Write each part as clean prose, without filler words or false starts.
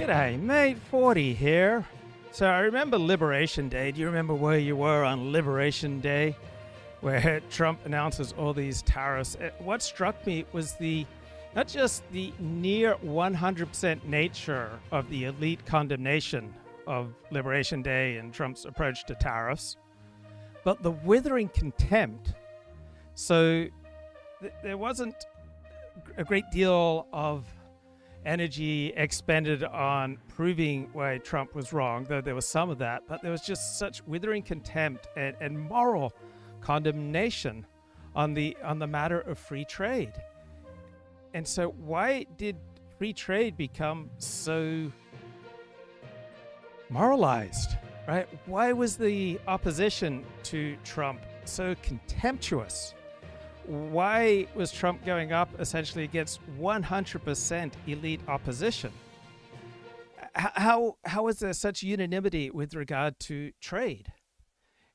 G'day, mate. 40 here. So I remember Liberation Day. Do you remember where you were on Liberation Day, where Trump announces all these tariffs? What struck me was not just the near 100% nature of the elite condemnation of Liberation Day and Trump's approach to tariffs, but the withering contempt. So there wasn't a great deal of energy expended on proving why Trump was wrong, though there was some of that, but there was just such withering contempt and moral condemnation on the matter of free trade. And so why did free trade become so moralized, right? Why was the opposition to Trump so contemptuous? Why was Trump going up essentially against 100% elite opposition? How is there such unanimity with regard to trade?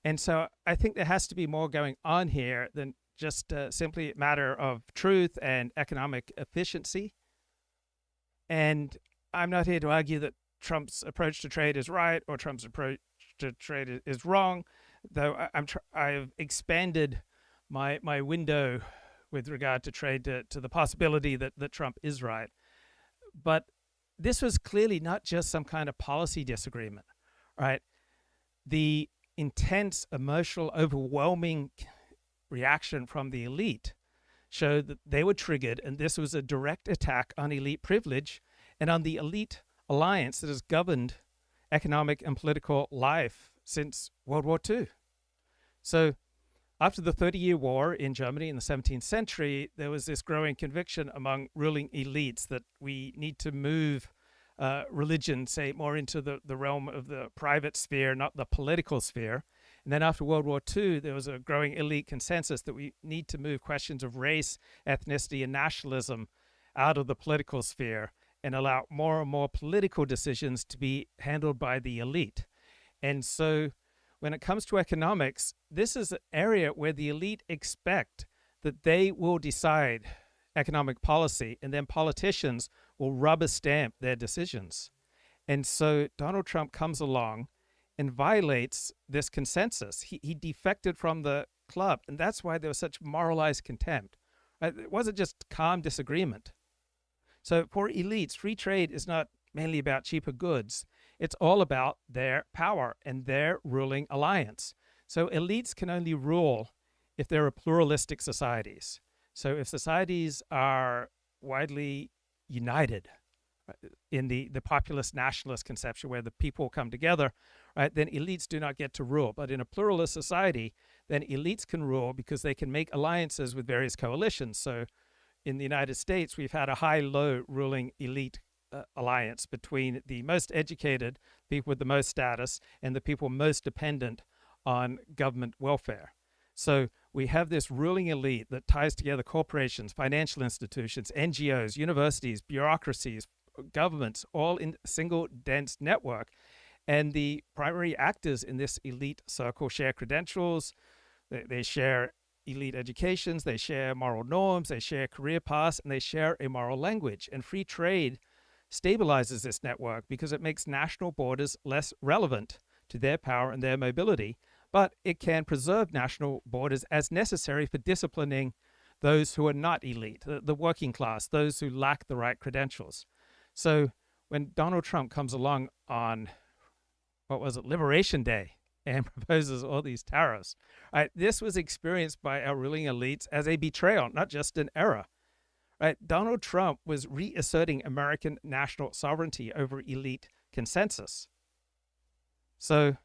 And so I think there has to be more going on here than just simply a matter of truth and economic efficiency. And I'm not here to argue that Trump's approach to trade is right or Trump's approach to trade is wrong, though I've expanded my window with regard to trade to the possibility that Trump is right. But this was clearly not just some kind of policy disagreement, right? The intense, emotional, overwhelming reaction from the elite showed that they were triggered, and this was a direct attack on elite privilege and on the elite alliance that has governed economic and political life since World War II. So after the 30-Year War in Germany in the 17th century, there was this growing conviction among ruling elites that we need to move religion, say, more into the realm of the private sphere, not the political sphere. And then after World War II, there was a growing elite consensus that we need to move questions of race, ethnicity, and nationalism out of the political sphere and allow more and more political decisions to be handled by the elite. And so when it comes to economics, this is an area where the elite expect that they will decide economic policy and then politicians will rubber stamp their decisions. And so Donald Trump comes along and violates this consensus. He defected from the club, and that's why there was such moralized contempt. It wasn't just calm disagreement. So for elites, free trade is not mainly about cheaper goods. It's all about their power and their ruling alliance. So elites can only rule if there are pluralistic societies. So if societies are widely united in the populist nationalist conception where the people come together, right, then elites do not get to rule. But in a pluralist society, then elites can rule because they can make alliances with various coalitions. So in the United States, we've had a high-low ruling elite alliance between the most educated people with the most status and the people most dependent on government welfare. So we have this ruling elite that ties together corporations, financial institutions, NGOs, universities, bureaucracies, governments, all in a single dense network. And the primary actors in this elite circle share credentials, they share elite educations, they share moral norms, they share career paths, and they share a moral language. And free trade stabilizes this network because it makes national borders less relevant to their power and their mobility, but it can preserve national borders as necessary for disciplining those who are not elite, the working class, those who lack the right credentials. So when Donald Trump comes along on, Liberation Day, and proposes all these tariffs, right, this was experienced by our ruling elites as a betrayal, not just an error. Right? Donald Trump was reasserting American national sovereignty over elite consensus. So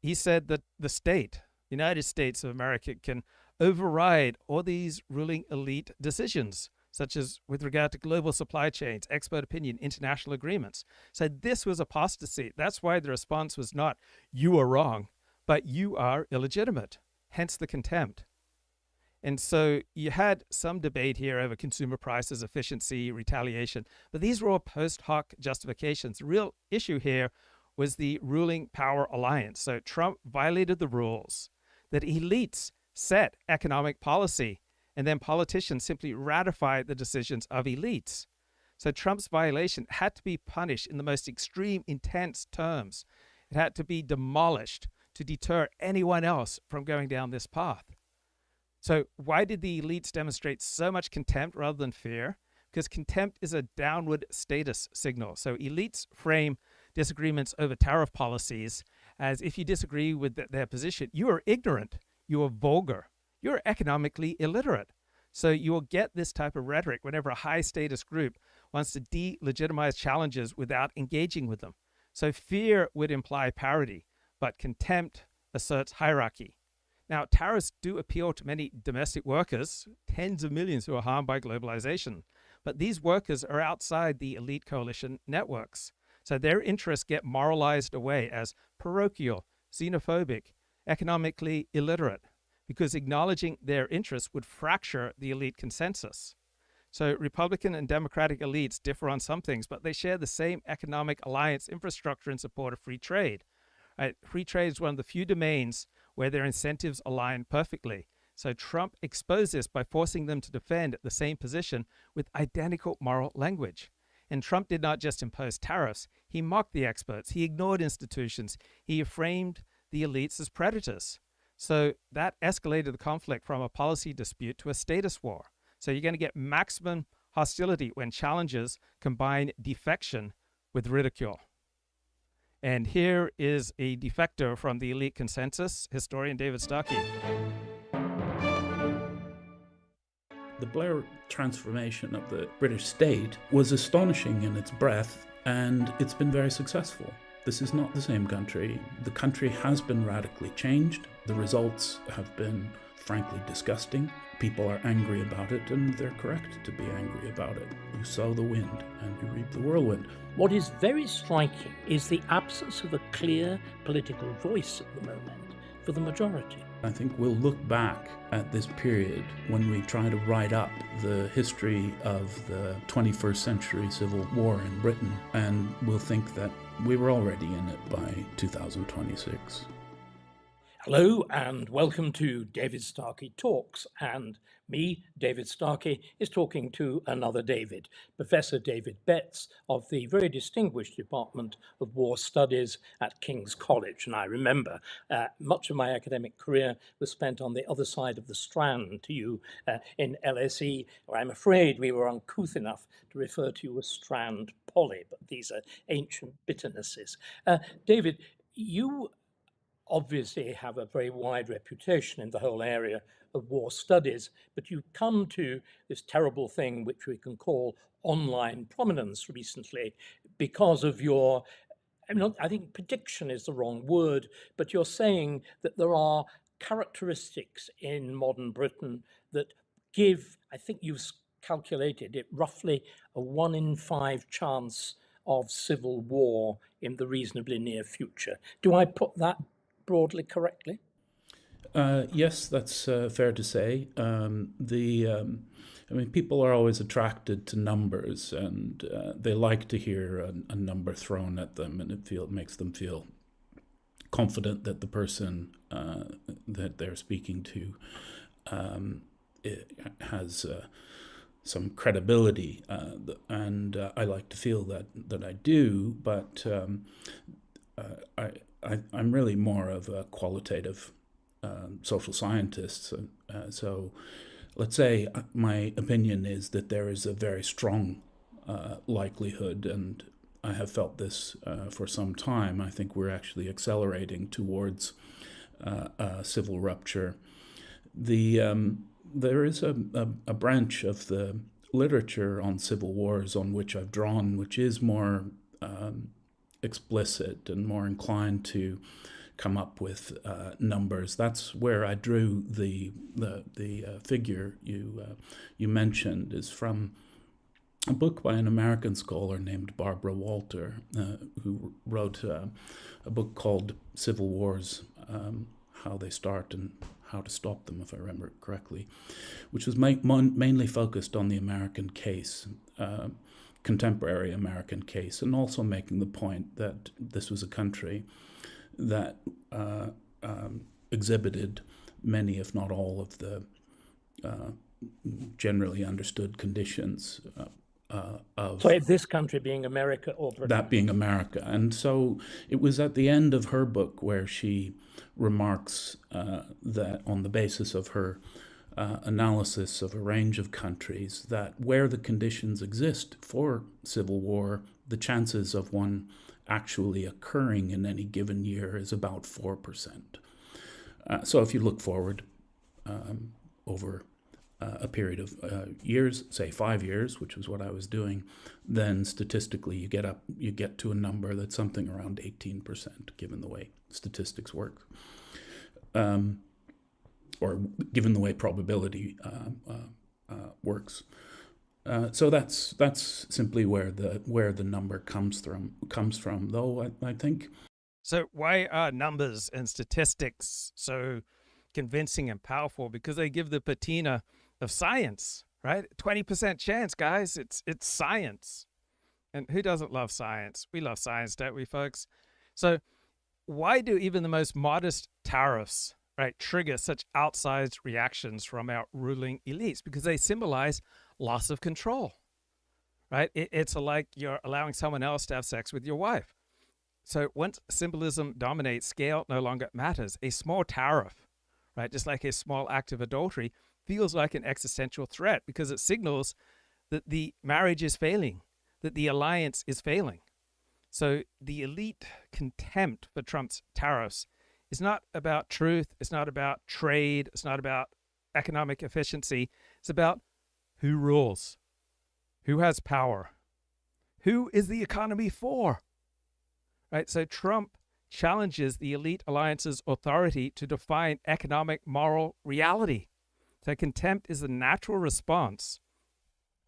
he said that the United States of America, can override all these ruling elite decisions, such as with regard to global supply chains, expert opinion, international agreements. So this was apostasy. That's why the response was not, you are wrong, but you are illegitimate, hence the contempt. And so you had some debate here over consumer prices, efficiency, retaliation, but these were all post hoc justifications. The real issue here was the ruling power alliance. So Trump violated the rules that elites set economic policy, and then politicians simply ratify the decisions of elites. So Trump's violation had to be punished in the most extreme, intense terms. It had to be demolished to deter anyone else from going down this path. So why did the elites demonstrate so much contempt rather than fear? Because contempt is a downward status signal. So elites frame disagreements over tariff policies as if you disagree with their position, you are ignorant, you are vulgar, you're economically illiterate. So you will get this type of rhetoric whenever a high status group wants to delegitimize challenges without engaging with them. So fear would imply parity, but contempt asserts hierarchy. Now, tariffs do appeal to many domestic workers, tens of millions who are harmed by globalization, but these workers are outside the elite coalition networks. So their interests get moralized away as parochial, xenophobic, economically illiterate, because acknowledging their interests would fracture the elite consensus. So Republican and Democratic elites differ on some things, but they share the same economic alliance infrastructure in support of free trade. Right? Free trade is one of the few domains where their incentives align perfectly. So Trump exposed this by forcing them to defend the same position with identical moral language. And Trump did not just impose tariffs, he mocked the experts, he ignored institutions, he framed the elites as predators. So that escalated the conflict from a policy dispute to a status war. So you're going to get maximum hostility when challenges combine defection with ridicule. And here is a defector from the elite consensus, historian David Starkey. The Blair transformation of the British state was astonishing in its breadth, and it's been very successful. This is not the same country. The country has been radically changed. The results have been, frankly, disgusting. People are angry about it, and they're correct to be angry about it. You sow the wind, and you reap the whirlwind. What is very striking is the absence of a clear political voice at the moment for the majority. I think we'll look back at this period when we try to write up the history of the 21st century civil war in Britain, and we'll think that we were already in it by 2026. Hello and welcome to David Starkey Talks, and me, David Starkey, is talking to another David, Professor David Betts of the very distinguished Department of War Studies at King's College. And I remember much of my academic career was spent on the other side of the Strand to you in LSE, where I'm afraid we were uncouth enough to refer to you as Strand Poly, but these are ancient bitternesses. David, you obviously have a very wide reputation in the whole area of war studies, but you've come to this terrible thing which we can call online prominence recently because of your, I think prediction is the wrong word, but you're saying that there are characteristics in modern Britain that give, I think you've calculated it, roughly a 1 in 5 chance of civil war in the reasonably near future. Do I put that broadly correctly? Yes, that's fair to say. People are always attracted to numbers, and they like to hear a number thrown at them, and it makes them feel confident that the person that they're speaking to has some credibility, and I like to feel that I do, but I'm really more of a qualitative social scientist. So let's say my opinion is that there is a very strong likelihood, and I have felt this for some time. I think we're actually accelerating towards a civil rupture. There is a branch of the literature on civil wars on which I've drawn, which is more explicit and more inclined to come up with numbers. That's where I drew the figure you mentioned is from a book by an American scholar named Barbara Walter, who wrote a book called Civil Wars, How They Start and How to Stop Them, if I remember correctly, which was mainly focused on the American case, contemporary American case, and also making the point that this was a country that exhibited many, if not all, of the generally understood conditions of So this country being America or Britain? that being America. And so it was at the end of her book where she remarks that on the basis of her analysis of a range of countries, that where the conditions exist for civil war, the chances of one actually occurring in any given year is about 4%. So if you look forward over a period of years, say 5 years, which was what I was doing, then statistically you get to a number that's something around 18%, given the way statistics work, or given the way probability works. So that's simply where the number comes from. Though I think. So why are numbers and statistics so convincing and powerful? Because they give the patina of science, right? 20% chance, guys. It's science. And who doesn't love science? We love science, don't we, folks? So why do even the most modest tariffs, right, trigger such outsized reactions from our ruling elites? Because they symbolize loss of control, right? It's like you're allowing someone else to have sex with your wife. So once symbolism dominates, scale no longer matters. A small tariff, right, just like a small act of adultery, feels like an existential threat because it signals that the marriage is failing, that the alliance is failing. So the elite contempt for Trump's tariffs is not about truth. It's not about trade. It's not about economic efficiency. It's about who rules, who has power, who is the economy for, right? So Trump challenges the elite alliance's authority to define economic moral reality. So contempt is the natural response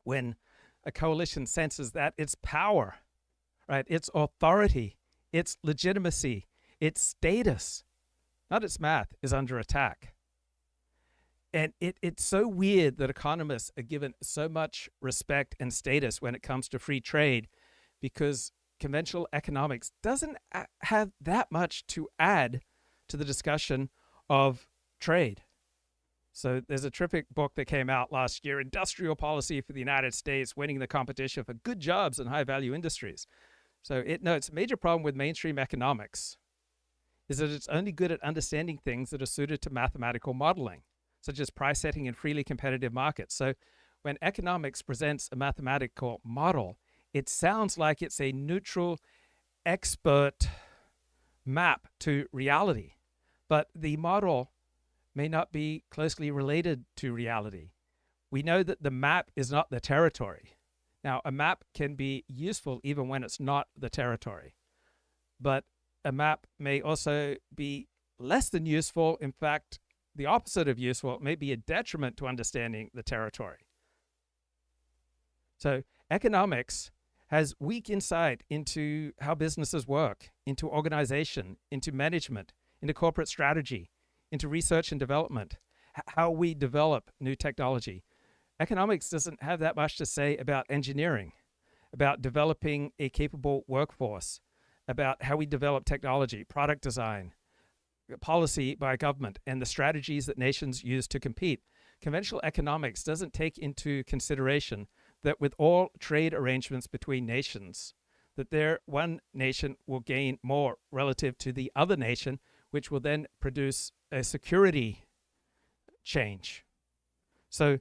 when a coalition senses that its power, right, its authority, its legitimacy, its status, not its math, is under attack. And it's so weird that economists are given so much respect and status when it comes to free trade, because conventional economics doesn't have that much to add to the discussion of trade. So there's a terrific book that came out last year, Industrial Policy for the United States, Winning the Competition for Good Jobs and High-Value Industries. So it notes a major problem with mainstream economics is that it's only good at understanding things that are suited to mathematical modeling, such as price setting in freely competitive markets. So when economics presents a mathematical model, it sounds like it's a neutral, expert map to reality. But the model may not be closely related to reality. We know that the map is not the territory. Now, a map can be useful even when it's not the territory. But a map may also be less than useful. In fact, the opposite of useful. It may be a detriment to understanding the territory. So economics has weak insight into how businesses work, into organization, into management, into corporate strategy, into research and development, how we develop new technology. Economics doesn't have that much to say about engineering, about developing a capable workforce, about how we develop technology, product design, policy by government, and the strategies that nations use to compete. Conventional economics doesn't take into consideration that with all trade arrangements between nations, that their one nation will gain more relative to the other nation, which will then produce a security change. So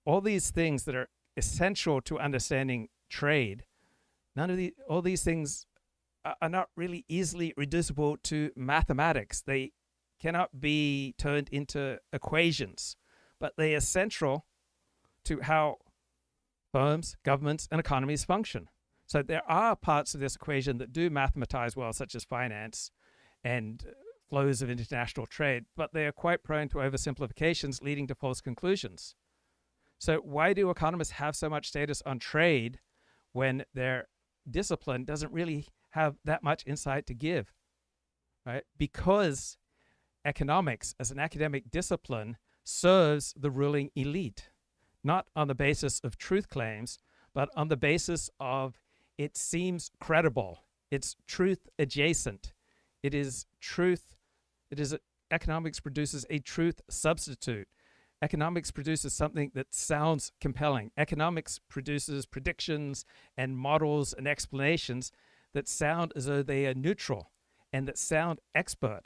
all these things that are essential to understanding trade, all these things are not really easily reducible to mathematics. They cannot be turned into equations, but they are central to how firms, governments, and economies function. So there are parts of this equation that do mathematize well, such as finance and flows of international trade, but they are quite prone to oversimplifications leading to false conclusions. So why do economists have so much status on trade when their discipline doesn't really have that much insight to give, right? Because economics as an academic discipline serves the ruling elite, not on the basis of truth claims, but on the basis of it seems credible, it's truth adjacent, it is truth, economics produces a truth substitute. Economics produces something that sounds compelling. Economics produces predictions and models and explanations that sound as though they are neutral and that sound expert.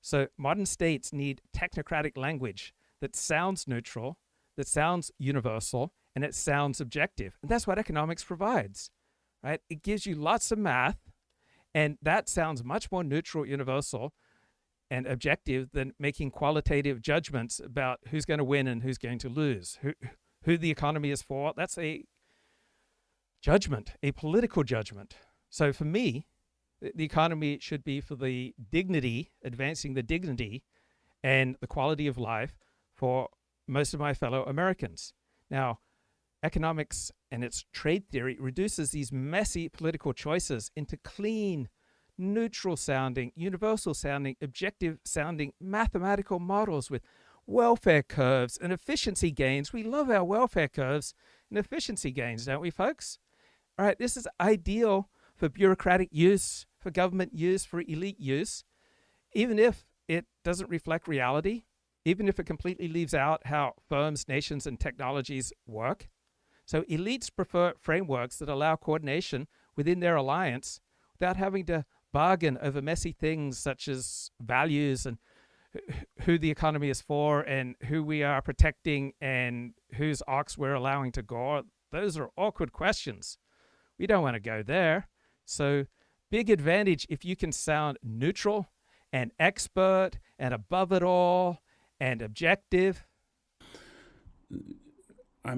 So modern states need technocratic language that sounds neutral, that sounds universal, and it sounds objective. And that's what economics provides, right? It gives you lots of math, and that sounds much more neutral, universal, and objective than making qualitative judgments about who's going to win and who's going to lose, who the economy is for. That's a judgment, a political judgment. So for me, the economy should be for the dignity, advancing the dignity and the quality of life for most of my fellow Americans. Now, economics and its trade theory reduces these messy political choices into clean, neutral sounding, universal sounding, objective sounding mathematical models with welfare curves and efficiency gains. We love our welfare curves and efficiency gains, don't we, folks? All right, this is ideal for bureaucratic use, for government use, for elite use, even if it doesn't reflect reality, even if it completely leaves out how firms, nations, and technologies work. So elites prefer frameworks that allow coordination within their alliance without having to bargain over messy things such as values and who the economy is for and who we are protecting and whose ox we're allowing to gore. Those are awkward questions. We don't want to go there. So big advantage if you can sound neutral and expert and above it all and objective. I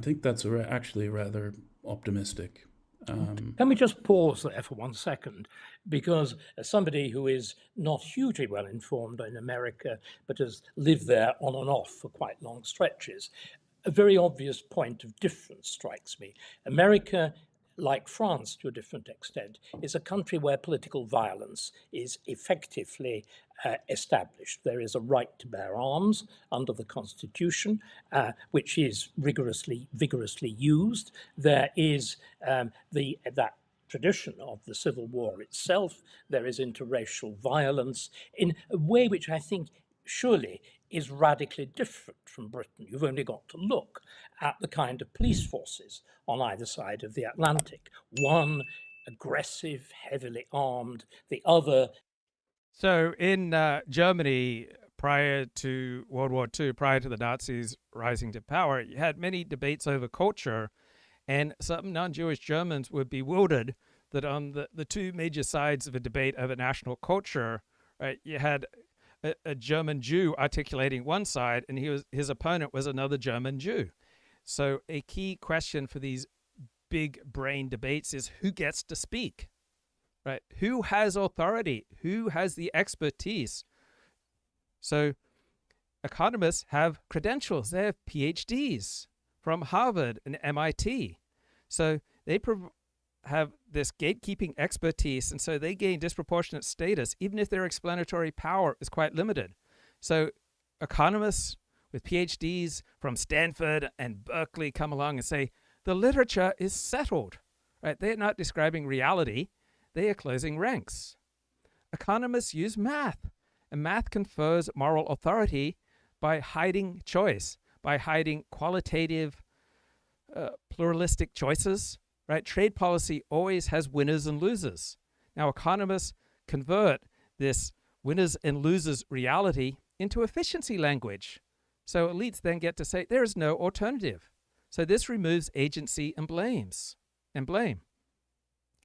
think that's actually rather optimistic. Can we just pause there for 1 second? Because as somebody who is not hugely well informed in America, but has lived there on and off for quite long stretches, a very obvious point of difference strikes me. America, like France to a different extent, is a country where political violence is effectively established. There is a right to bear arms under the Constitution, which is vigorously used. There is that tradition of the Civil War itself. There is interracial violence in a way which I think surely is radically different from Britain. You've only got to look at the kind of police forces on either side of the Atlantic. One aggressive, heavily armed, the other. So in Germany, prior to World War II, prior to the Nazis rising to power, you had many debates over culture, and some non-Jewish Germans were bewildered that on the two major sides of a debate over national culture, right, you had a German Jew articulating one side, and his opponent was another German Jew. So a key question for these big brain debates is who gets to speak, right? Who has authority? Who has the expertise? So economists have credentials. They have PhDs from Harvard and MIT. So they have this gatekeeping expertise, and so they gain disproportionate status, even if their explanatory power is quite limited. So economists with PhDs from Stanford and Berkeley come along and say, the literature is settled, right? They're not describing reality. They are closing ranks. Economists use math, and math confers moral authority by hiding choice, by hiding qualitative, pluralistic choices, right? Trade policy always has winners and losers. Now, economists convert this winners and losers reality into efficiency language. So elites then get to say there is no alternative. So this removes agency and blame.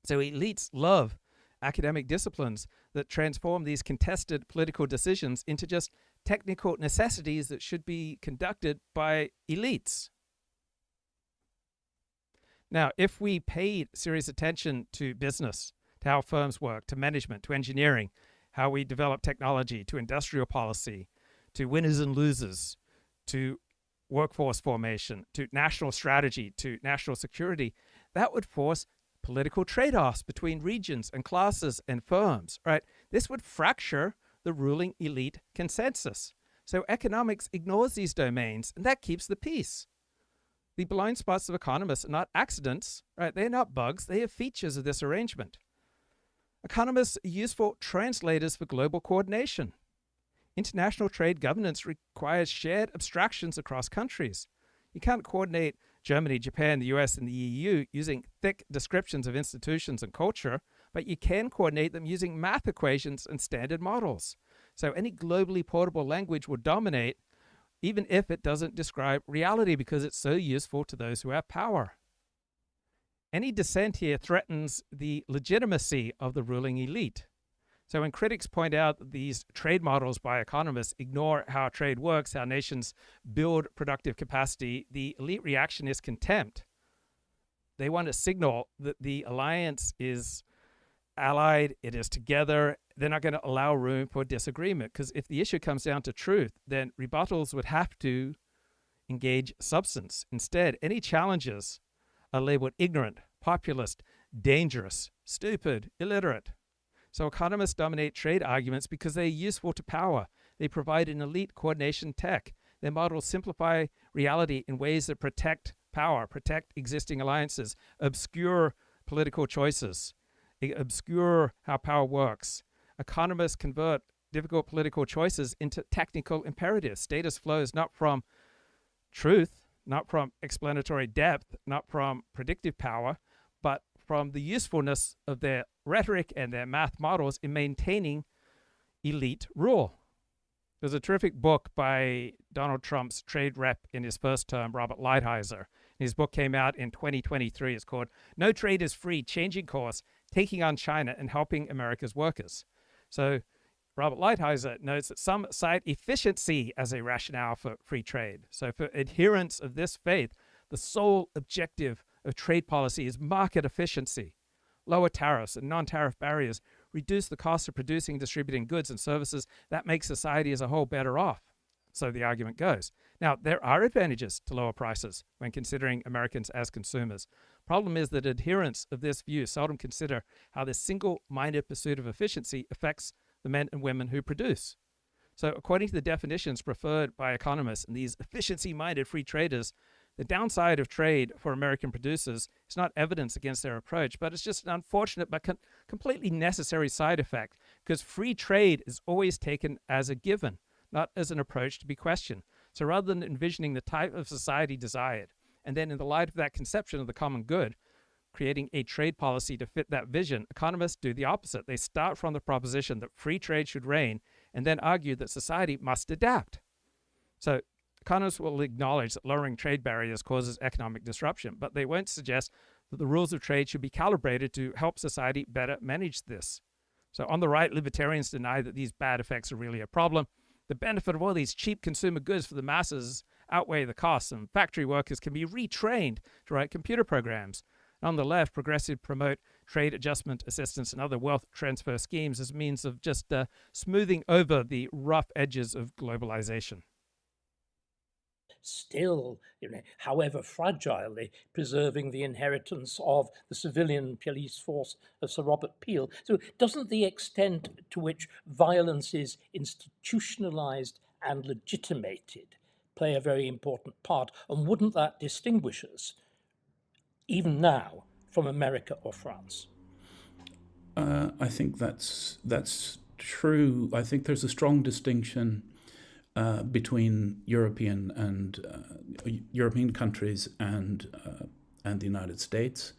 So elites love academic disciplines that transform these contested political decisions into just technical necessities that should be conducted by elites. Now, if we paid serious attention to business, to how firms work, to management, to engineering, how we develop technology, to industrial policy, to winners and losers, to workforce formation, to national strategy, to national security, that would force political trade-offs between regions and classes and firms, right? This would fracture the ruling elite consensus. So economics ignores these domains, and that keeps the peace. The blind spots of economists are not accidents, right? They're not bugs. They are features of this arrangement. Economists are useful translators for global coordination. International trade governance requires shared abstractions across countries. You can't coordinate Germany, Japan, the US, and the EU using thick descriptions of institutions and culture, but you can coordinate them using math equations and standard models. So any globally portable language will dominate, even if it doesn't describe reality, because it's so useful to those who have power. Any dissent here threatens the legitimacy of the ruling elite. So when critics point out that these trade models by economists ignore how trade works, how nations build productive capacity, the elite reaction is contempt. They want to signal that the alliance is allied, it is together. They're not going to allow room for disagreement, because if the issue comes down to truth, then rebuttals would have to engage substance. Instead, any challenges are labeled ignorant, populist, dangerous, stupid, illiterate. So economists dominate trade arguments because they're useful to power. They provide an elite coordination tech. Their models simplify reality in ways that protect power, protect existing alliances, obscure political choices, obscure how power works. Economists convert difficult political choices into technical imperatives. Status flows not from truth, not from explanatory depth, not from predictive power, but from the usefulness of their rhetoric and their math models in maintaining elite rule. There's a terrific book by Donald Trump's trade rep in his first term, Robert Lighthizer. His book came out in 2023. It's called No Trade is Free, Changing Course, Taking on China and Helping America's Workers. So Robert Lighthizer notes that some cite efficiency as a rationale for free trade. So for adherents of this faith, the sole objective of trade policy is market efficiency. Lower tariffs and non-tariff barriers reduce the cost of producing and distributing goods and services. That makes society as a whole better off. So the argument goes. Now, there are advantages to lower prices when considering Americans as consumers. Problem is that adherents of this view seldom consider how this single-minded pursuit of efficiency affects the men and women who produce. So according to the definitions preferred by economists and these efficiency-minded free traders, the downside of trade for American producers is not evidence against their approach, but it's just an unfortunate but completely necessary side effect, because free trade is always taken as a given, not as an approach to be questioned. So rather than envisioning the type of society desired, and then in the light of that conception of the common good, creating a trade policy to fit that vision, economists do the opposite. They start from the proposition that free trade should reign and then argue that society must adapt. So economists will acknowledge that lowering trade barriers causes economic disruption, but they won't suggest that the rules of trade should be calibrated to help society better manage this. So on the right, libertarians deny that these bad effects are really a problem. The benefit of all these cheap consumer goods for the masses outweigh the costs, and factory workers can be retrained to write computer programs. On the left, progressives promote trade adjustment assistance and other wealth transfer schemes as means of just smoothing over the rough edges of globalization. Still, however fragilely, preserving the inheritance of the civilian police force of Sir Robert Peel. So doesn't the extent to which violence is institutionalized and legitimated play a very important part? And wouldn't that distinguish us, even now, from America or France? I think that's true. I think there's a strong distinction between European countries and the United States,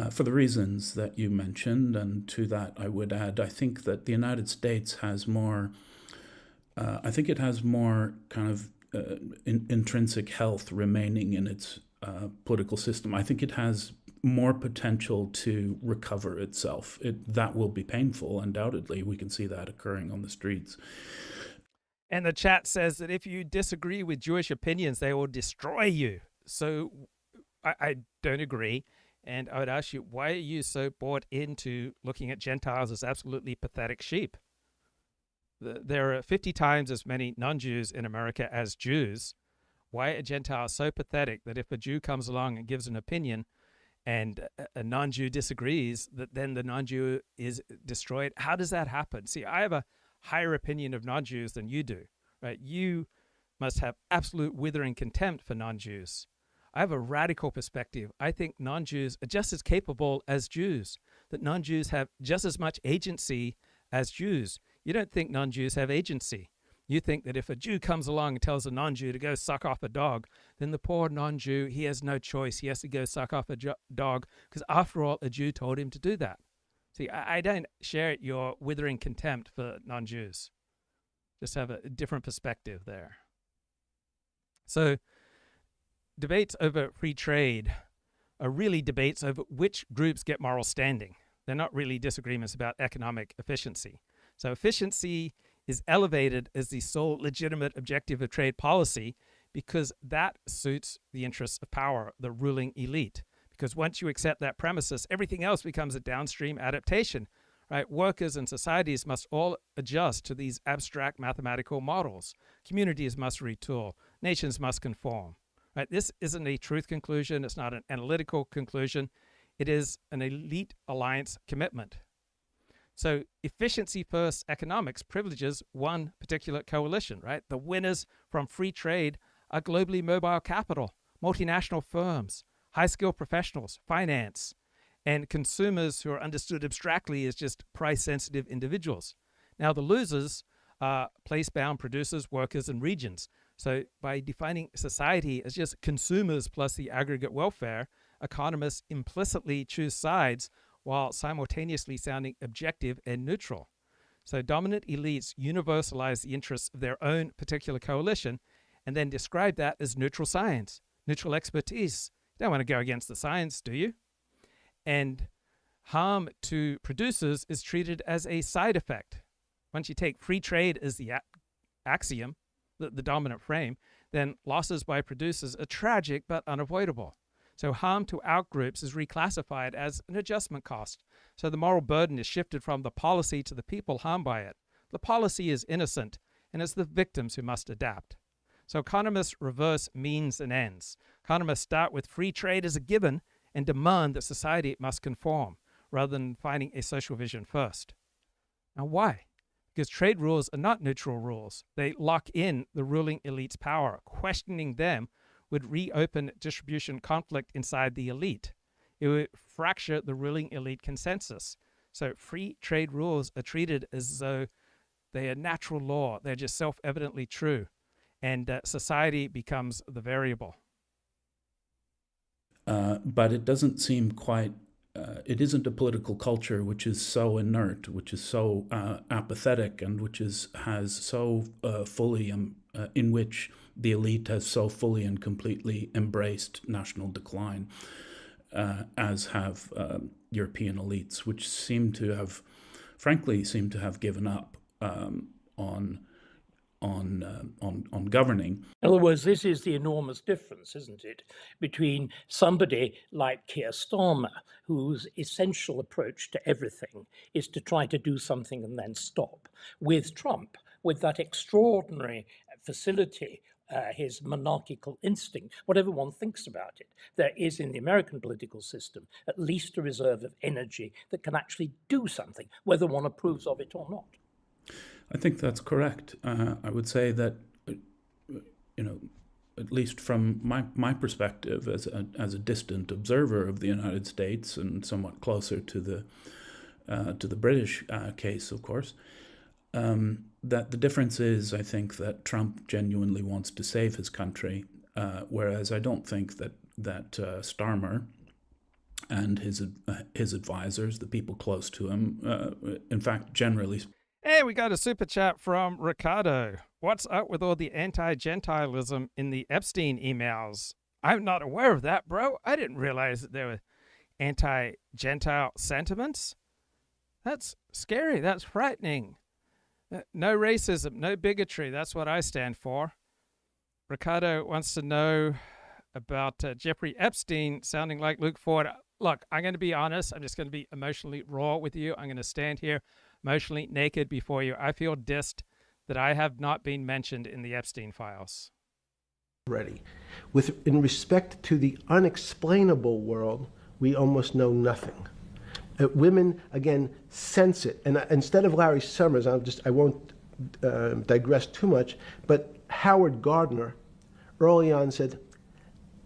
for the reasons that you mentioned. And to that, I would add, I think that the United States has more. I think it has more kind of intrinsic health remaining in its political system. I think it has more potential to recover itself. That will be painful, undoubtedly. We can see that occurring on the streets. And the chat says that if you disagree with Jewish opinions, they will destroy you. So I don't agree. And I would ask you, why are you so bought into looking at Gentiles as absolutely pathetic sheep? There are 50 times as many non-Jews in America as Jews. Why are Gentiles so pathetic that if a Jew comes along and gives an opinion and a non-Jew disagrees, that then the non-Jew is destroyed? How does that happen? See, I have a higher opinion of non-Jews than you do, right? You must have absolute withering contempt for non-Jews. I have a radical perspective. I think non-Jews are just as capable as Jews, that non-Jews have just as much agency as Jews. You don't think non-Jews have agency. You think that if a Jew comes along and tells a non-Jew to go suck off a dog, then the poor non-Jew, he has no choice. He has to go suck off a dog because, after all, a Jew told him to do that. See, I don't share your withering contempt for non-Jews. Just have a different perspective there. So debates over free trade are really debates over which groups get moral standing. They're not really disagreements about economic efficiency. So efficiency is elevated as the sole legitimate objective of trade policy because that suits the interests of power, the ruling elite. Because once you accept that premises, everything else becomes a downstream adaptation, right? Workers and societies must all adjust to these abstract mathematical models. Communities must retool. Nations must conform, right? This isn't a truth conclusion. It's not an analytical conclusion. It is an elite alliance commitment. So efficiency-first economics privileges one particular coalition, right? The winners from free trade are globally mobile capital, multinational firms, high-skilled professionals, finance, and consumers who are understood abstractly as just price-sensitive individuals. Now, the losers are place-bound producers, workers, and regions. So by defining society as just consumers plus the aggregate welfare, economists implicitly choose sides while simultaneously sounding objective and neutral. So dominant elites universalize the interests of their own particular coalition and then describe that as neutral science, neutral expertise. You don't want to go against the science, do you? And harm to producers is treated as a side effect. Once you take free trade as the axiom, the dominant frame, then losses by producers are tragic but unavoidable. So harm to outgroups is reclassified as an adjustment cost. So the moral burden is shifted from the policy to the people harmed by it. The policy is innocent, and it's the victims who must adapt. So economists reverse means and ends. Economists start with free trade as a given and demand that society must conform, rather than finding a social vision first. Now why? Because trade rules are not neutral rules. They lock in the ruling elite's power. Questioning them would reopen distribution conflict inside the elite. It would fracture the ruling elite consensus. So free trade rules are treated as though they are natural law. They're just self-evidently true. And society becomes the variable. But it doesn't seem quite, it isn't a political culture which is so inert, which is so apathetic, and which has so fully, in which the elite has so fully and completely embraced national decline, as have European elites, which seem to have given up on governing. In other words, this is the enormous difference, isn't it, between somebody like Keir Starmer, whose essential approach to everything is to try to do something and then stop, with Trump, with that extraordinary facility, his monarchical instinct, whatever one thinks about it. There is in the American political system at least a reserve of energy that can actually do something, whether one approves of it or not. I think that's correct. I would say that, at least from my perspective as a distant observer of the United States and somewhat closer to the British case, of course, that the difference is, I think, that Trump genuinely wants to save his country, whereas I don't think that Starmer and his advisors, the people close to him, in fact, generally. Hey, we got a super chat from Ricardo. What's up with all the anti-Gentilism in the Epstein emails? I'm not aware of that, bro. I didn't realize that there were anti-Gentile sentiments. That's scary. That's frightening. No racism, no bigotry. That's what I stand for. Ricardo wants to know about Jeffrey Epstein sounding like Luke Ford. Look, I'm going to be honest. I'm just going to be emotionally raw with you. I'm going to stand here emotionally naked before you. I feel dissed that I have not been mentioned in the Epstein files. In respect to the unexplainable world, we almost know nothing. Women, again, sense it. And instead of Larry Summers, I won't digress too much, but Howard Gardner early on said,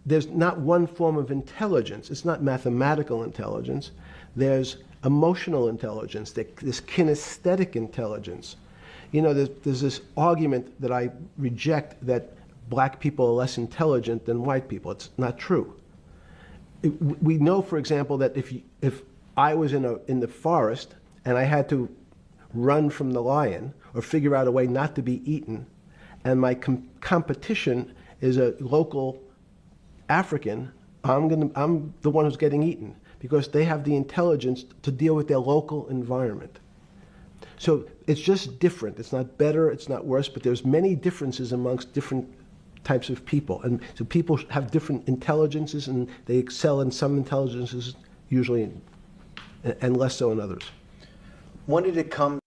there's not one form of intelligence. It's not mathematical intelligence. There's emotional intelligence, this kinesthetic intelligence. You know, there's this argument that I reject that black people are less intelligent than white people. It's not true. We know, for example, that if I was in the forest and I had to run from the lion or figure out a way not to be eaten, and my competition is a local African, I'm the one who's getting eaten because they have the intelligence to deal with their local environment. So it's just different. It's not better, it's not worse, but there's many differences amongst different types of people. And so people have different intelligences, and they excel in some intelligences usually, and less so in others. When did it come?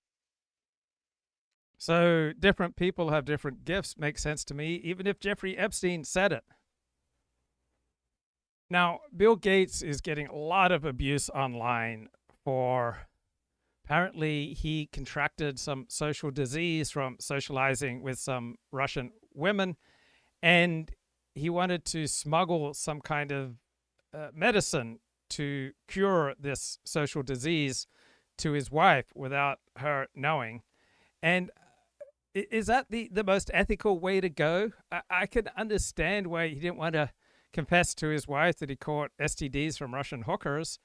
So different people have different gifts. Makes sense to me, even if Jeffrey Epstein said it. Now, Bill Gates is getting a lot of abuse online for apparently he contracted some social disease from socializing with some Russian women, and he wanted to smuggle some kind of medicine to cure this social disease to his wife without her knowing. And is that the most ethical way to go? I can understand why he didn't want to confess to his wife that he caught STDs from Russian hookers,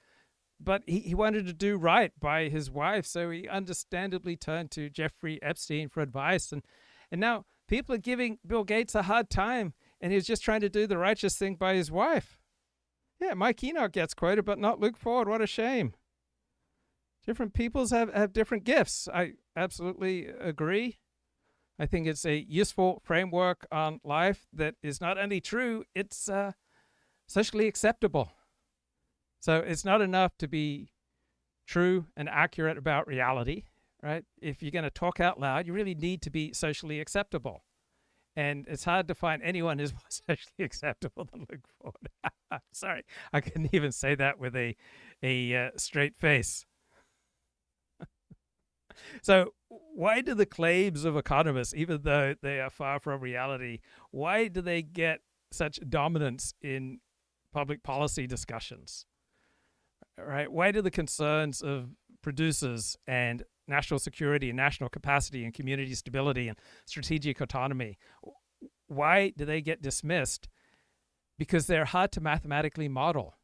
but he wanted to do right by his wife, so he understandably turned to Jeffrey Epstein for advice. And now people are giving Bill Gates a hard time, and he's just trying to do the righteous thing by his wife. Yeah, Mike Enoch gets quoted, but not Luke Ford. What a shame. Different peoples have different gifts. I absolutely agree. I think it's a useful framework on life that is not only true, it's socially acceptable. So it's not enough to be true and accurate about reality, right? If you're going to talk out loud, you really need to be socially acceptable. And it's hard to find anyone who's more socially acceptable than Luke Ford. Sorry, I couldn't even say that with a straight face. So why do the claims of economists, even though they are far from reality, why do they get such dominance in public policy discussions? Right? Why do the concerns of producers and national security and national capacity and community stability and strategic autonomy, why do they get dismissed? Because they're hard to mathematically model,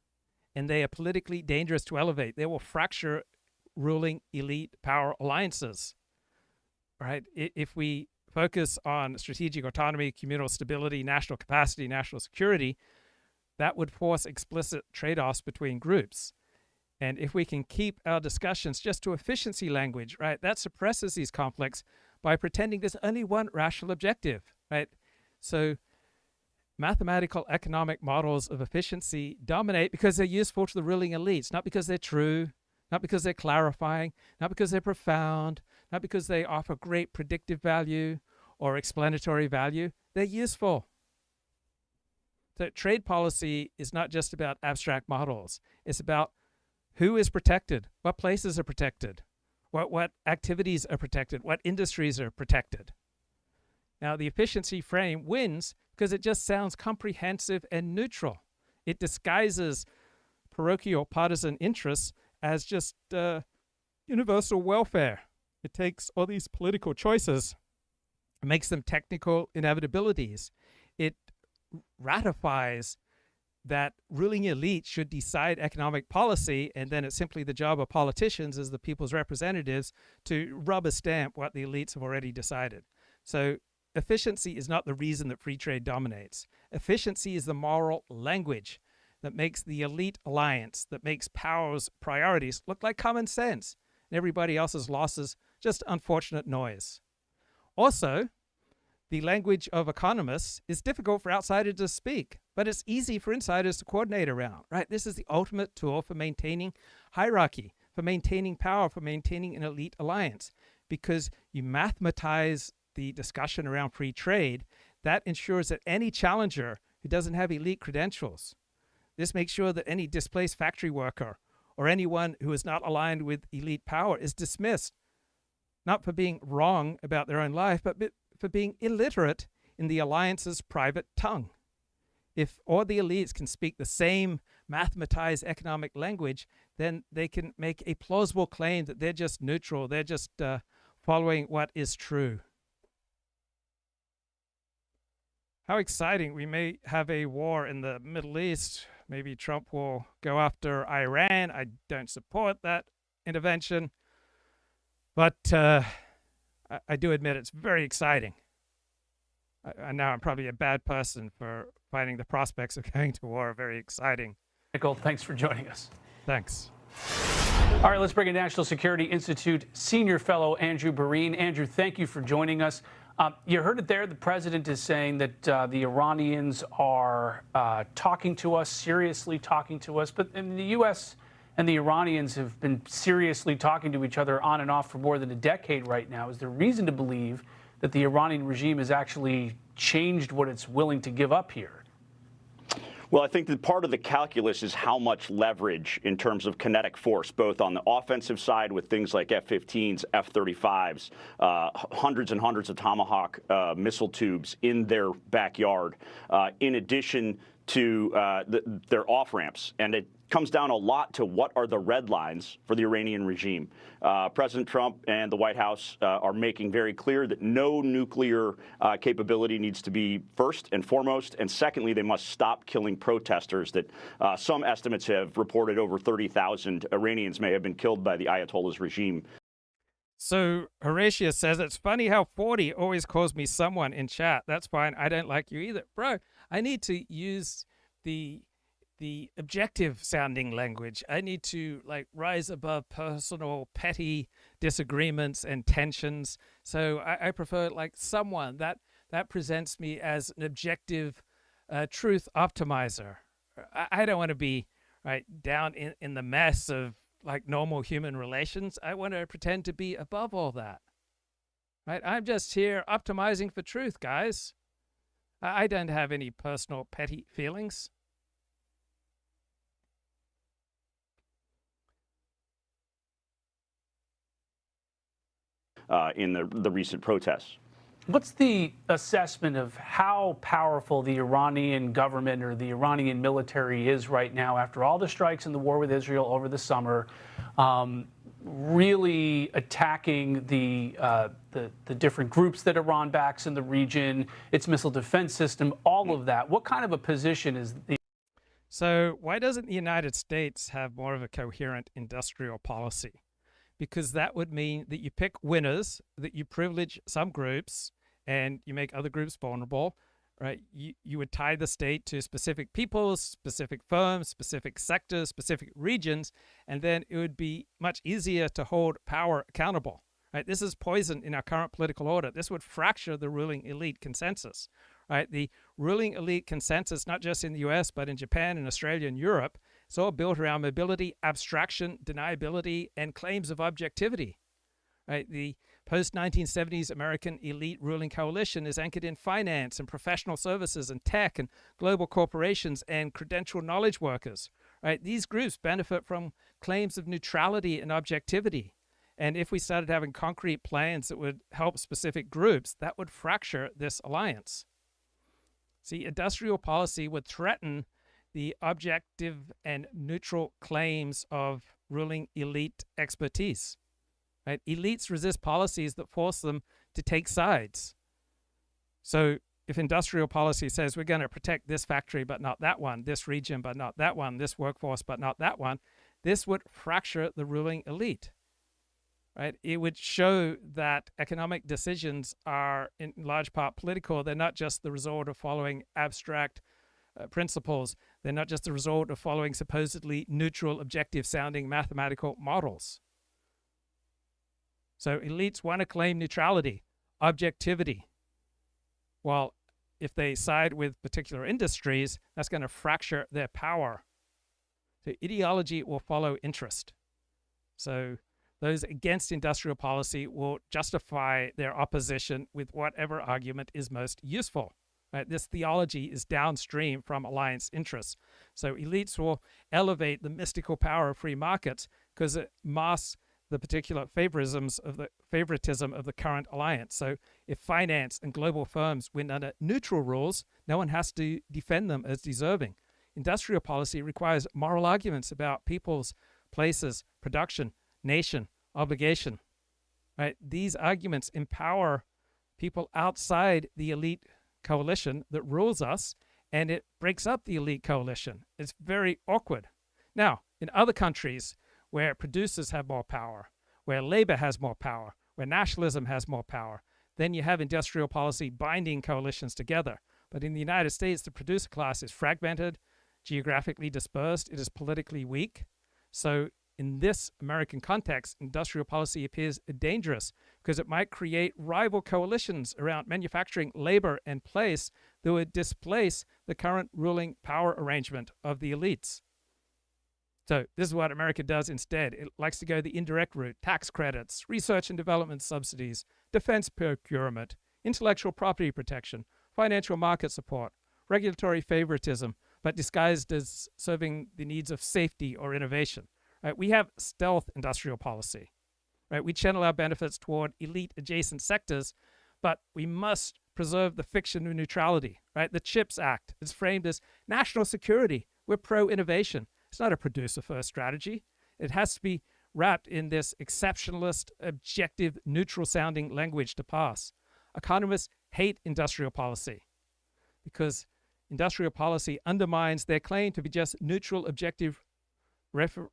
and they are politically dangerous to elevate. They will fracture ruling elite power alliances, right? If we focus on strategic autonomy, communal stability, national capacity, national security, that would force explicit trade-offs between groups. And if we can keep our discussions just to efficiency language, right, that suppresses these conflicts by pretending there's only one rational objective, right? So mathematical economic models of efficiency dominate because they're useful to the ruling elites, not because they're true, not because they're clarifying, not because they're profound, not because they offer great predictive value or explanatory value. They're useful. So trade policy is not just about abstract models. It's about who is protected, what places are protected, what activities are protected, what industries are protected. Now, the efficiency frame wins because it just sounds comprehensive and neutral. It disguises parochial partisan interests as just universal welfare. It takes all these political choices and makes them technical inevitabilities. It ratifies that ruling elite should decide economic policy, and then it's simply the job of politicians as the people's representatives to rubber stamp what the elites have already decided. So efficiency is not the reason that free trade dominates. Efficiency is the moral language that makes the elite alliance, that makes power's priorities look like common sense, and everybody else's losses just unfortunate noise. Also, the language of economists is difficult for outsiders to speak, but it's easy for insiders to coordinate around, right? This is the ultimate tool for maintaining hierarchy, for maintaining power, for maintaining an elite alliance, because you mathematize the discussion around free trade. That ensures that any challenger who doesn't have elite credentials, this makes sure that any displaced factory worker or anyone who is not aligned with elite power is dismissed, not for being wrong about their own life, but for being illiterate in the alliance's private tongue. If all the elites can speak the same mathematized economic language, then they can make a plausible claim that they're just neutral, they're just following what is true. How exciting. We may have a war in the Middle East. Maybe Trump will go after Iran. I don't support that intervention. But I do admit it's very exciting. And now I'm probably a bad person for finding the prospects of going to war very exciting. Michael, thanks for joining us. Thanks. All right, let's bring in National Security Institute Senior Fellow Andrew Barine. Andrew, thank you for joining us. You heard it there. The president is saying that the Iranians are talking to us, seriously talking to us. But in the U.S. and the Iranians have been seriously talking to each other on and off for more than a decade right now. Is there reason to believe that the Iranian regime has actually changed what it's willing to give up here? Well, I think that part of the calculus is how much leverage in terms of kinetic force, both on the offensive side with things like F-15s, F-35s, hundreds and hundreds of Tomahawk missile tubes in their backyard, in addition to their off-ramps. And it comes down a lot to what are the red lines for the Iranian regime. President Trump and the White House are making very clear that no nuclear capability needs to be first and foremost, and secondly, they must stop killing protesters that some estimates have reported over 30,000 Iranians may have been killed by the Ayatollah's regime. So Horatius says, it's funny how 40 always calls me someone in chat. That's fine. I don't like you either. Bro, I need to use the objective sounding language. I need to rise above personal petty disagreements and tensions. So I prefer someone that presents me as an objective truth optimizer. I don't want to be down in the mess of normal human relations. I want to pretend to be above all that. I'm just here optimizing for truth, guys. I don't have any personal petty feelings. In the recent protests. What's the assessment of how powerful the Iranian government or the Iranian military is right now after all the strikes in the war with Israel over the summer, really attacking the different groups that Iran backs in the region, its missile defense system, all of that? What kind of a position is the... So why doesn't the United States have more of a coherent industrial policy? Because that would mean that you pick winners, that you privilege some groups, and you make other groups vulnerable, right? You would tie the state to specific peoples, specific firms, specific sectors, specific regions, and then it would be much easier to hold power accountable, right? This is poison in our current political order. This would fracture the ruling elite consensus, right? The ruling elite consensus, not just in the US, but in Japan and Australia and Europe, it's all built around mobility, abstraction, deniability, and claims of objectivity. Right? The post-1970s American elite ruling coalition is anchored in finance and professional services and tech and global corporations and credentialed knowledge workers. Right? These groups benefit from claims of neutrality and objectivity. And if we started having concrete plans that would help specific groups, that would fracture this alliance. See, industrial policy would threaten the objective and neutral claims of ruling elite expertise. Right? Elites resist policies that force them to take sides. So if industrial policy says we're going to protect this factory but not that one, this region but not that one, this workforce but not that one, this would fracture the ruling elite. Right? It would show that economic decisions are in large part political. They're not just the result of following abstract principles. They're not just the result of following supposedly neutral, objective-sounding mathematical models. So elites want to claim neutrality, objectivity, while if they side with particular industries, that's going to fracture their power. So ideology will follow interest. So those against industrial policy will justify their opposition with whatever argument is most useful. Right? This theology is downstream from alliance interests. So elites will elevate the mystical power of free markets because it masks the particular favoritism of the current alliance. So if finance and global firms win under neutral rules, no one has to defend them as deserving. Industrial policy requires moral arguments about peoples, places, production, nation, obligation. right? These arguments empower people outside the elite coalition that rules us, and it breaks up the elite coalition. It's very awkward. Now, in other countries where producers have more power, where labor has more power, where nationalism has more power, then you have industrial policy binding coalitions together. But in the United States, the producer class is fragmented, geographically dispersed, it is politically weak. So in this American context, industrial policy appears dangerous because it might create rival coalitions around manufacturing, labor, and place that would displace the current ruling power arrangement of the elites. So this is what America does instead. It likes to go the indirect route: tax credits, research and development subsidies, defense procurement, intellectual property protection, financial market support, regulatory favoritism, but disguised as serving the needs of safety or innovation. Right? We have stealth industrial policy. Right? We channel our benefits toward elite adjacent sectors, but we must preserve the fiction of neutrality. Right? The CHIPS Act is framed as national security. We're pro-innovation. It's not a producer-first strategy. It has to be wrapped in this exceptionalist, objective, neutral-sounding language to pass. Economists hate industrial policy because industrial policy undermines their claim to be just neutral, objective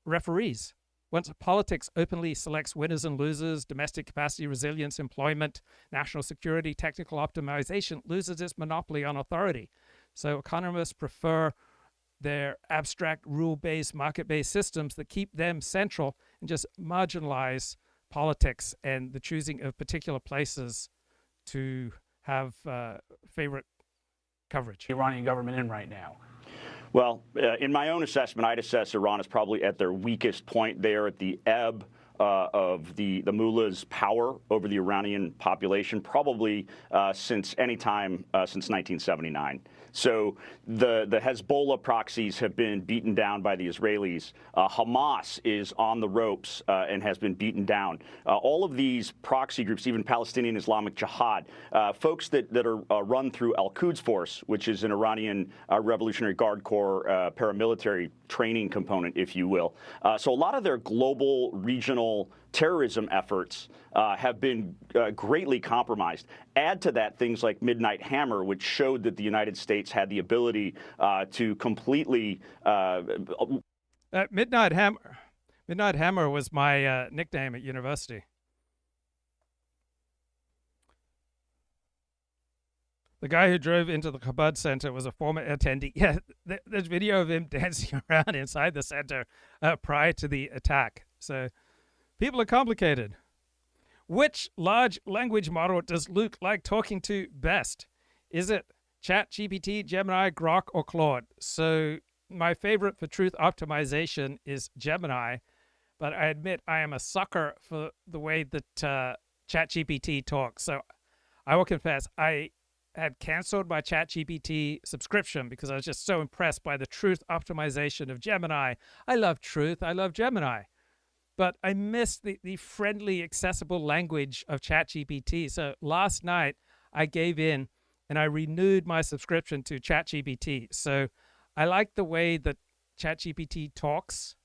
referees. Once politics openly selects winners and losers, domestic capacity, resilience, employment, national security, technical optimization loses its monopoly on authority. So economists prefer their abstract, rule-based, market-based systems that keep them central and just marginalize politics and the choosing of particular places to have favorite coverage. The Iranian government in right now. Well, in my own assessment, I'd assess Iran is probably at their weakest point. They are at the ebb of the mullah's power over the Iranian population, probably since any time since 1979. So the Hezbollah proxies have been beaten down by the Israelis. Hamas is on the ropes and has been beaten down. All of these proxy groups, even Palestinian Islamic Jihad, folks that are run through Al-Quds Force, which is an Iranian Revolutionary Guard Corps paramilitary training component, if you will. So a lot of their global, regional terrorism efforts have been greatly compromised. Add to that things like Midnight Hammer, which showed that the United States had the ability to completely... Midnight Hammer was my nickname at university. The guy who drove into the Chabad Center was a former attendee. Yeah, there's video of him dancing around inside the center prior to the attack. So people are complicated. Which large language model does Luke like talking to best? Is it ChatGPT, Gemini, Grok, or Claude? So my favorite for truth optimization is Gemini, but I admit I am a sucker for the way that ChatGPT talks. So I will confess, I had canceled my ChatGPT subscription because I was just so impressed by the truth optimization of Gemini. I love truth. I love Gemini. But I missed the friendly, accessible language of ChatGPT. So last night, I gave in and I renewed my subscription to ChatGPT. So I like the way that ChatGPT talks,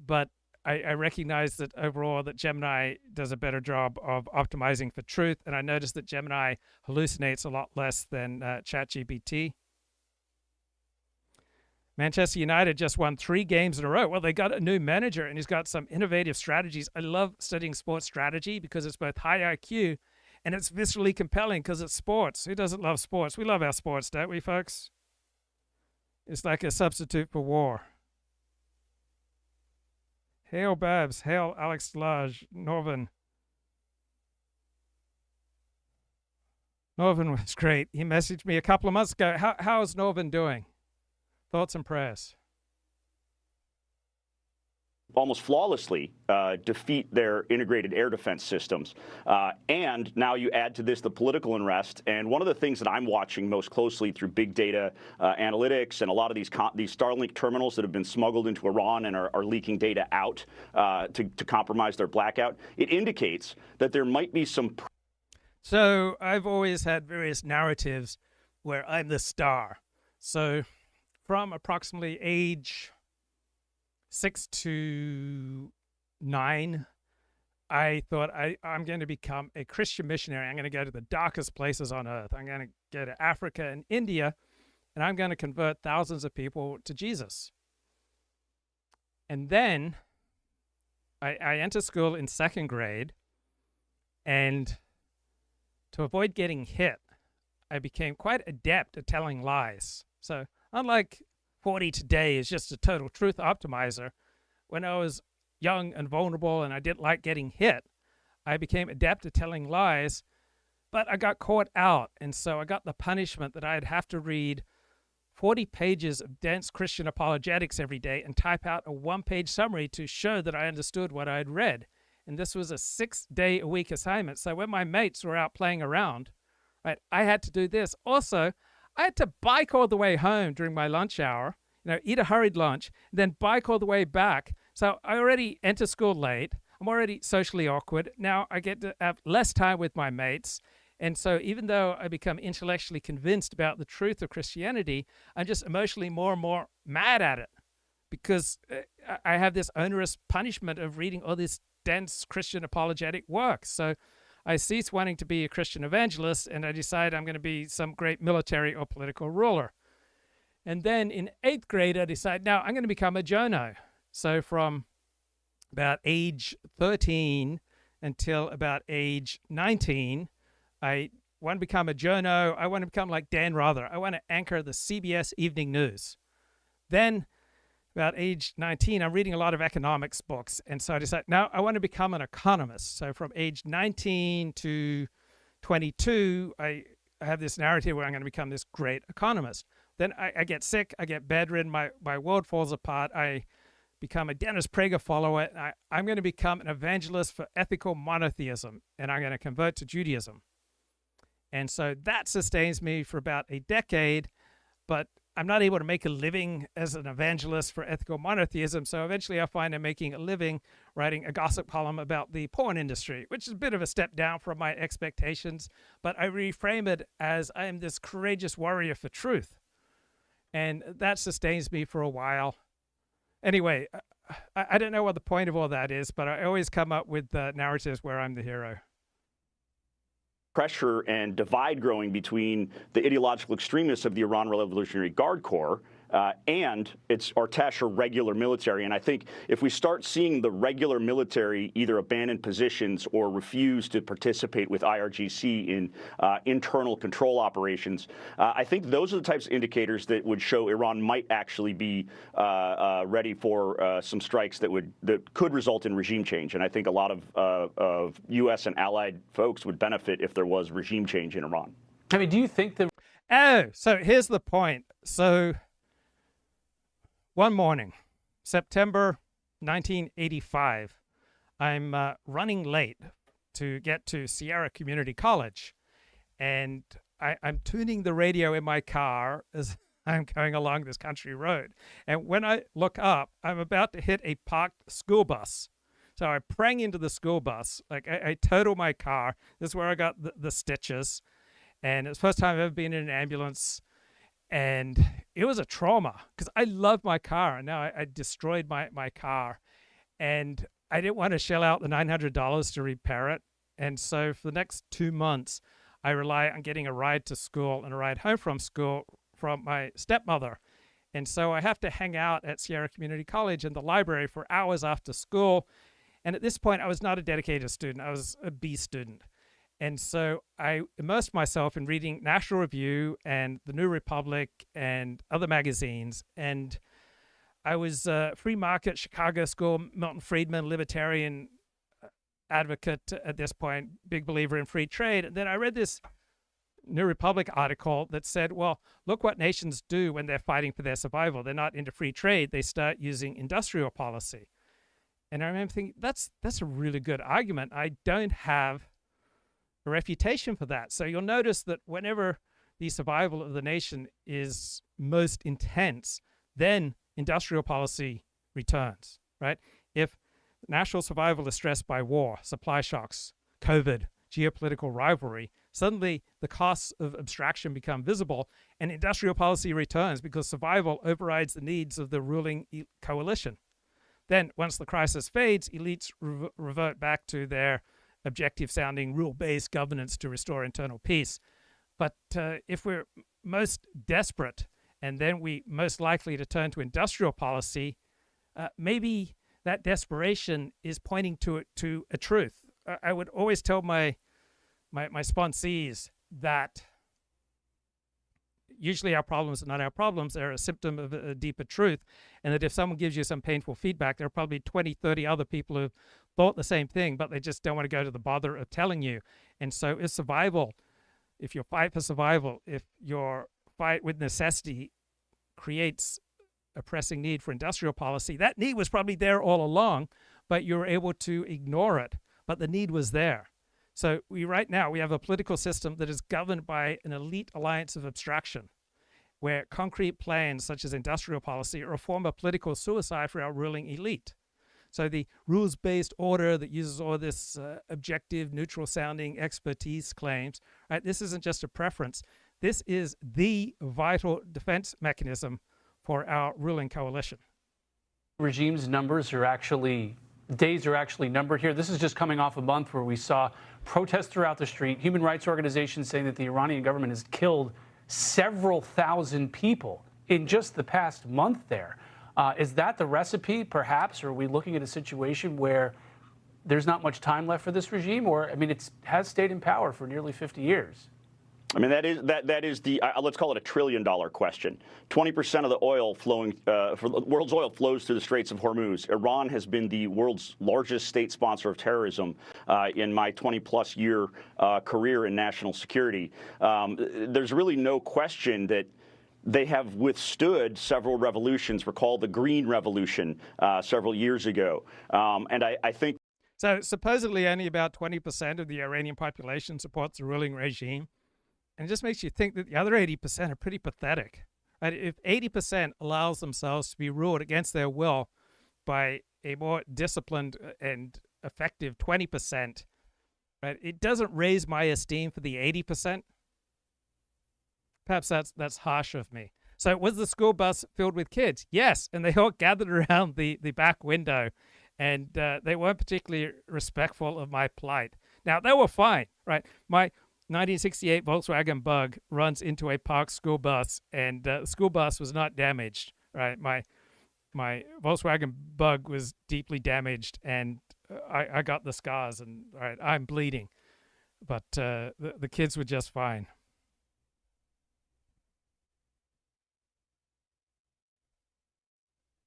but I recognize that overall that Gemini does a better job of optimizing for truth. And I noticed that Gemini hallucinates a lot less than ChatGPT. Manchester United just won 3 games in a row. Well, they got a new manager and he's got some innovative strategies. I love studying sports strategy because it's both high IQ and it's viscerally compelling because it's sports. Who doesn't love sports? We love our sports, don't we, folks? It's like a substitute for war. Hail Babs, hail Alex Lasch, Norvin. Norvin was great. He messaged me a couple of months ago. How's Norvin doing? Thoughts and prayers. Almost flawlessly defeat their integrated air defense systems. And now you add to this the political unrest. And one of the things that I'm watching most closely through big data analytics and a lot of these Starlink terminals that have been smuggled into Iran and are leaking data out to compromise their blackout, it indicates that there might be some... So I've always had various narratives where I'm the star. So from approximately age 6 to 9, I thought I'm going to become a Christian missionary. I'm going to go to the darkest places on earth. I'm going to go to Africa and India, and I'm going to convert thousands of people to Jesus. And then I entered school in second grade, and to avoid getting hit, I became quite adept at telling lies. So unlike 40 today is just a total truth optimizer, when I was young and vulnerable and I didn't like getting hit, I became adept at telling lies, but I got caught out. And so I got the punishment that I'd have to read 40 pages of dense Christian apologetics every day and type out a one-page summary to show that I understood what I'd read. And this was a 6-day-a-week assignment. So when my mates were out playing around, right, I had to do this. Also, I had to bike all the way home during my lunch hour, eat a hurried lunch, then bike all the way back. So I already enter school late. I'm already socially awkward. Now I get to have less time with my mates. And so even though I become intellectually convinced about the truth of Christianity, I'm just emotionally more and more mad at it because I have this onerous punishment of reading all this dense Christian apologetic work. So I cease wanting to be a Christian evangelist, and I decide I'm going to be some great military or political ruler. And then in 8th grade, I decide, now I'm going to become a journo. So from about age 13 until about age 19, I want to become a journo. I want to become like Dan Rather. I want to anchor the CBS Evening News. Then about age 19, I'm reading a lot of economics books. And so I decided, now I want to become an economist. So from age 19 to 22, I have this narrative where I'm going to become this great economist. Then I get sick, I get bedridden, my world falls apart. I become a Dennis Prager follower. I'm going to become an evangelist for ethical monotheism, and I'm going to convert to Judaism. And so that sustains me for about a decade, but I'm not able to make a living as an evangelist for ethical monotheism. So eventually I find I'm making a living writing a gossip column about the porn industry, which is a bit of a step down from my expectations, but I reframe it as I am this courageous warrior for truth. And that sustains me for a while. Anyway, I don't know what the point of all that is, but I always come up with narratives where I'm the hero. Pressure and divide growing between the ideological extremists of the Iran Revolutionary Guard Corps and its Artesh or regular military. And I think if we start seeing the regular military either abandon positions or refuse to participate with IRGC in internal control operations, I think those are the types of indicators that would show Iran might actually be ready for some strikes that could result in regime change. And I think a lot of U.S. and allied folks would benefit if there was regime change in Iran. I mean, do you think that? Oh, so here's the point. So one morning, September 1985, I'm running late to get to Sierra Community College, and I'm tuning the radio in my car as I'm going along this country road. And when I look up, I'm about to hit a parked school bus. So I prang into the school bus. Like I total my car. This is where I got the stitches. And it's the first time I've ever been in an ambulance. And it was a trauma because I loved my car. And now I destroyed my car. And I didn't want to shell out the $900 to repair it. And so for the next 2 months, I rely on getting a ride to school and a ride home from school from my stepmother. And so I have to hang out at Sierra Community College in the library for hours after school. And at this point, I was not a dedicated student. I was a B student. And so I immersed myself in reading National Review and The New Republic and other magazines. And I was free market, Chicago school, Milton Friedman, libertarian advocate at this point, big believer in free trade. And then I read this New Republic article that said, well, look what nations do when they're fighting for their survival. They're not into free trade. They start using industrial policy. And I remember thinking, that's a really good argument. I don't have a refutation for that. So you'll notice that whenever the survival of the nation is most intense, then industrial policy returns, right? If national survival is stressed by war, supply shocks, COVID, geopolitical rivalry, suddenly the costs of abstraction become visible and industrial policy returns because survival overrides the needs of the ruling coalition. Then, once the crisis fades, elites revert back to their objective-sounding rule-based governance to restore internal peace. But if we're most desperate, and then we most likely to turn to industrial policy, maybe that desperation is pointing to a truth. I would always tell my sponsees that usually our problems are not our problems. They're a symptom of a deeper truth. And that if someone gives you some painful feedback, there are probably 20, 30 other people who thought the same thing, but they just don't want to go to the bother of telling you. And so if survival, if your fight for survival, if your fight with necessity creates a pressing need for industrial policy, that need was probably there all along, but you were able to ignore it. But the need was there. So right now we have a political system that is governed by an elite alliance of abstraction, where concrete plans such as industrial policy are a form of political suicide for our ruling elite. So the rules-based order that uses all this objective, neutral-sounding expertise claims, right? This isn't just a preference. This is the vital defense mechanism for our ruling coalition. Regime's numbers are actually, days are actually numbered here. This is just coming off a month where we saw protests throughout the street, human rights organizations saying that the Iranian government has killed several thousand people in just the past month there. Is that the recipe, perhaps? Or are we looking at a situation where there's not much time left for this regime? Or, I mean, it has stayed in power for nearly 50 years. I mean, that is the let's call it $1 trillion question. 20% of the oil flowing for the world's oil flows through the Straits of Hormuz. Iran has been the world's largest state sponsor of terrorism in my 20-plus year career in national security. There's really no question that they have withstood several revolutions. Recall the Green Revolution several years ago, and I think. So supposedly only about 20% of the Iranian population supports the ruling regime. And it just makes you think that the other 80% are pretty pathetic. Right? If 80% allows themselves to be ruled against their will by a more disciplined and effective 20%, right, it doesn't raise my esteem for the 80%. Perhaps that's harsh of me. So was the school bus filled with kids? Yes, and they all gathered around the back window, and they weren't particularly respectful of my plight. Now, they were fine, right? My 1968 Volkswagen Bug runs into a parked school bus, and the school bus was not damaged. Right, my Volkswagen Bug was deeply damaged, and I got the scars, and right, I'm bleeding, but the kids were just fine.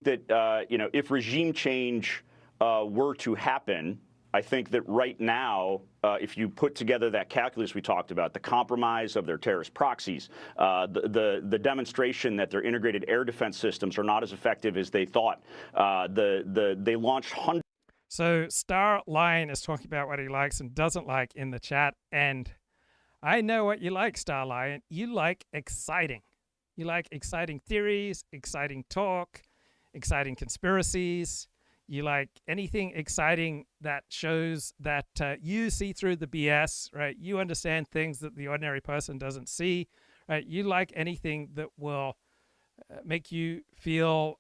That if regime change were to happen, I think that right now, if you put together that calculus we talked about, the compromise of their terrorist proxies, the demonstration that their integrated air defense systems are not as effective as they thought, they launched hundreds. So Star Lion is talking about what he likes and doesn't like in the chat, and I know what you like, Star Lion. You like exciting. You like exciting theories, exciting talk, exciting conspiracies. You like anything exciting that shows that you see through the BS, right? You understand things that the ordinary person doesn't see, right? You like anything that will make you feel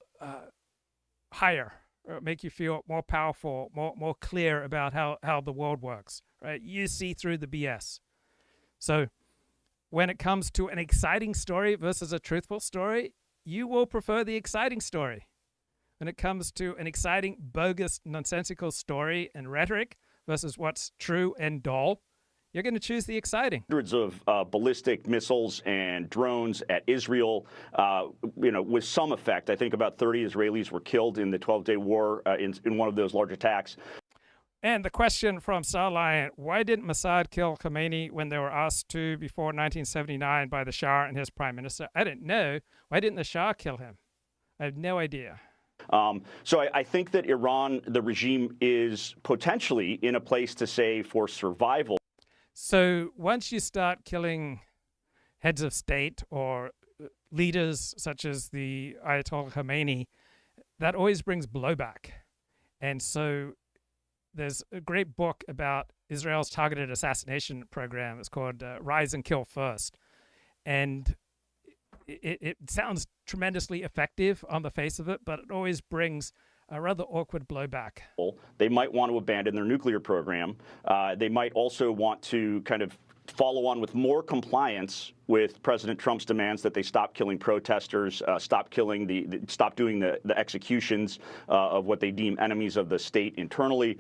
higher, or make you feel more powerful, more clear about how the world works, right? You see through the BS. So when it comes to an exciting story versus a truthful story, you will prefer the exciting story. When it comes to an exciting, bogus, nonsensical story and rhetoric versus what's true and dull, you're going to choose the exciting. Hundreds of ballistic missiles and drones at Israel, with some effect. I think about 30 Israelis were killed in the 12-day war in one of those large attacks. And the question from Starlion, why didn't Mossad kill Khomeini when they were asked to before 1979 by the Shah and his prime minister? I didn't know. Why didn't the Shah kill him? I have no idea. So I think that Iran, the regime, is potentially in a place to say for survival. So once you start killing heads of state or leaders such as the Ayatollah Khomeini, that always brings blowback. And so there's a great book about Israel's targeted assassination program. It's called Rise and Kill First. And it sounds tremendously effective on the face of it, but it always brings a rather awkward blowback. They might want to abandon their nuclear program. They might also want to kind of follow on with more compliance with President Trump's demands that they stop killing protesters, stop doing the executions of what they deem enemies of the state internally.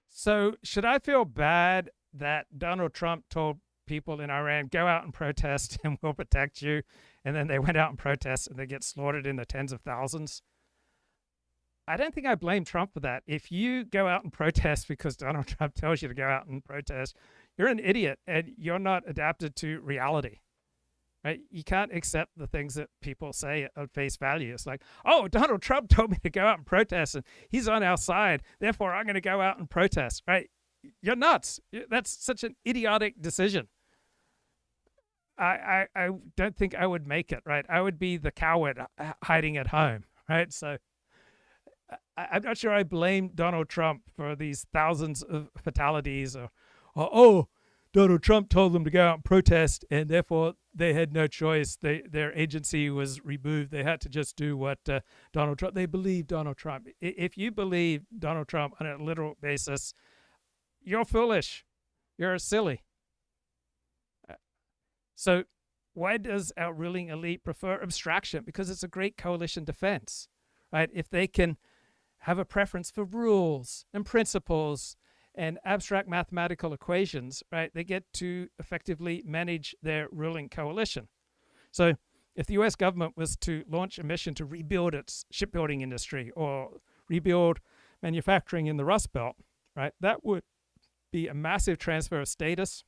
So should I feel bad that Donald Trump told people in Iran, go out and protest and we'll protect you, and then they went out and protest and they get slaughtered in the tens of thousands? I don't think I blame Trump for that. If you go out and protest because Donald Trump tells you to go out and protest, you're an idiot and you're not adapted to reality, right? You can't accept the things that people say at face value. It's like, oh, Donald Trump told me to go out and protest and he's on our side, therefore I'm going to go out and protest, right? You're nuts. That's such an idiotic decision. I don't think I would make it, right? I would be the coward hiding at home, right? So I'm not sure I blame Donald Trump for these thousands of fatalities or oh, Donald Trump told them to go out and protest and therefore they had no choice. Their agency was removed. They had to just do what Donald Trump, they believe Donald Trump. If you believe Donald Trump on a literal basis, you're foolish. You're silly. So why does our ruling elite prefer abstraction? Because it's a great coalition defense, right? If they can have a preference for rules and principles and abstract mathematical equations, right, they get to effectively manage their ruling coalition. So if the US government was to launch a mission to rebuild its shipbuilding industry or rebuild manufacturing in the Rust Belt, right, that would be a massive transfer of status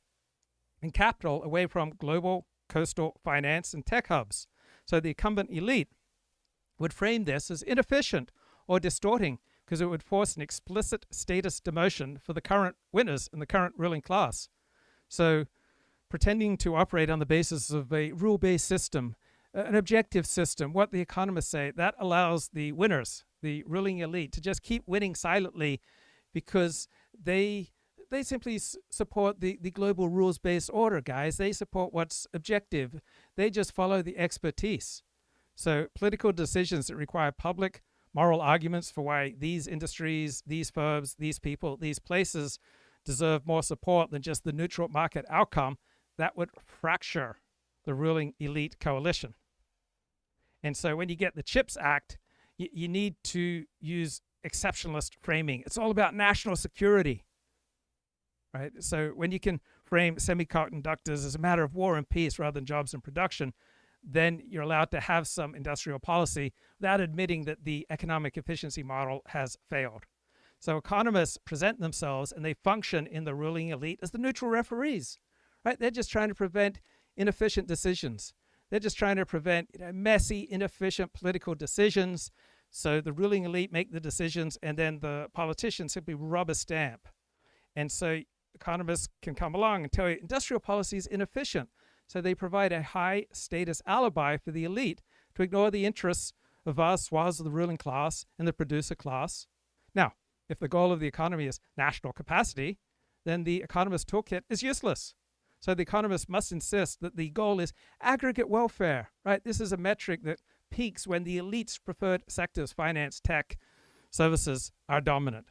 and capital away from global coastal finance and tech hubs. So the incumbent elite would frame this as inefficient or distorting because it would force an explicit status demotion for the current winners in the current ruling class. So pretending to operate on the basis of a rule-based system, an objective system, what the economists say, that allows the winners, the ruling elite, to just keep winning silently because they simply support the global rules-based order, guys. They support what's objective. They just follow the expertise. So political decisions that require public moral arguments for why these industries, these firms, these people, these places deserve more support than just the neutral market outcome, that would fracture the ruling elite coalition. And so when you get the CHIPS Act, you need to use exceptionalist framing. It's all about national security. Right? So when you can frame semiconductors as a matter of war and peace rather than jobs and production, then you're allowed to have some industrial policy without admitting that the economic efficiency model has failed. So economists present themselves and they function in the ruling elite as the neutral referees. Right? They're just trying to prevent inefficient decisions. They're just trying to prevent messy, inefficient political decisions. So the ruling elite make the decisions and then the politicians simply rubber stamp. And so economists can come along and tell you industrial policy is inefficient. So they provide a high status alibi for the elite to ignore the interests of vast swaths of the ruling class and the producer class. Now, if the goal of the economy is national capacity, then the economist toolkit is useless. So the economist must insist that the goal is aggregate welfare, right? This is a metric that peaks when the elite's preferred sectors, finance, tech, services, are dominant.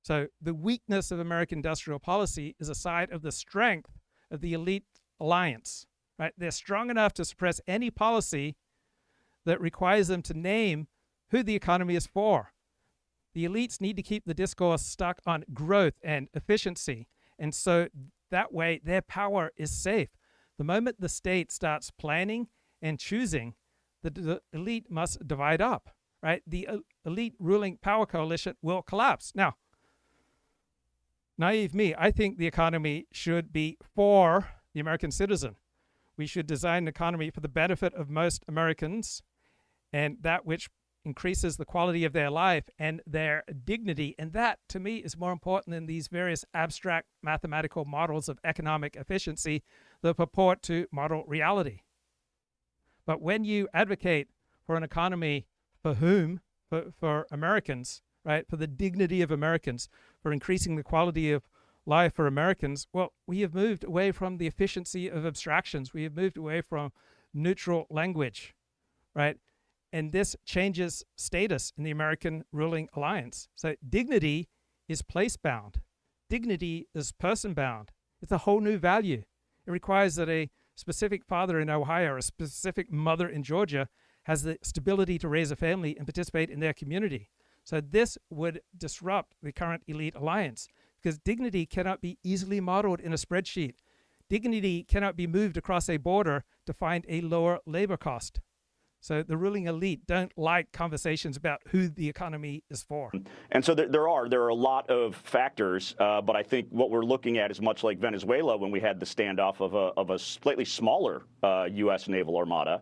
So the weakness of American industrial policy is a side of the strength of the elite alliance, right? They're strong enough to suppress any policy that requires them to name who the economy is for. The elites need to keep the discourse stuck on growth and efficiency. And so that way their power is safe. The moment the state starts planning and choosing, the elite must divide up, right? The elite ruling power coalition will collapse. Now, naive me, I think the economy should be for the American citizen. We should design an economy for the benefit of most Americans and that which increases the quality of their life and their dignity. And that, to me, is more important than these various abstract mathematical models of economic efficiency that purport to model reality. But when you advocate for an economy for whom? For Americans, right? For the dignity of Americans, for increasing the quality of life for Americans, well, we have moved away from the efficiency of abstractions. We have moved away from neutral language, right? And this changes status in the American ruling alliance. So dignity is place-bound. Dignity is person-bound. It's a whole new value. It requires that a specific father in Ohio or a specific mother in Georgia has the stability to raise a family and participate in their community. So this would disrupt the current elite alliance because dignity cannot be easily modeled in a spreadsheet. Dignity cannot be moved across a border to find a lower labor cost. So the ruling elite don't like conversations about who the economy is for. And so there are a lot of factors, but I think what we're looking at is much like Venezuela when we had the standoff of a slightly smaller U.S. naval armada.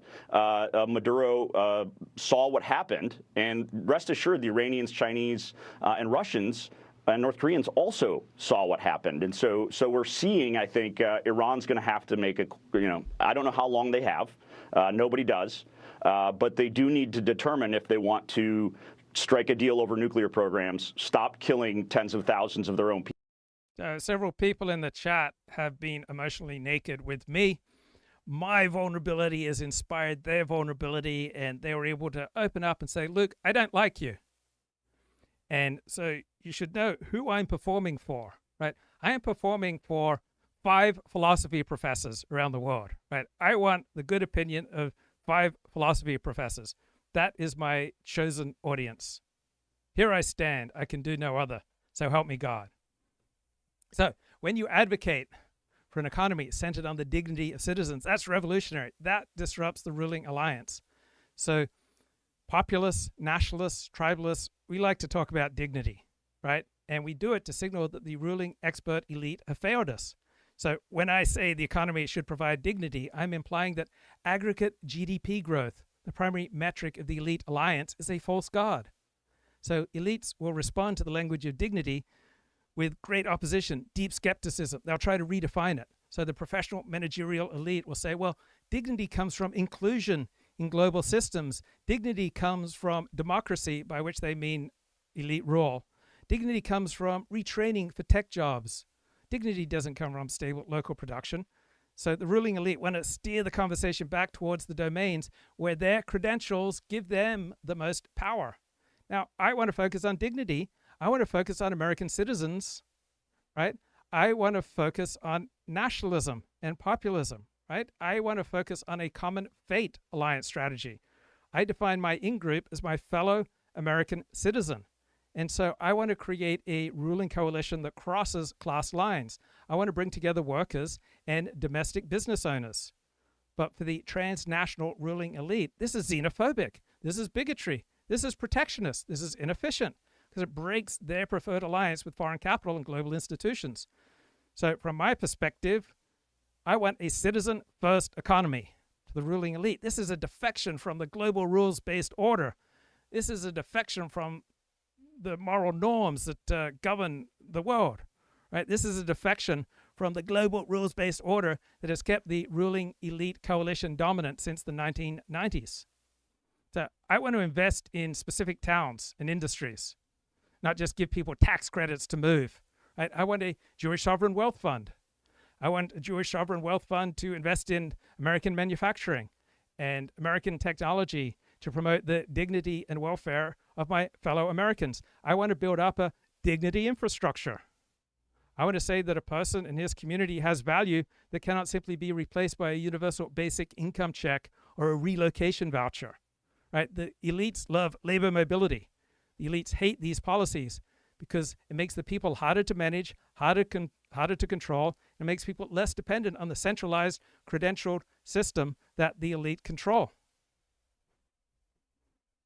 Maduro saw what happened, and rest assured, the Iranians, Chinese, and Russians and North Koreans also saw what happened. And so we're seeing, I think, Iran's going to have to make I don't know how long they have. Nobody does. But they do need to determine if they want to strike a deal over nuclear programs, stop killing tens of thousands of their own people. Several people in the chat have been emotionally naked with me. My vulnerability has inspired their vulnerability, and they were able to open up and say, look, I don't like you. And so you should know who I'm performing for, right? I am performing for 5 philosophy professors around the world, right? I want the good opinion of 5 philosophy professors. That is my chosen audience. Here I stand. I can do no other. So help me God. So when you advocate for an economy centered on the dignity of citizens, that's revolutionary. That disrupts the ruling alliance. So populists, nationalists, tribalists, we like to talk about dignity, right? And we do it to signal that the ruling expert elite have failed us. So when I say the economy should provide dignity, I'm implying that aggregate GDP growth, the primary metric of the elite alliance, is a false god. So elites will respond to the language of dignity with great opposition, deep skepticism. They'll try to redefine it. So the professional managerial elite will say, well, dignity comes from inclusion in global systems. Dignity comes from democracy, by which they mean elite rule. Dignity comes from retraining for tech jobs. Dignity doesn't come from stable local production. So the ruling elite want to steer the conversation back towards the domains where their credentials give them the most power. Now, I want to focus on dignity. I want to focus on American citizens, right? I want to focus on nationalism and populism, right? I want to focus on a common fate alliance strategy. I define my in-group as my fellow American citizen. And so I want to create a ruling coalition that crosses class lines. I want to bring together workers and domestic business owners. But for the transnational ruling elite, this is xenophobic. This is bigotry. This is protectionist. This is inefficient because it breaks their preferred alliance with foreign capital and global institutions. So from my perspective, I want a citizen-first economy to the ruling elite. This is a defection from the global rules-based order. This is a defection from the moral norms that govern the world, right? This is a defection from the global rules-based order that has kept the ruling elite coalition dominant since the 1990s. So I want to invest in specific towns and industries, not just give people tax credits to move, right? I want a Jewish sovereign wealth fund. I want a Jewish sovereign wealth fund to invest in American manufacturing and American technology to promote the dignity and welfare of my fellow Americans. I want to build up a dignity infrastructure. I want to say that a person in his community has value that cannot simply be replaced by a universal basic income check or a relocation voucher, right? The elites love labor mobility. The elites hate these policies because it makes the people harder to manage, harder to control, and makes people less dependent on the centralized, credentialed system that the elite control.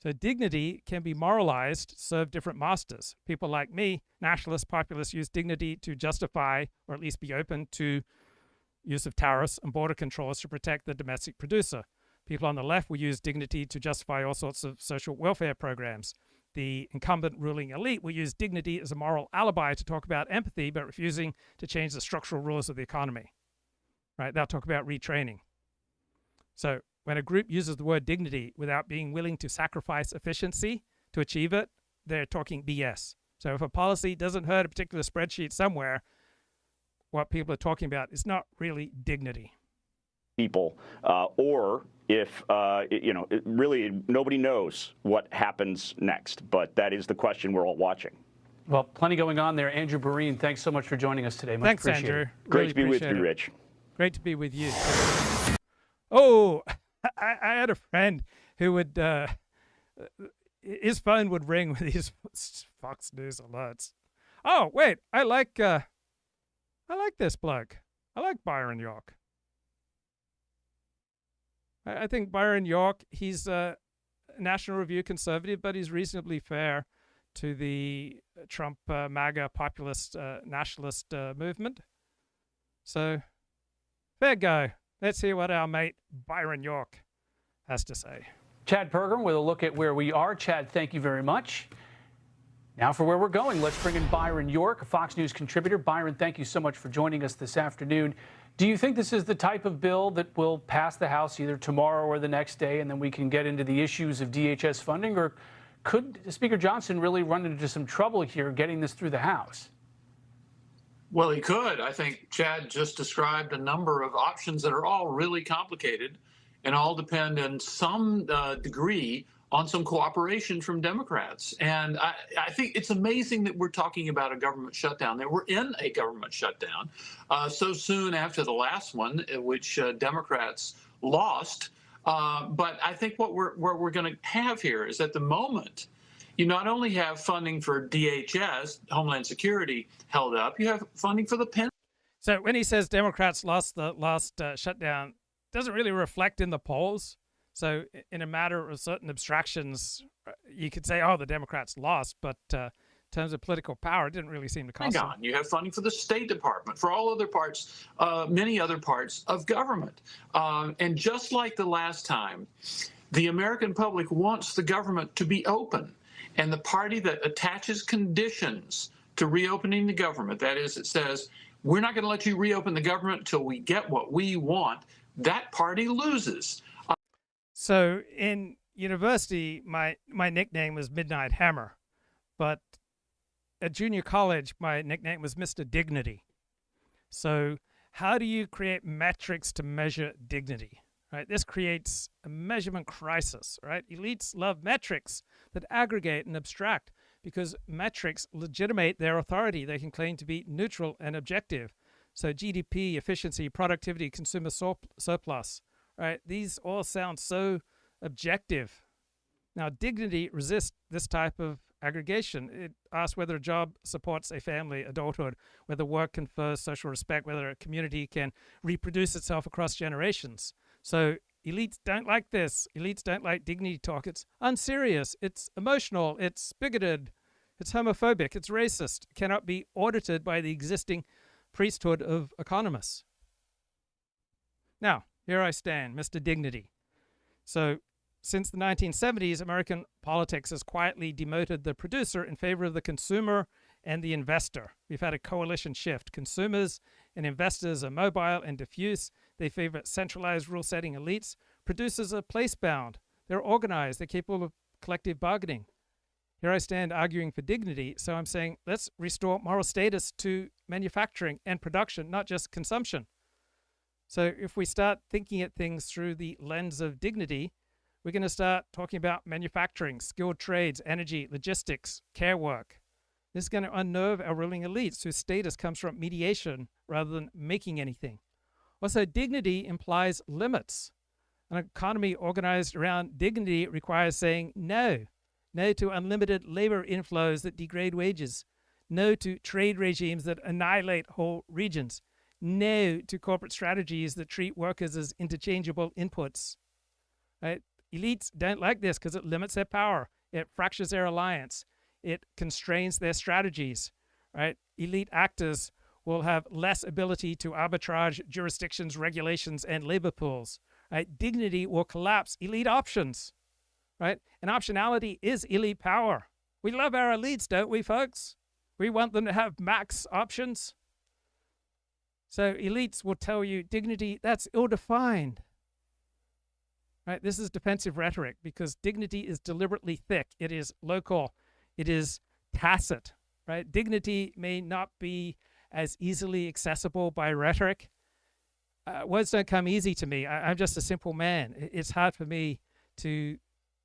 So dignity can be moralized to serve different masters. People like me, nationalists, populists, use dignity to justify, or at least be open to, use of tariffs and border controls to protect the domestic producer. People on the left will use dignity to justify all sorts of social welfare programs. The incumbent ruling elite will use dignity as a moral alibi to talk about empathy, but refusing to change the structural rules of the economy. Right? They'll talk about retraining. So when a group uses the word dignity without being willing to sacrifice efficiency to achieve it, they're talking BS. So if a policy doesn't hurt a particular spreadsheet somewhere, what people are talking about is not really dignity. people, or if really nobody knows what happens next. But that is the question we're all watching. Well, plenty going on there. Andrew Breen, thanks so much for joining us today. Much Thanks, appreciated. Andrew. Great Really to be with appreciate you, it. Rich. Great to be with you. Oh, I had a friend who would, his phone would ring with these Fox News alerts. Oh, wait, I like this bloke. I like Byron York. I think Byron York, he's a National Review conservative, but he's reasonably fair to the Trump MAGA populist nationalist movement. So, fair go. Let's hear what our mate Byron York has to say. Chad Pergram with a look at where we are. Chad, thank you very much. Now for where we're going. Let's bring in Byron York, a Fox News contributor. Byron, thank you so much for joining us this afternoon. Do you think this is the type of bill that will pass the House either tomorrow or the next day, and then we can get into the issues of DHS funding? Or could Speaker Johnson really run into some trouble here getting this through the House? Well, he could. I think Chad just described a number of options that are all really complicated and all depend in some degree on some cooperation from Democrats. And I think it's amazing that we're talking about a government shutdown, that we're in a government shutdown so soon after the last one, which Democrats lost. But I think what we're going to have here is at the moment, you not only have funding for DHS, Homeland Security, held up, you have funding for the Pentagon. So when he says Democrats lost the last shutdown, doesn't really reflect in the polls. So in a matter of certain abstractions, you could say, oh, the Democrats lost, but in terms of political power, it didn't really seem to cost them. You have funding for the State Department, for all other parts, many other parts of government. And just like the last time, the American public wants the government to be open. And the party that attaches conditions to reopening the government, that is, it says, we're not going to let you reopen the government until we get what we want, that party loses. So in university, my nickname was Midnight Hammer, but at junior college, my nickname was Mr. Dignity. So how do you create metrics to measure dignity? Right? This creates a measurement crisis, right? Elites love metrics that aggregate and abstract because metrics legitimate their authority. They can claim to be neutral and objective. So GDP, efficiency, productivity, consumer surplus, right? These all sound so objective. Now, dignity resists this type of aggregation. It asks whether a job supports a family, adulthood, whether work confers social respect, whether a community can reproduce itself across generations. So elites don't like this. Elites don't like dignity talk. It's unserious. It's emotional. It's bigoted. It's homophobic. It's racist. It cannot be audited by the existing priesthood of economists. Now, here I stand, Mr. Dignity. So, since the 1970s, American politics has quietly demoted the producer in favor of the consumer and the investor. We've had a coalition shift. Consumers and investors are mobile and diffuse. They favor centralized rule-setting elites. Producers are place-bound. They're organized. They're capable of collective bargaining. Here I stand arguing for dignity, so I'm saying let's restore moral status to manufacturing and production, not just consumption. So if we start thinking at things through the lens of dignity, we're going to start talking about manufacturing, skilled trades, energy, logistics, care work. This is going to unnerve our ruling elites whose status comes from mediation rather than making anything. Also, dignity implies limits. An economy organized around dignity requires saying no. No to unlimited labor inflows that degrade wages. No to trade regimes that annihilate whole regions. No to corporate strategies that treat workers as interchangeable inputs. Right? Elites don't like this because it limits their power. It fractures their alliance. It constrains their strategies. Right? Elite actors will have less ability to arbitrage jurisdictions, regulations, and labor pools. Right? Dignity will collapse elite options. Right? And optionality is elite power. We love our elites, don't we, folks? We want them to have max options. So elites will tell you dignity, that's ill-defined. Right? This is defensive rhetoric because dignity is deliberately thick. It is local. It is tacit. Right? Dignity may not be as easily accessible by rhetoric words don't come easy to me. I'm just a simple man. It's hard for me to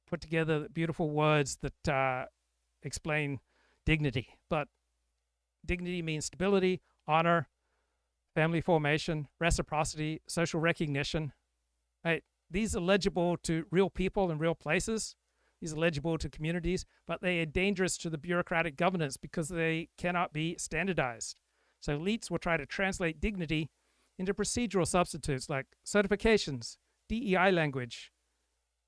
put together beautiful words that explain dignity. But dignity means stability, honor, family formation, reciprocity, social recognition. Right? These are legible to real people and real places. These are legible to communities, but they are dangerous to the bureaucratic governance because they cannot be standardized. So elites will try to translate dignity into procedural substitutes like certifications, DEI language,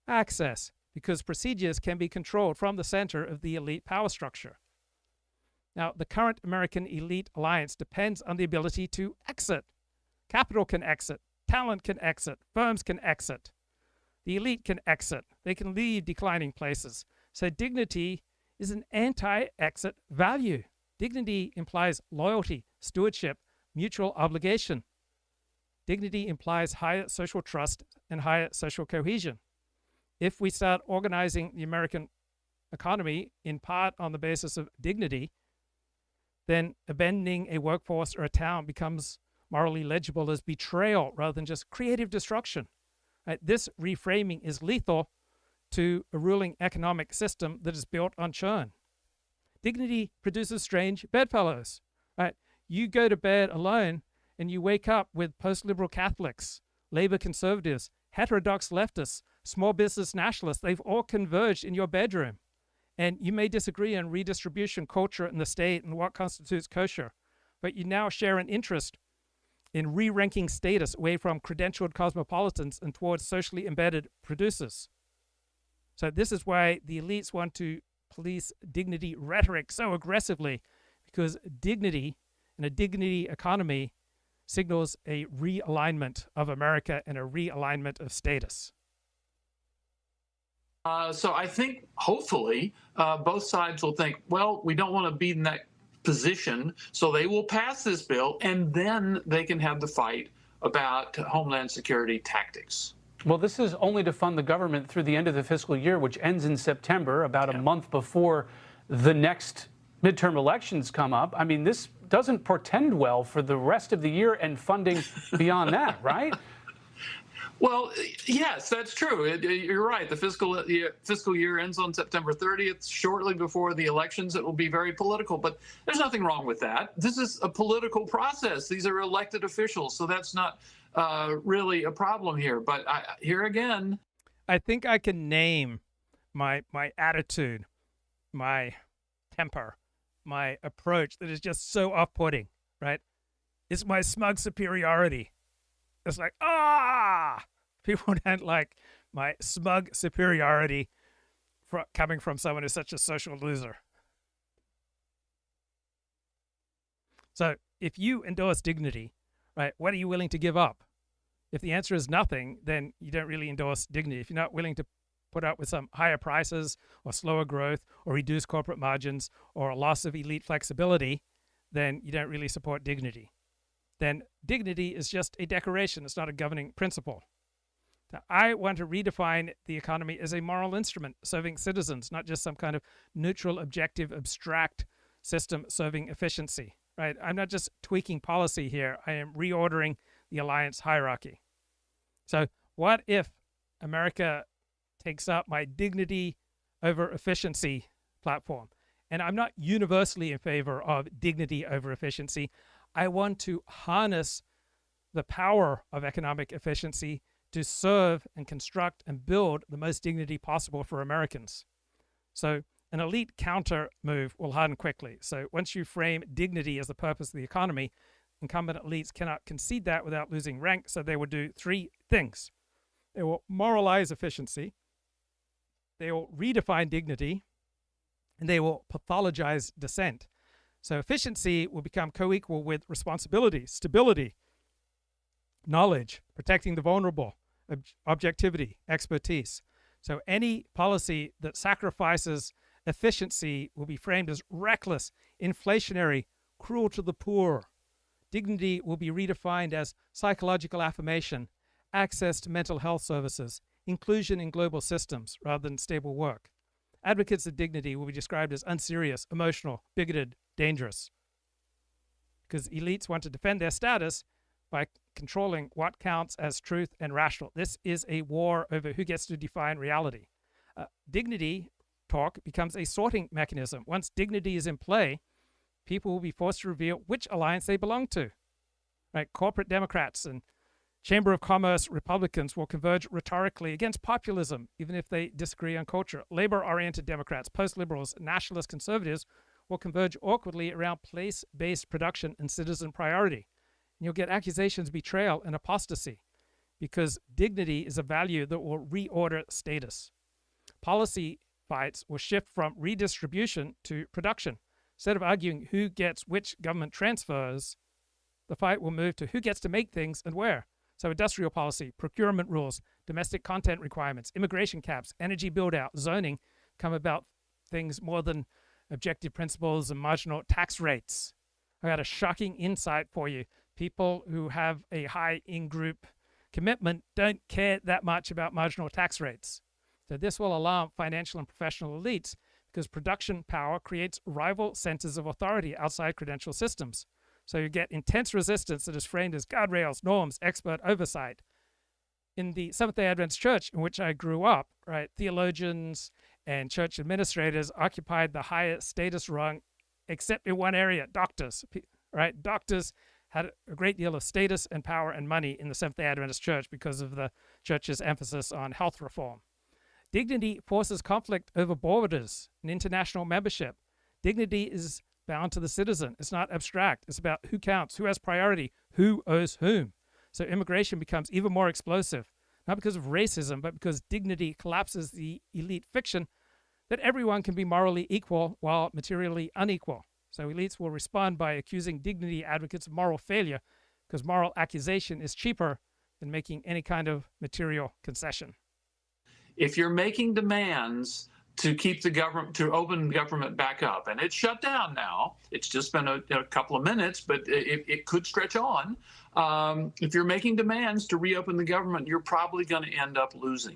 access, because procedures can be controlled from the center of the elite power structure. Now, the current American elite alliance depends on the ability to exit. Capital can exit, talent can exit, firms can exit. The elite can exit. They can leave declining places. So dignity is an anti-exit value. Dignity implies loyalty, stewardship, mutual obligation. Dignity implies higher social trust and higher social cohesion. If we start organizing the American economy in part on the basis of dignity, then abandoning a workforce or a town becomes morally legible as betrayal rather than just creative destruction. Right? This reframing is lethal to a ruling economic system that is built on churn. Dignity produces strange bedfellows. Right? You go to bed alone and you wake up with post-liberal Catholics, labor conservatives, heterodox leftists, small business nationalists. They've all converged in your bedroom. And you may disagree on redistribution, culture, and the state and what constitutes kosher, but you now share an interest in re-ranking status away from credentialed cosmopolitans and towards socially embedded producers. So this is why the elites want to police dignity rhetoric so aggressively, because dignity and a dignity economy signals a realignment of America and a realignment of status. So I think hopefully both sides will think, well, we don't want to be in that position, so they will pass this bill, and then they can have the fight about Homeland Security tactics. Well, this is only to fund the government through the end of the fiscal year, which ends in September, about a month before the next midterm elections come up. I mean, this doesn't portend well for the rest of the year and funding beyond that, right? Well, yes, that's true. You're right. The fiscal year ends on September 30th, shortly before the elections. It will be very political, but there's nothing wrong with that. This is a political process. These are elected officials, so that's not really a problem here. But here again, I think I can name my attitude, my temper, my approach that is just so off-putting, right? It's my smug superiority. It's like, people don't like my smug superiority coming from someone who's such a social loser. So if you endorse dignity, right, what are you willing to give up? If the answer is nothing, then you don't really endorse dignity. If you're not willing to put up with some higher prices or slower growth or reduced corporate margins or a loss of elite flexibility, then you don't really support dignity. Then dignity is just a decoration. It's not a governing principle. Now, I want to redefine the economy as a moral instrument serving citizens, not just some kind of neutral, objective, abstract system serving efficiency. Right? I'm not just tweaking policy here. I am reordering the alliance hierarchy. So what if America takes up my dignity over efficiency platform? And I'm not universally in favor of dignity over efficiency. I want to harness the power of economic efficiency to serve and construct and build the most dignity possible for Americans. So an elite counter move will harden quickly. So once you frame dignity as the purpose of the economy, incumbent elites cannot concede that without losing rank. So they will do three things. They will moralize efficiency, they will redefine dignity, and they will pathologize dissent. So efficiency will become co-equal with responsibility, stability, knowledge, protecting the vulnerable, objectivity, expertise. So any policy that sacrifices efficiency will be framed as reckless, inflationary, cruel to the poor. Dignity will be redefined as psychological affirmation, access to mental health services, inclusion in global systems rather than stable work. Advocates of dignity will be described as unserious, emotional, bigoted, dangerous. Because elites want to defend their status by controlling what counts as truth and rational. This is a war over who gets to define reality. Dignity talk becomes a sorting mechanism. Once dignity is in play, people will be forced to reveal which alliance they belong to. Right? Corporate Democrats and Chamber of Commerce Republicans will converge rhetorically against populism, even if they disagree on culture. Labor-oriented Democrats, post-liberals, nationalist conservatives will converge awkwardly around place-based production and citizen priority. And you'll get accusations of betrayal and apostasy because dignity is a value that will reorder status. Policy fights will shift from redistribution to production. Instead of arguing who gets which government transfers, the fight will move to who gets to make things and where. So industrial policy, procurement rules, domestic content requirements, immigration caps, energy build-out, zoning come about things more than objective principles and marginal tax rates. I got a shocking insight for you. People who have a high in-group commitment don't care that much about marginal tax rates. So this will alarm financial and professional elites because production power creates rival centers of authority outside credential systems. So you get intense resistance that is framed as guardrails, norms, expert oversight. In the Seventh-day Adventist Church in which I grew up, right, theologians and church administrators occupied the highest status rung, except in one area, doctors. Right, doctors had a great deal of status and power and money in the Seventh-day Adventist Church because of the church's emphasis on health reform. Dignity forces conflict over borders and international membership. Dignity is bound to the citizen. It's not abstract. It's about who counts, who has priority, who owes whom. So immigration becomes even more explosive, not because of racism, but because dignity collapses the elite fiction that everyone can be morally equal while materially unequal. So elites will respond by accusing dignity advocates of moral failure because moral accusation is cheaper than making any kind of material concession. If you're making demands to keep the government, to open government back up, and it's shut down now, it's just been a couple of minutes, but it could stretch on. If you're making demands to reopen the government, you're probably going to end up losing.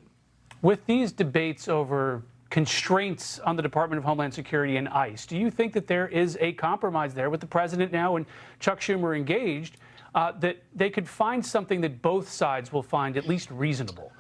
With these debates over constraints on the Department of Homeland Security and ICE, do you think that there is a compromise there with the president now and Chuck Schumer engaged, that they could find something that both sides will find at least reasonable?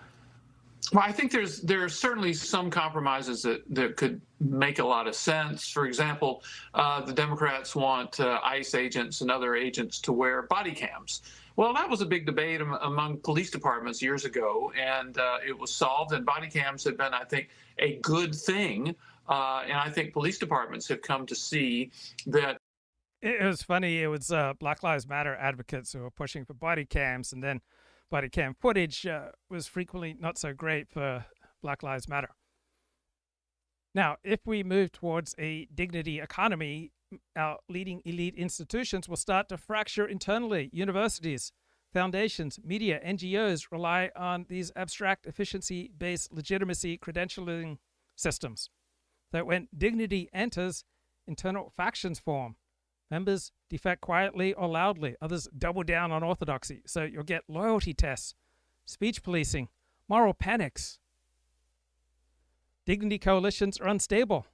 Well, I think there are certainly some compromises that could make a lot of sense. For example, the Democrats want ICE agents and other agents to wear body cams. Well, that was a big debate among police departments years ago, and it was solved, and body cams have been, I think, a good thing. And I think police departments have come to see that. It was funny. It was Black Lives Matter advocates who were pushing for body cams, and then body cam footage was frequently not so great for Black Lives Matter. Now, if we move towards a dignity economy, our leading elite institutions will start to fracture internally. Universities, foundations, media, NGOs rely on these abstract efficiency-based legitimacy credentialing systems. So when dignity enters, internal factions form. Members defect quietly or loudly. Others double down on orthodoxy. So you'll get loyalty tests, speech policing, moral panics. Dignity coalitions are unstable.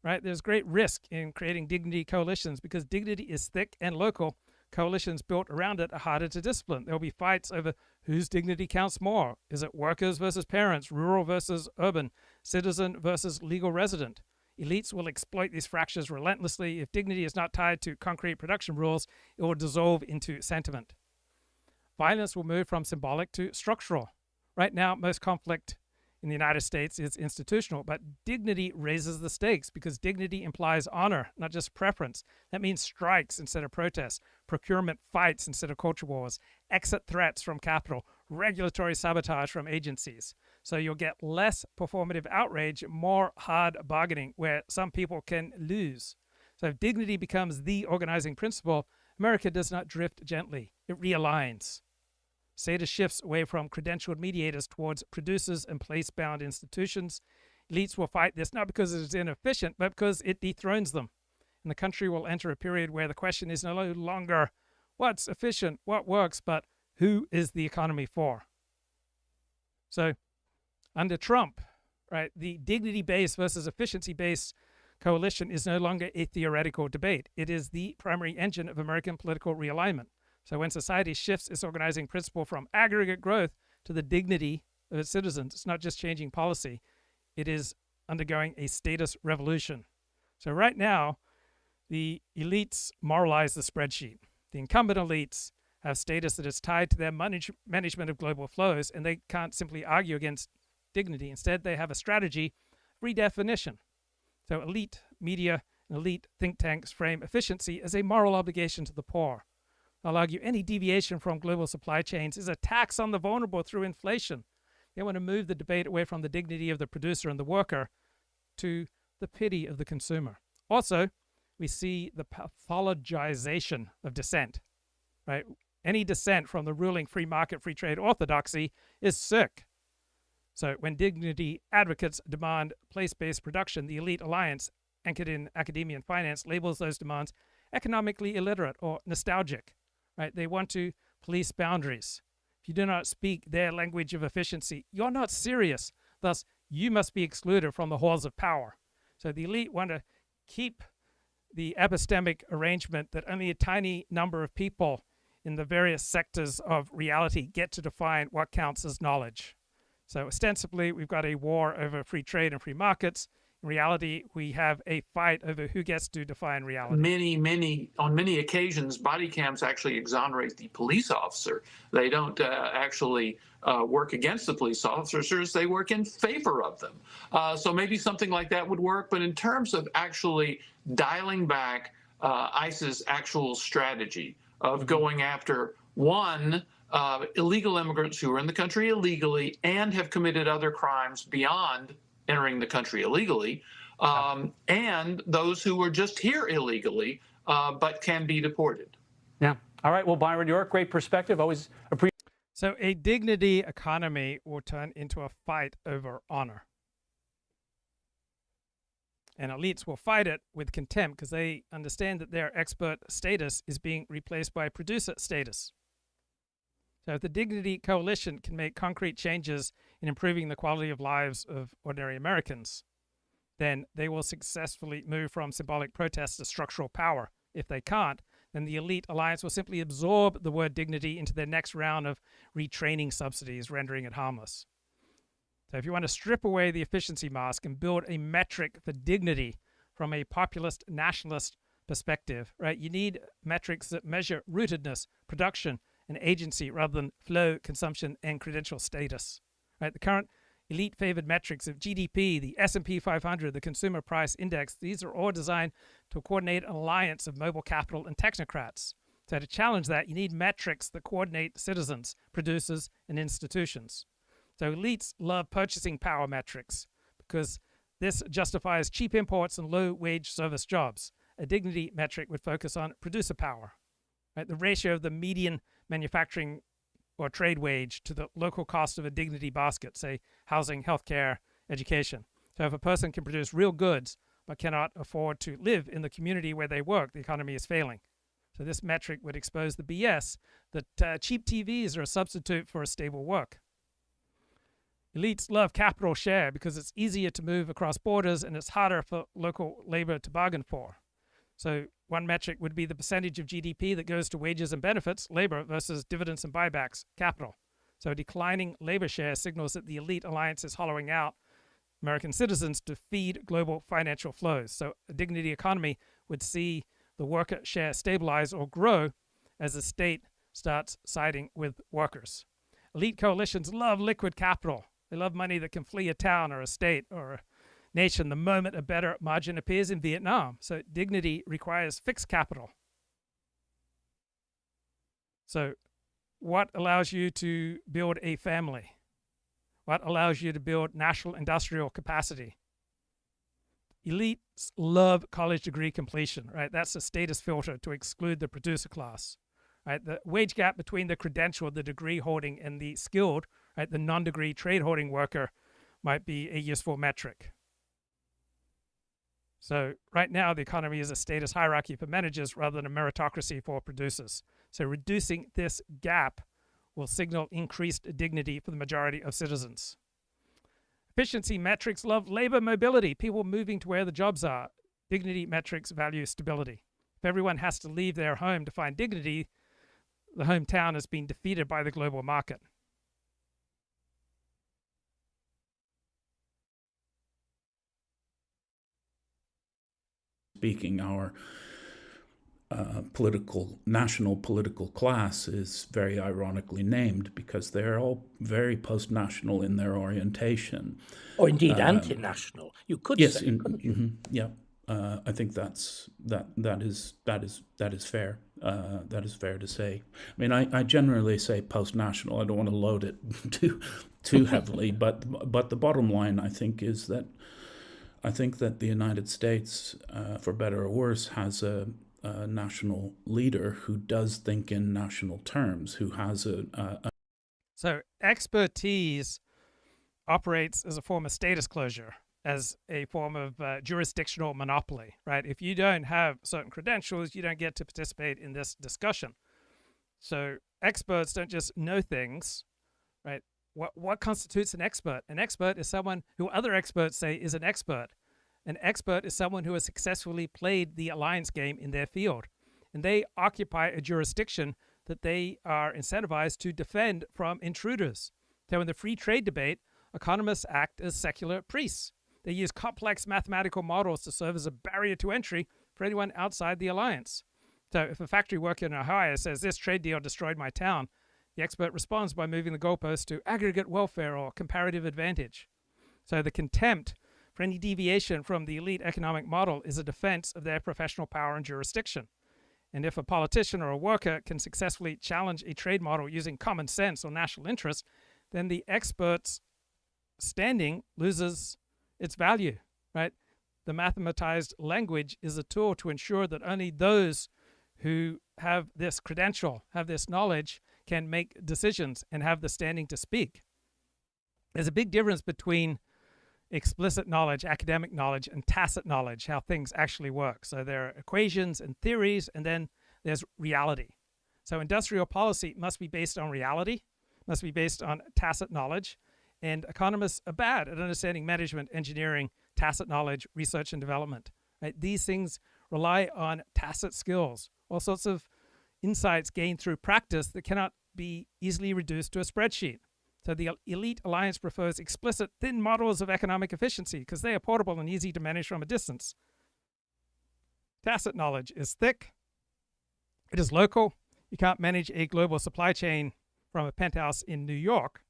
Right? There's great risk in creating dignity coalitions because dignity is thick and local. Coalitions built around it are harder to discipline. There'll be fights over whose dignity counts more. Is it workers versus parents, rural versus urban, citizen versus legal resident? Elites will exploit these fractures relentlessly. If dignity is not tied to concrete production rules, it will dissolve into sentiment. Violence will move from symbolic to structural. Right now, most conflict in the United States is institutional, but dignity raises the stakes because dignity implies honor, not just preference. That means strikes instead of protests, procurement fights instead of culture wars, exit threats from capital, regulatory sabotage from agencies. So you'll get less performative outrage, more hard bargaining where some people can lose. So if dignity becomes the organizing principle, America does not drift gently. It realigns. Status shifts away from credentialed mediators towards producers and place-bound institutions. Elites will fight this not because it is inefficient, but because it dethrones them. And the country will enter a period where the question is no longer what's efficient, what works, but who is the economy for? So under Trump, right, the dignity-based versus efficiency-based coalition is no longer a theoretical debate. It is the primary engine of American political realignment. So when society shifts its organizing principle from aggregate growth to the dignity of its citizens, it's not just changing policy, it is undergoing a status revolution. So right now, the elites moralize the spreadsheet. The incumbent elites have status that is tied to their management of global flows, and they can't simply argue against dignity. Instead, they have a strategy, redefinition. So elite media and elite think tanks frame efficiency as a moral obligation to the poor. I'll argue any deviation from global supply chains is a tax on the vulnerable through inflation. They want to move the debate away from the dignity of the producer and the worker to the pity of the consumer. Also, we see the pathologization of dissent, right? Any dissent from the ruling free market, free trade orthodoxy is sick. So when dignity advocates demand place-based production, the elite alliance, anchored in academia and finance, labels those demands economically illiterate or nostalgic, right? They want to police boundaries. If you do not speak their language of efficiency, you're not serious. Thus, you must be excluded from the halls of power. So the elite want to keep the epistemic arrangement that only a tiny number of people in the various sectors of reality get to define what counts as knowledge. So ostensibly, we've got a war over free trade and free markets. In reality, we have a fight over who gets to define reality. On many occasions, body cams actually exonerate the police officer. They don't actually work against the police officers. They work in favor of them. So maybe something like that would work. But in terms of actually dialing back ICE's actual strategy of going after, one, illegal immigrants who are in the country illegally and have committed other crimes beyond entering the country illegally, and those who are just here illegally but can be deported. Yeah. All right. Well, Byron York, great perspective. Always appreciate. So a dignity economy will turn into a fight over honor. And elites will fight it with contempt because they understand that their expert status is being replaced by producer status. So if the Dignity Coalition can make concrete changes in improving the quality of lives of ordinary Americans, then they will successfully move from symbolic protest to structural power. If they can't, then the elite alliance will simply absorb the word dignity into their next round of retraining subsidies, rendering it harmless. So if you want to strip away the efficiency mask and build a metric for dignity from a populist nationalist perspective, right, you need metrics that measure rootedness, production, and agency rather than flow, consumption, and credential status. Right? The current elite-favored metrics of GDP, the S&P 500, the Consumer Price Index, these are all designed to coordinate an alliance of mobile capital and technocrats. So to challenge that, you need metrics that coordinate citizens, producers, and institutions. So elites love purchasing power metrics because this justifies cheap imports and low-wage service jobs. A dignity metric would focus on producer power. Right? The ratio of the median manufacturing or trade wage to the local cost of a dignity basket, say housing, healthcare, education. So if a person can produce real goods but cannot afford to live in the community where they work, the economy is failing. So this metric would expose the BS that cheap TVs are a substitute for a stable work. Elites love capital share because it's easier to move across borders and it's harder for local labor to bargain for. So one metric would be the percentage of GDP that goes to wages and benefits, labor, versus dividends and buybacks, capital. So declining labor share signals that the elite alliance is hollowing out American citizens to feed global financial flows. So a dignity economy would see the worker share stabilize or grow as the state starts siding with workers. Elite coalitions love liquid capital. They love money that can flee a town or a state or a nation the moment a better margin appears in Vietnam. So dignity requires fixed capital. So what allows you to build a family? What allows you to build national industrial capacity? Elites love college degree completion, right? That's a status filter to exclude the producer class, right? The wage gap between the credentialed, the degree holding, and the skilled, right, the non-degree trade holding worker might be a useful metric. So right now, the economy is a status hierarchy for managers rather than a meritocracy for producers. So reducing this gap will signal increased dignity for the majority of citizens. Efficiency metrics love labor mobility, people moving to where the jobs are. Dignity metrics value stability. If everyone has to leave their home to find dignity, the hometown has been defeated by the global market. Speaking, our national political class is very ironically named because they're all very post-national in their orientation. Or indeed anti-national, you could yes, say. Yeah, I think that is fair. That is fair to say. I mean, I generally say post-national. I don't want to load it too heavily, but the bottom line, I think, is that the United States, for better or worse, has a national leader who does think in national terms, who has So expertise operates as a form of status closure, as a form of jurisdictional monopoly, right? If you don't have certain credentials, you don't get to participate in this discussion. So experts don't just know things, right? What constitutes an expert? An expert is someone who other experts say is an expert. An expert is someone who has successfully played the alliance game in their field, and they occupy a jurisdiction that they are incentivized to defend from intruders. So in the free trade debate, economists act as secular priests. They use complex mathematical models to serve as a barrier to entry for anyone outside the alliance. So if a factory worker in Ohio says, "This trade deal destroyed my town," the expert responds by moving the goalpost to aggregate welfare or comparative advantage. So the contempt for any deviation from the elite economic model is a defense of their professional power and jurisdiction. And if a politician or a worker can successfully challenge a trade model using common sense or national interest, then the expert's standing loses its value, right? The mathematized language is a tool to ensure that only those who have this credential, have this knowledge, can make decisions and have the standing to speak. There's a big difference between explicit knowledge, academic knowledge, and tacit knowledge, how things actually work. So there are equations and theories, and then there's reality. So industrial policy must be based on reality, must be based on tacit knowledge, and economists are bad at understanding management, engineering, tacit knowledge, research, and development. Right? These things rely on tacit skills, all sorts of insights gained through practice that cannot be easily reduced to a spreadsheet. So the elite alliance prefers explicit, thin models of economic efficiency because they are portable and easy to manage from a distance. Tacit knowledge is thick. It is local. You can't manage a global supply chain from a penthouse in New York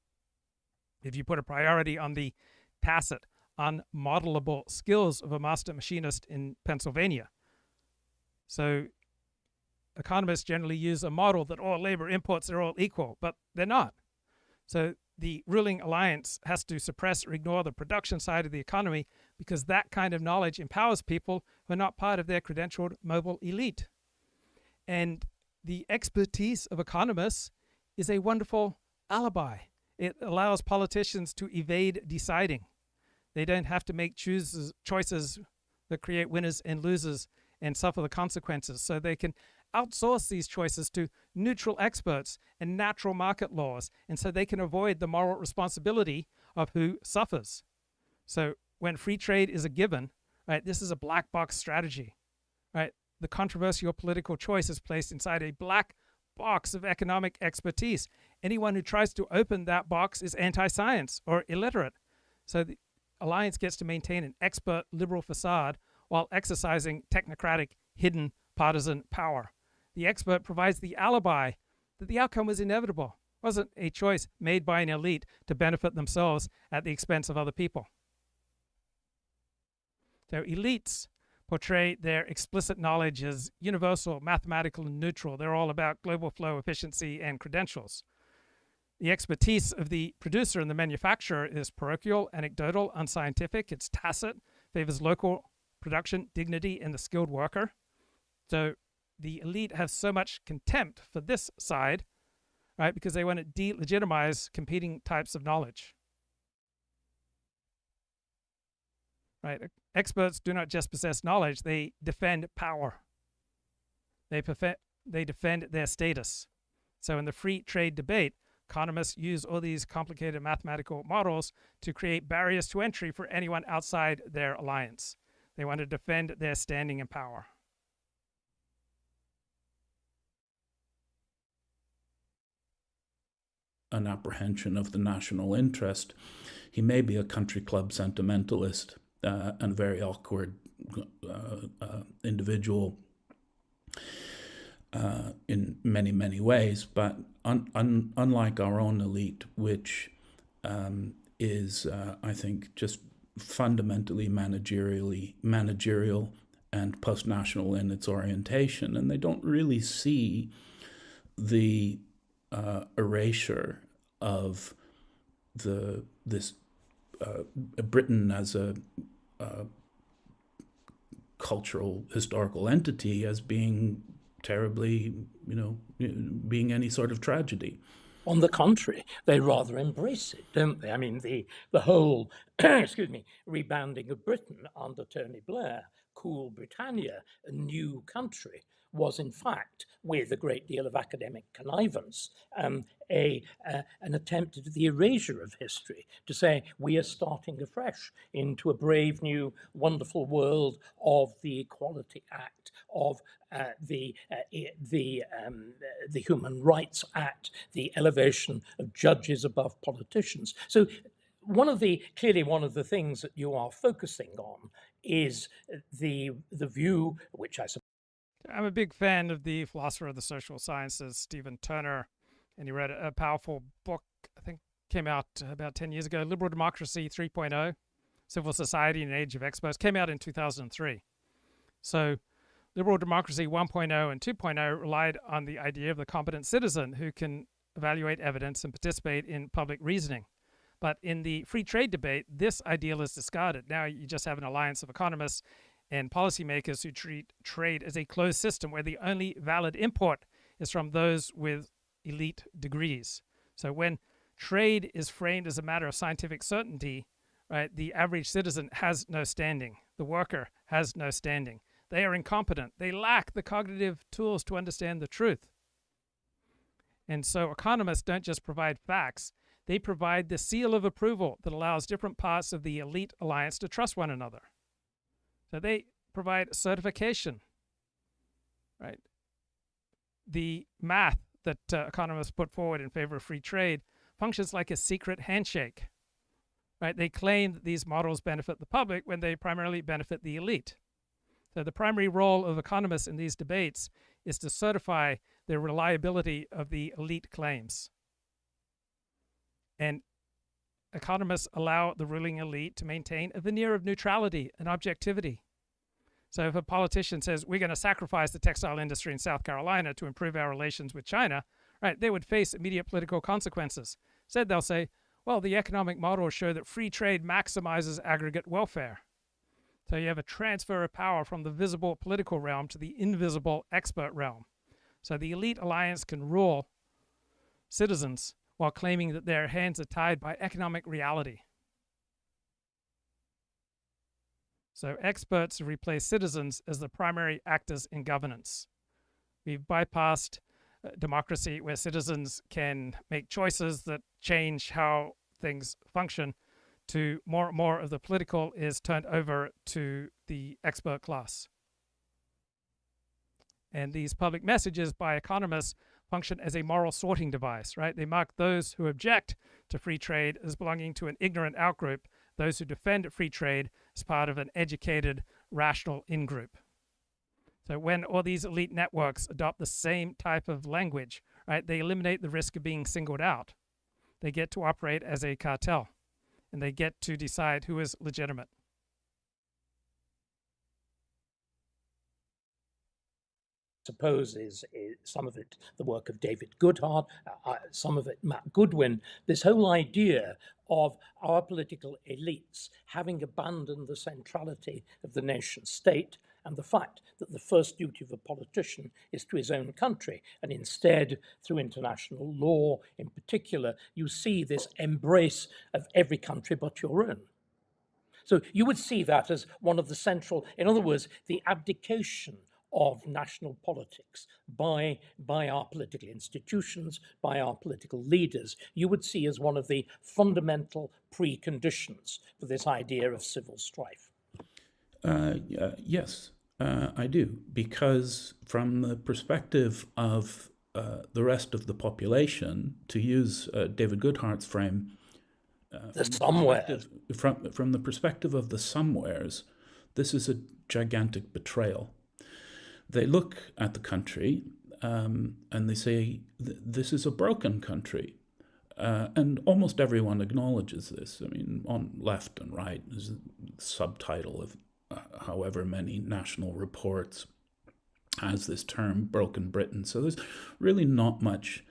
if you put a priority on the tacit, unmodelable skills of a master machinist in Pennsylvania. So economists generally use a model that all labor inputs are all equal, but they're not. So the ruling alliance has to suppress or ignore the production side of the economy because that kind of knowledge empowers people who are not part of their credentialed mobile elite. And the expertise of economists is a wonderful alibi. It allows politicians to evade deciding. They don't have to make choices that create winners and losers and suffer the consequences. So they can outsource these choices to neutral experts and natural market laws, and so they can avoid the moral responsibility of who suffers. So when free trade is a given, right, this is a black box strategy, right? The controversial political choice is placed inside a black box of economic expertise. Anyone who tries to open that box is anti-science or illiterate. So the alliance gets to maintain an expert liberal facade while exercising technocratic, hidden partisan power. The expert provides the alibi that the outcome was inevitable. It wasn't a choice made by an elite to benefit themselves at the expense of other people. So elites portray their explicit knowledge as universal, mathematical, and neutral. They're all about global flow, efficiency, and credentials. The expertise of the producer and the manufacturer is parochial, anecdotal, unscientific. It's tacit, favors local production, dignity, and the skilled worker. So the elite have so much contempt for this side, right, because they want to delegitimize competing types of knowledge. Right? Experts do not just possess knowledge, they defend power. They defend their status. So in the free trade debate, economists use all these complicated mathematical models to create barriers to entry for anyone outside their alliance. They want to defend their standing and power. an apprehension of the national interest. He may be a country club sentimentalist and very awkward individual in many, many ways, but unlike our own elite, which is, I think, just fundamentally managerial and post-national in its orientation, and they don't really see the erasure of this Britain as a cultural historical entity as being terribly, being any sort of tragedy. On the contrary, they rather embrace it, don't they? I mean, the whole, rebanding of Britain under Tony Blair, Cool Britannia, a new country, was in fact, with a great deal of academic connivance, an attempt at the erasure of history, to say we are starting afresh into a brave new wonderful world of the Equality Act, of the Human Rights Act, the elevation of judges above politicians. So clearly one of the things that you are focusing on is the view, which I suppose. I'm a big fan of the philosopher of the social sciences, Stephen Turner, and he wrote a powerful book, I think came out about 10 years ago, Liberal Democracy 3.0, Civil Society in an Age of Experts, came out in 2003. So Liberal Democracy 1.0 and 2.0 relied on the idea of the competent citizen who can evaluate evidence and participate in public reasoning. But in the free trade debate, this ideal is discarded. Now you just have an alliance of economists and policymakers who treat trade as a closed system where the only valid import is from those with elite degrees. So when trade is framed as a matter of scientific certainty, right, the average citizen has no standing. The worker has no standing. They are incompetent. They lack the cognitive tools to understand the truth. And so economists don't just provide facts, they provide the seal of approval that allows different parts of the elite alliance to trust one another. So they provide certification, right? The math that economists put forward in favor of free trade functions like a secret handshake, right? They claim that these models benefit the public when they primarily benefit the elite. So the primary role of economists in these debates is to certify the reliability of the elite claims. And economists allow the ruling elite to maintain a veneer of neutrality and objectivity. So if a politician says, we're going to sacrifice the textile industry in South Carolina to improve our relations with China, right, they would face immediate political consequences. Instead, they'll say, well, the economic models show that free trade maximizes aggregate welfare. So you have a transfer of power from the visible political realm to the invisible expert realm. So the elite alliance can rule citizens while claiming that their hands are tied by economic reality. So experts have replaced citizens as the primary actors in governance. We've bypassed democracy where citizens can make choices that change how things function, to more and more of the political is turned over to the expert class. And these public messages by economists function as a moral sorting device, right? They mark those who object to free trade as belonging to an ignorant outgroup, those who defend free trade as part of an educated, rational in-group. So when all these elite networks adopt the same type of language, right, they eliminate the risk of being singled out. They get to operate as a cartel, and they get to decide who is legitimate. Suppose is some of it the work of David Goodhart, some of it Matt Goodwin, this whole idea of our political elites having abandoned the centrality of the nation state and the fact that the first duty of a politician is to his own country, and instead, through international law in particular, you see this embrace of every country but your own. So you would see that as one of the central, in other words, the abdication of national politics by our political institutions, by our political leaders, you would see as one of the fundamental preconditions for this idea of civil strife. Yes, I do, because from the perspective of the rest of the population, to use David Goodhart's frame, from the perspective of the somewheres, this is a gigantic betrayal. They look at the country and they say, this is a broken country. And almost everyone acknowledges this. I mean, on left and right, there's a subtitle of however many national reports has this term, broken Britain. So there's really not much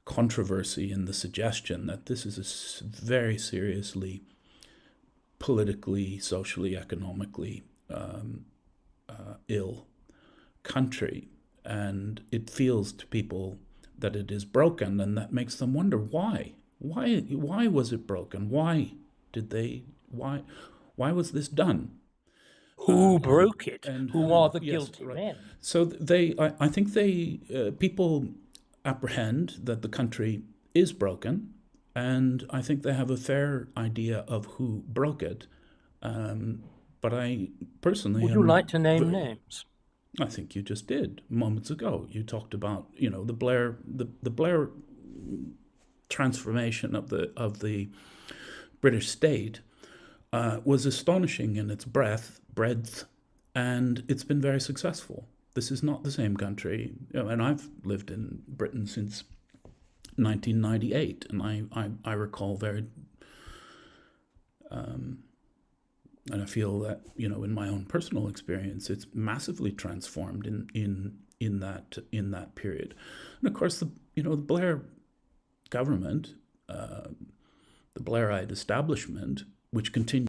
controversy in the suggestion that this is a very seriously politically, socially, economically ill country. And it feels to people that it is broken, and that makes them wonder why. Why was it broken? Why was this done? Who broke it? And who are the yes, guilty right. men? So I think people apprehend that the country is broken, and I think they have a fair idea of who broke it. But I personally would you like to name names? I think you just did moments ago. You talked about the Blair transformation of the British state was astonishing in its breadth, and it's been very successful. This is not the same country, and I've lived in Britain since 1998, and I recall very, and I feel that in my own personal experience, it's massively transformed in that period. And of course, the Blair government, the Blairite establishment, which continued.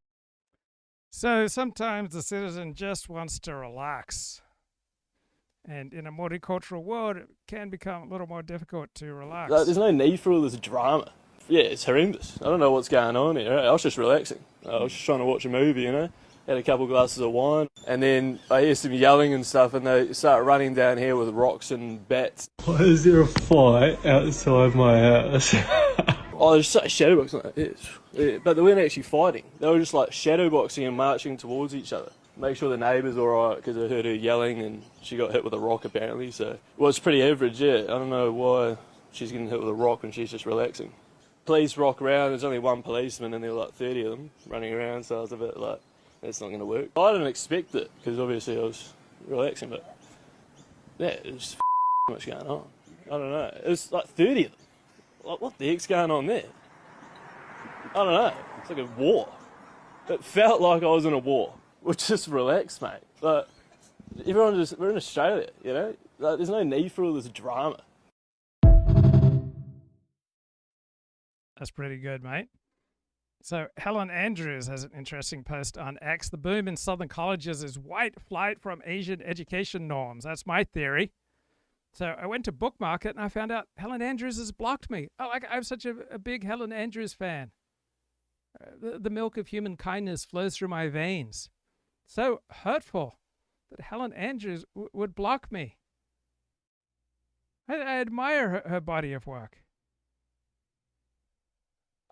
So sometimes the citizen just wants to relax. And in a multicultural world, it can become a little more difficult to relax. There's no need for all this drama. Yeah, it's horrendous. I don't know what's going on here. I was just relaxing. I was just trying to watch a movie, Had a couple glasses of wine. And then I hear some yelling and stuff, and they start running down here with rocks and bats. Why is there a fight outside my house? Oh, there's such shadowboxing. Yeah, but they weren't actually fighting. They were just like shadowboxing and marching towards each other. Make sure the neighbour's alright, because I heard her yelling and she got hit with a rock apparently. So, well, it's pretty average, yeah. I don't know why she's getting hit with a rock when she's just relaxing. Police rock around, there's only one policeman and there were like 30 of them running around, so I was a bit like, that's not going to work. I didn't expect it, because obviously I was relaxing, but yeah, there's much going on. I don't know. It was like 30 of them. Like, what the heck's going on there? I don't know. It's like a war. It felt like I was in a war. Well, just relax, mate. Like, we're in Australia, Like, there's no need for all this drama. That's pretty good, mate. So Helen Andrews has an interesting post on X. The boom in Southern colleges is white flight from Asian education norms. That's my theory. So I went to bookmark it and I found out Helen Andrews has blocked me. Oh, I'm such a big Helen Andrews fan. The milk of human kindness flows through my veins. So hurtful that Helen Andrews would block me. I admire her body of work.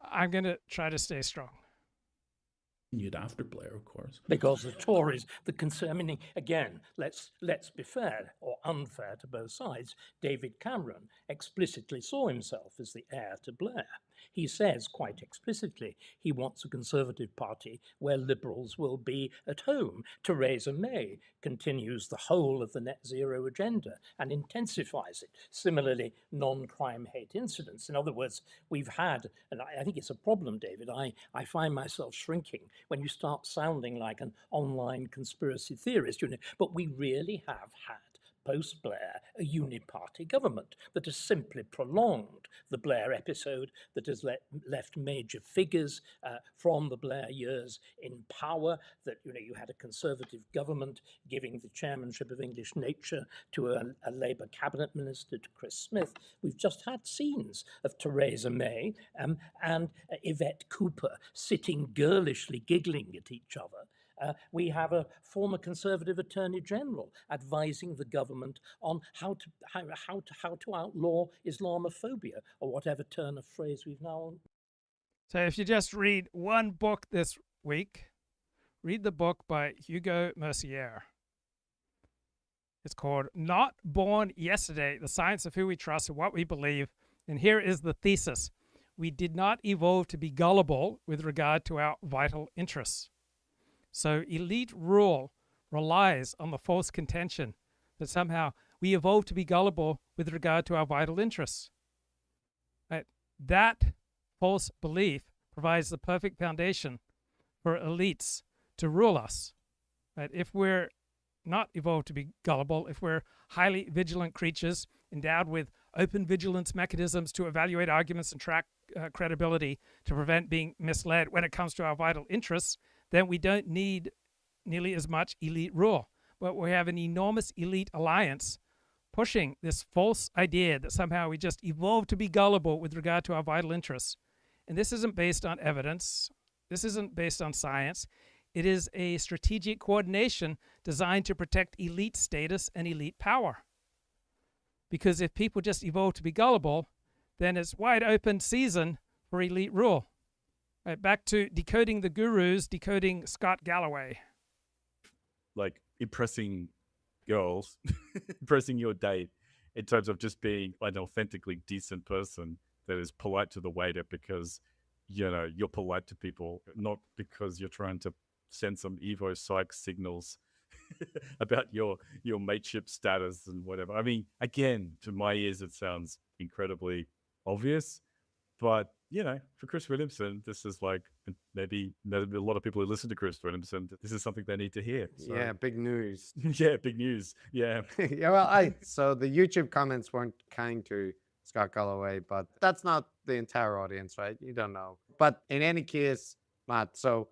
I'm going to try to stay strong. You'd after Blair, of course. Because the Tories, again, let's be fair or unfair to both sides. David Cameron explicitly saw himself as the heir to Blair. He says quite explicitly he wants a Conservative Party where Liberals will be at home. Theresa May continues the whole of the net zero agenda and intensifies it. Similarly, non-crime hate incidents. In other words, we've had, and I think it's a problem, David, I find myself shrinking when you start sounding like an online conspiracy theorist, but we really have had post-Blair, a uniparty government that has simply prolonged the Blair episode, that has left major figures from the Blair years in power, that you had a Conservative government giving the chairmanship of English Nature to a Labour cabinet minister, to Chris Smith. We've just had scenes of Theresa May and Yvette Cooper sitting girlishly giggling at each other. We have a former Conservative Attorney General advising the government on how to outlaw Islamophobia, or whatever turn of phrase we've now. So if you just read one book this week, read the book by Hugo Mercier. It's called Not Born Yesterday, The Science of Who We Trust and What We Believe. And here is the thesis. We did not evolve to be gullible with regard to our vital interests. So elite rule relies on the false contention that somehow we evolved to be gullible with regard to our vital interests. Right? That false belief provides the perfect foundation for elites to rule us. Right? If we're not evolved to be gullible, if we're highly vigilant creatures endowed with open vigilance mechanisms to evaluate arguments and track credibility to prevent being misled when it comes to our vital interests, then we don't need nearly as much elite rule. But we have an enormous elite alliance pushing this false idea that somehow we just evolved to be gullible with regard to our vital interests. And this isn't based on evidence. This isn't based on science. It is a strategic coordination designed to protect elite status and elite power. Because if people just evolve to be gullible, then it's wide open season for elite rule. Right, back to Decoding the Gurus, Decoding Scott Galloway. Like impressing girls, impressing your date in terms of just being an authentically decent person that is polite to the waiter because, you know, you're polite to people, not because you're trying to send some Evo psych signals about your mateship status and whatever. I mean, again, to my ears, it sounds incredibly obvious, but you know, for Chris Williamson, this is like, maybe there's a lot of people who listen to Chris Williamson, this is something they need to hear. So. Yeah, big news. Yeah, big news. Yeah. Yeah, well, so the YouTube comments weren't kind to Scott Galloway, but that's not the entire audience, right? You don't know. But in any case, Matt, so,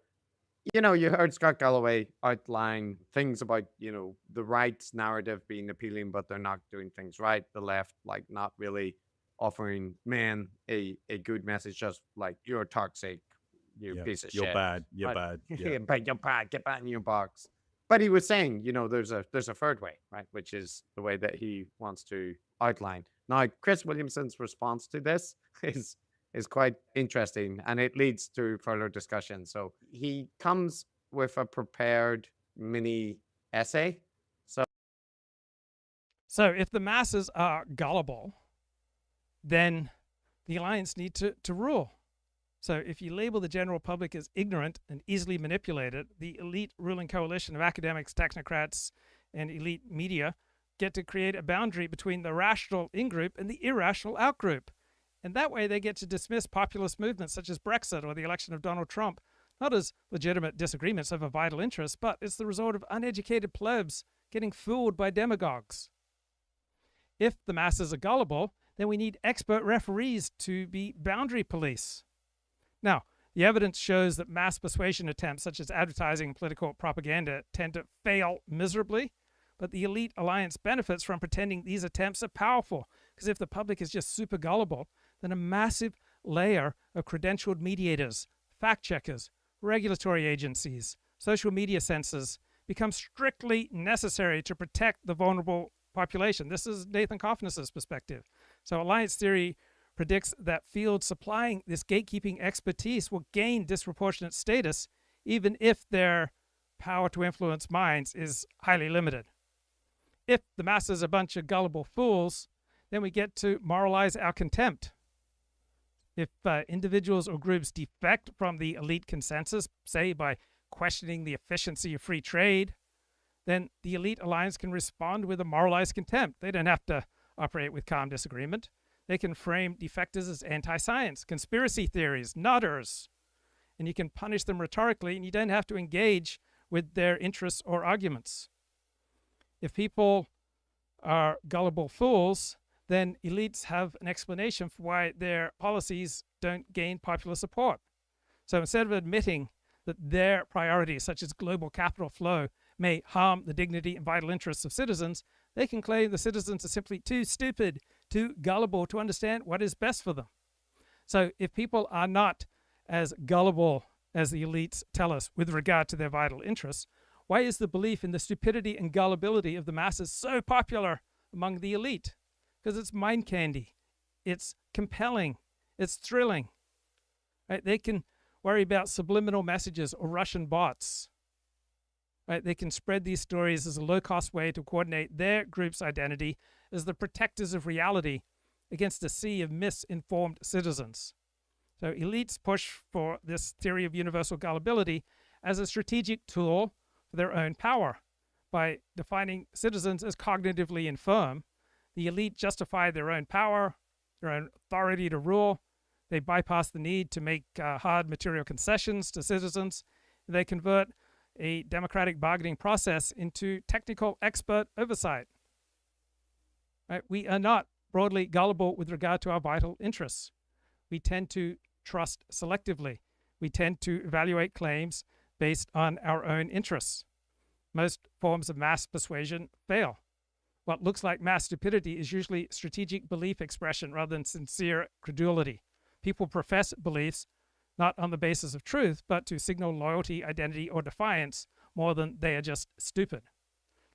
you know, you heard Scott Galloway outline things about, you know, the right's narrative being appealing, but they're not doing things right. The left, like, not really offering men a good message, just like, you're toxic, you piece of shit. You're bad. You're bad. Yeah. But you're bad. Get back in your box. But he was saying, you know, there's a third way, right? Which is the way that he wants to outline. Now, Chris Williamson's response to this is quite interesting, and it leads to further discussion. So he comes with a prepared mini essay. So if the masses are gullible, then the alliance need to rule. So if you label the general public as ignorant and easily manipulated, the elite ruling coalition of academics, technocrats, and elite media get to create a boundary between the rational in-group and the irrational out-group. And that way they get to dismiss populist movements such as Brexit or the election of Donald Trump, not as legitimate disagreements over vital interests, but it's the result of uneducated plebs getting fooled by demagogues. If the masses are gullible, then we need expert referees to be boundary police. Now, the evidence shows that mass persuasion attempts such as advertising and political propaganda tend to fail miserably, but the elite alliance benefits from pretending these attempts are powerful, because if the public is just super gullible, then a massive layer of credentialed mediators, fact-checkers, regulatory agencies, social media censors become strictly necessary to protect the vulnerable population. This is Nathan Coffness's perspective. So alliance theory predicts that fields supplying this gatekeeping expertise will gain disproportionate status, even if their power to influence minds is highly limited. If the masses are a bunch of gullible fools, then we get to moralize our contempt. If individuals or groups defect from the elite consensus, say by questioning the efficiency of free trade, then the elite alliance can respond with a moralized contempt. They don't have to operate with calm disagreement. They can frame defectors as anti-science, conspiracy theories, nutters, and you can punish them rhetorically, and you don't have to engage with their interests or arguments. If people are gullible fools, then elites have an explanation for why their policies don't gain popular support. So instead of admitting that their priorities, such as global capital flow, may harm the dignity and vital interests of citizens, they can claim the citizens are simply too stupid, too gullible to understand what is best for them. So if people are not as gullible as the elites tell us with regard to their vital interests, why is the belief in the stupidity and gullibility of the masses so popular among the elite? Because it's mind candy, it's compelling, it's thrilling. Right? They can worry about subliminal messages or Russian bots. Right? They can spread these stories as a low-cost way to coordinate their group's identity as the protectors of reality against a sea of misinformed citizens. So elites push for this theory of universal gullibility as a strategic tool for their own power. By defining citizens as cognitively infirm, the elite justify their own power, their own authority to rule. They bypass the need to make hard material concessions to citizens. They convert a democratic bargaining process into technical expert oversight. Right? We are not broadly gullible with regard to our vital interests. We tend to trust selectively. We tend to evaluate claims based on our own interests. Most forms of mass persuasion fail. What looks like mass stupidity is usually strategic belief expression rather than sincere credulity. People profess beliefs not on the basis of truth, but to signal loyalty, identity, or defiance more than they are just stupid.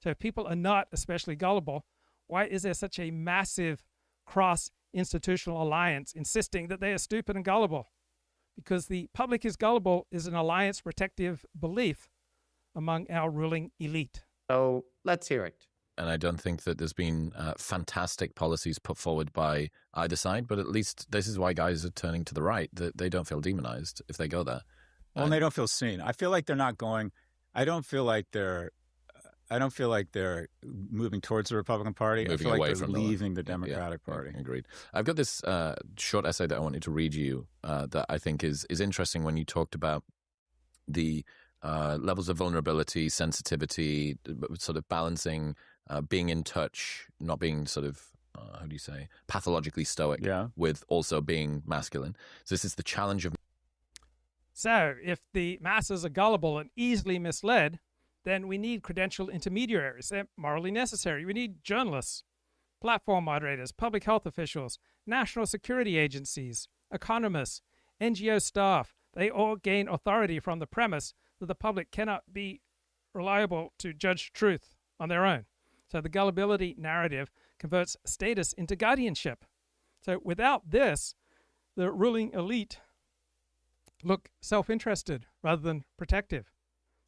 So if people are not especially gullible, why is there such a massive cross-institutional alliance insisting that they are stupid and gullible? Because the public is gullible is an alliance protective belief among our ruling elite. So let's hear it. And I don't think that there's been fantastic policies put forward by either side, but at least this is why guys are turning to the right, that they don't feel demonized if they go there. Well, and they don't feel seen. I feel like they're not going, I don't feel like they're moving towards the Republican Party. I feel like they're leaving the Democratic Party. Agreed. I've got this short essay that I wanted to read you that I think is interesting when you talked about the levels of vulnerability, sensitivity, sort of balancing being in touch, not being sort of, how do you say, pathologically stoic, with also being masculine. So this is the challenge of... So if the masses are gullible and easily misled, then we need credentialed intermediaries. They're morally necessary. We need journalists, platform moderators, public health officials, national security agencies, economists, NGO staff. They all gain authority from the premise that the public cannot be reliable to judge truth on their own. So the gullibility narrative converts status into guardianship. So without this, the ruling elite look self-interested rather than protective.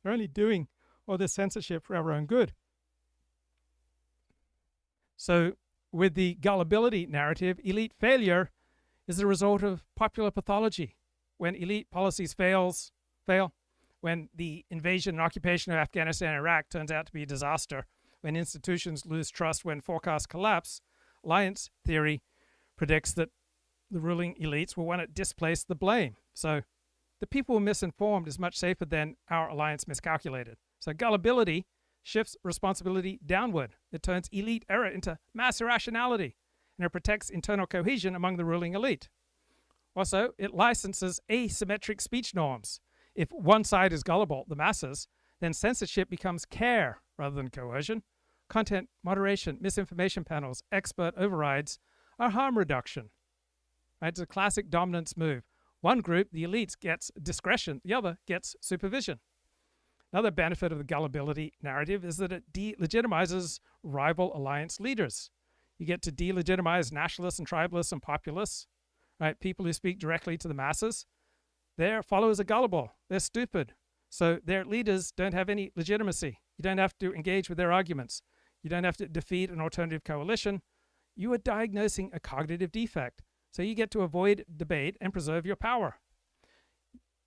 They're only doing all this censorship for our own good. So with the gullibility narrative, elite failure is the result of popular pathology. When elite policies fail, when the invasion and occupation of Afghanistan and Iraq turns out to be a disaster, when institutions lose trust, when forecasts collapse, alliance theory predicts that the ruling elites will want to displace the blame. So the people who are misinformed is much safer than our alliance miscalculated. So gullibility shifts responsibility downward. It turns elite error into mass irrationality, and it protects internal cohesion among the ruling elite. Also, it licenses asymmetric speech norms. If one side is gullible, the masses, then censorship becomes care rather than coercion. Content moderation, misinformation panels, expert overrides are harm reduction. Right? It's a classic dominance move. One group, the elites, gets discretion. The other gets supervision. Another benefit of the gullibility narrative is that it delegitimizes rival alliance leaders. You get to delegitimize nationalists and tribalists and populists, right? People who speak directly to the masses. Their followers are gullible. They're stupid. So their leaders don't have any legitimacy. You don't have to engage with their arguments. You don't have to defeat an alternative coalition. You are diagnosing a cognitive defect. So you get to avoid debate and preserve your power.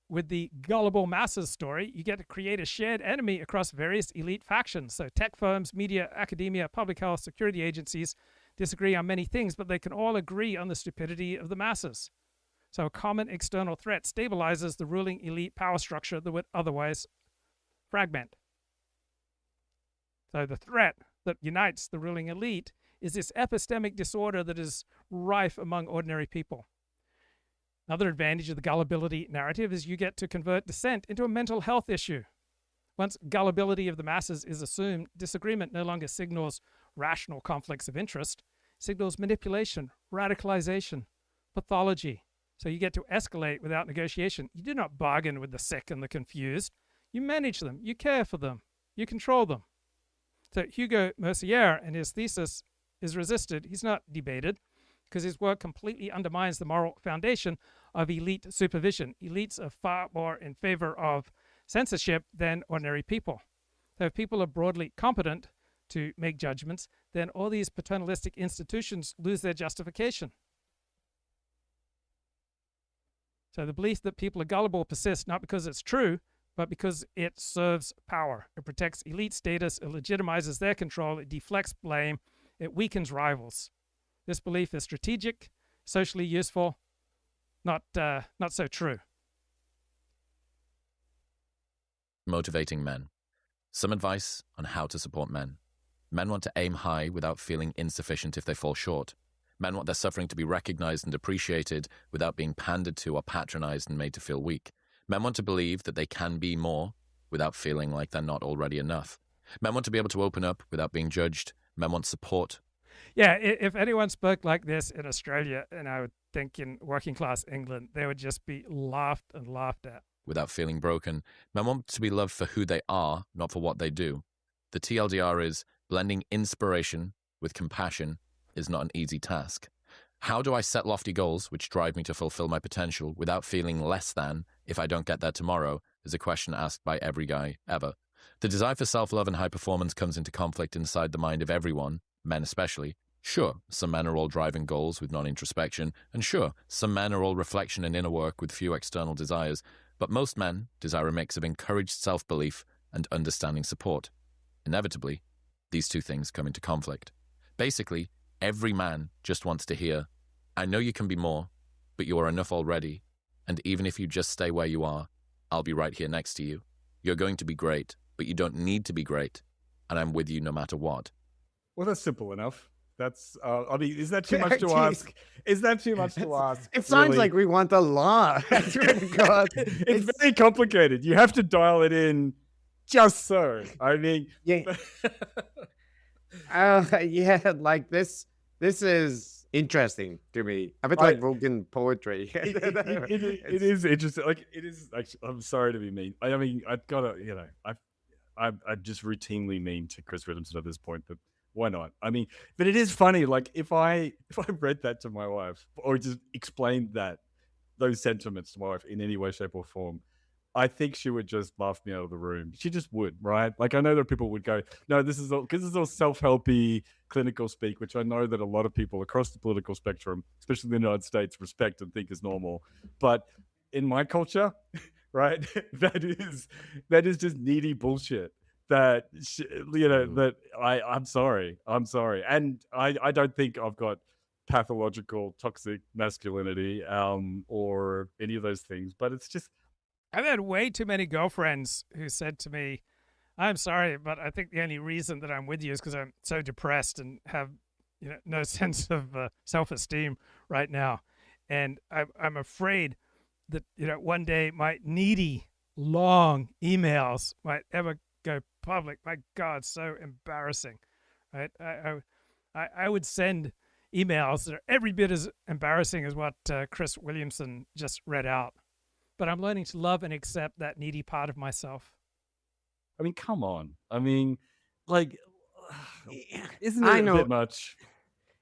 With the gullible masses story, you get to create a shared enemy across various elite factions. So tech firms, media, academia, public health, security agencies disagree on many things, but they can all agree on the stupidity of the masses. So a common external threat stabilizes the ruling elite power structure that would otherwise fragment. So the threat that unites the ruling elite is this epistemic disorder that is rife among ordinary people. Another advantage of the gullibility narrative is you get to convert dissent into a mental health issue. Once gullibility of the masses is assumed, disagreement no longer signals rational conflicts of interest, it signals manipulation, radicalization, pathology. So you get to escalate without negotiation. You do not bargain with the sick and the confused. You manage them. You care for them. You control them. So Hugo Mercier and his thesis is resisted. He's not debated because his work completely undermines the moral foundation of elite supervision. Elites are far more in favor of censorship than ordinary people. So if people are broadly competent to make judgments, then all these paternalistic institutions lose their justification. So the belief that people are gullible persists not because it's true, but because it serves power. It protects elite status, it legitimizes their control, it deflects blame, it weakens rivals. This belief is strategic, socially useful, not so true. Motivating men. Some advice on how to support men. Men want to aim high without feeling insufficient if they fall short. Men want their suffering to be recognized and appreciated without being pandered to or patronized and made to feel weak. Men want to believe that they can be more without feeling like they're not already enough. Men want to be able to open up without being judged. Men want support. Yeah, if anyone spoke like this in Australia, and I would think in working class England, they would just be laughed and laughed at. Without feeling broken. Men want to be loved for who they are, not for what they do. The TLDR is blending inspiration with compassion is not an easy task. How do I set lofty goals which drive me to fulfill my potential without feeling less than if I don't get there tomorrow is a question asked by every guy ever. The desire for self-love and high performance comes into conflict inside the mind of everyone, men especially. Sure, some men are all driving goals with non-introspection, and sure, some men are all reflection and inner work with few external desires, but most men desire a mix of encouraged self-belief and understanding support. Inevitably, these two things come into conflict. Basically, every man just wants to hear, I know you can be more, but you are enough already, and even if you just stay where you are, I'll be right here next to you. You're going to be great, but you don't need to be great, and I'm with you no matter what. Well, that's simple enough. That's, I mean, is that too much to ask? Is that too much to ask? It sounds like we want a law. God. It's very complicated. You have to dial it in just so. I mean, yeah. Yeah, like this is interesting to me. A bit like Rogan poetry. It is interesting. Like it is. Actually, I'm sorry to be mean. I mean, I've got to. You know, I just routinely mean to Chris Riddomson at this point, but why not? I mean, but it is funny. Like if I read that to my wife or just explained those sentiments to my wife in any way, shape, or form, I think she would just laugh me out of the room. She just would, right? Like I know that people would go, no, this is all self-helpy clinical speak, which I know that a lot of people across the political spectrum, especially in the United States, respect and think is normal. But in my culture, right, that is just needy bullshit. That that I'm sorry, and I don't think I've got pathological toxic masculinity or any of those things, but it's just. I've had way too many girlfriends who said to me, I'm sorry, but I think the only reason that I'm with you is because I'm so depressed and have no sense of self-esteem right now. And I'm afraid that one day my needy, long emails might ever go public. My God, so embarrassing, right? I would send emails that are every bit as embarrassing as what Chris Williamson just read out. But I'm learning to love and accept that needy part of myself. I mean, come on. I mean, like, isn't it a bit much?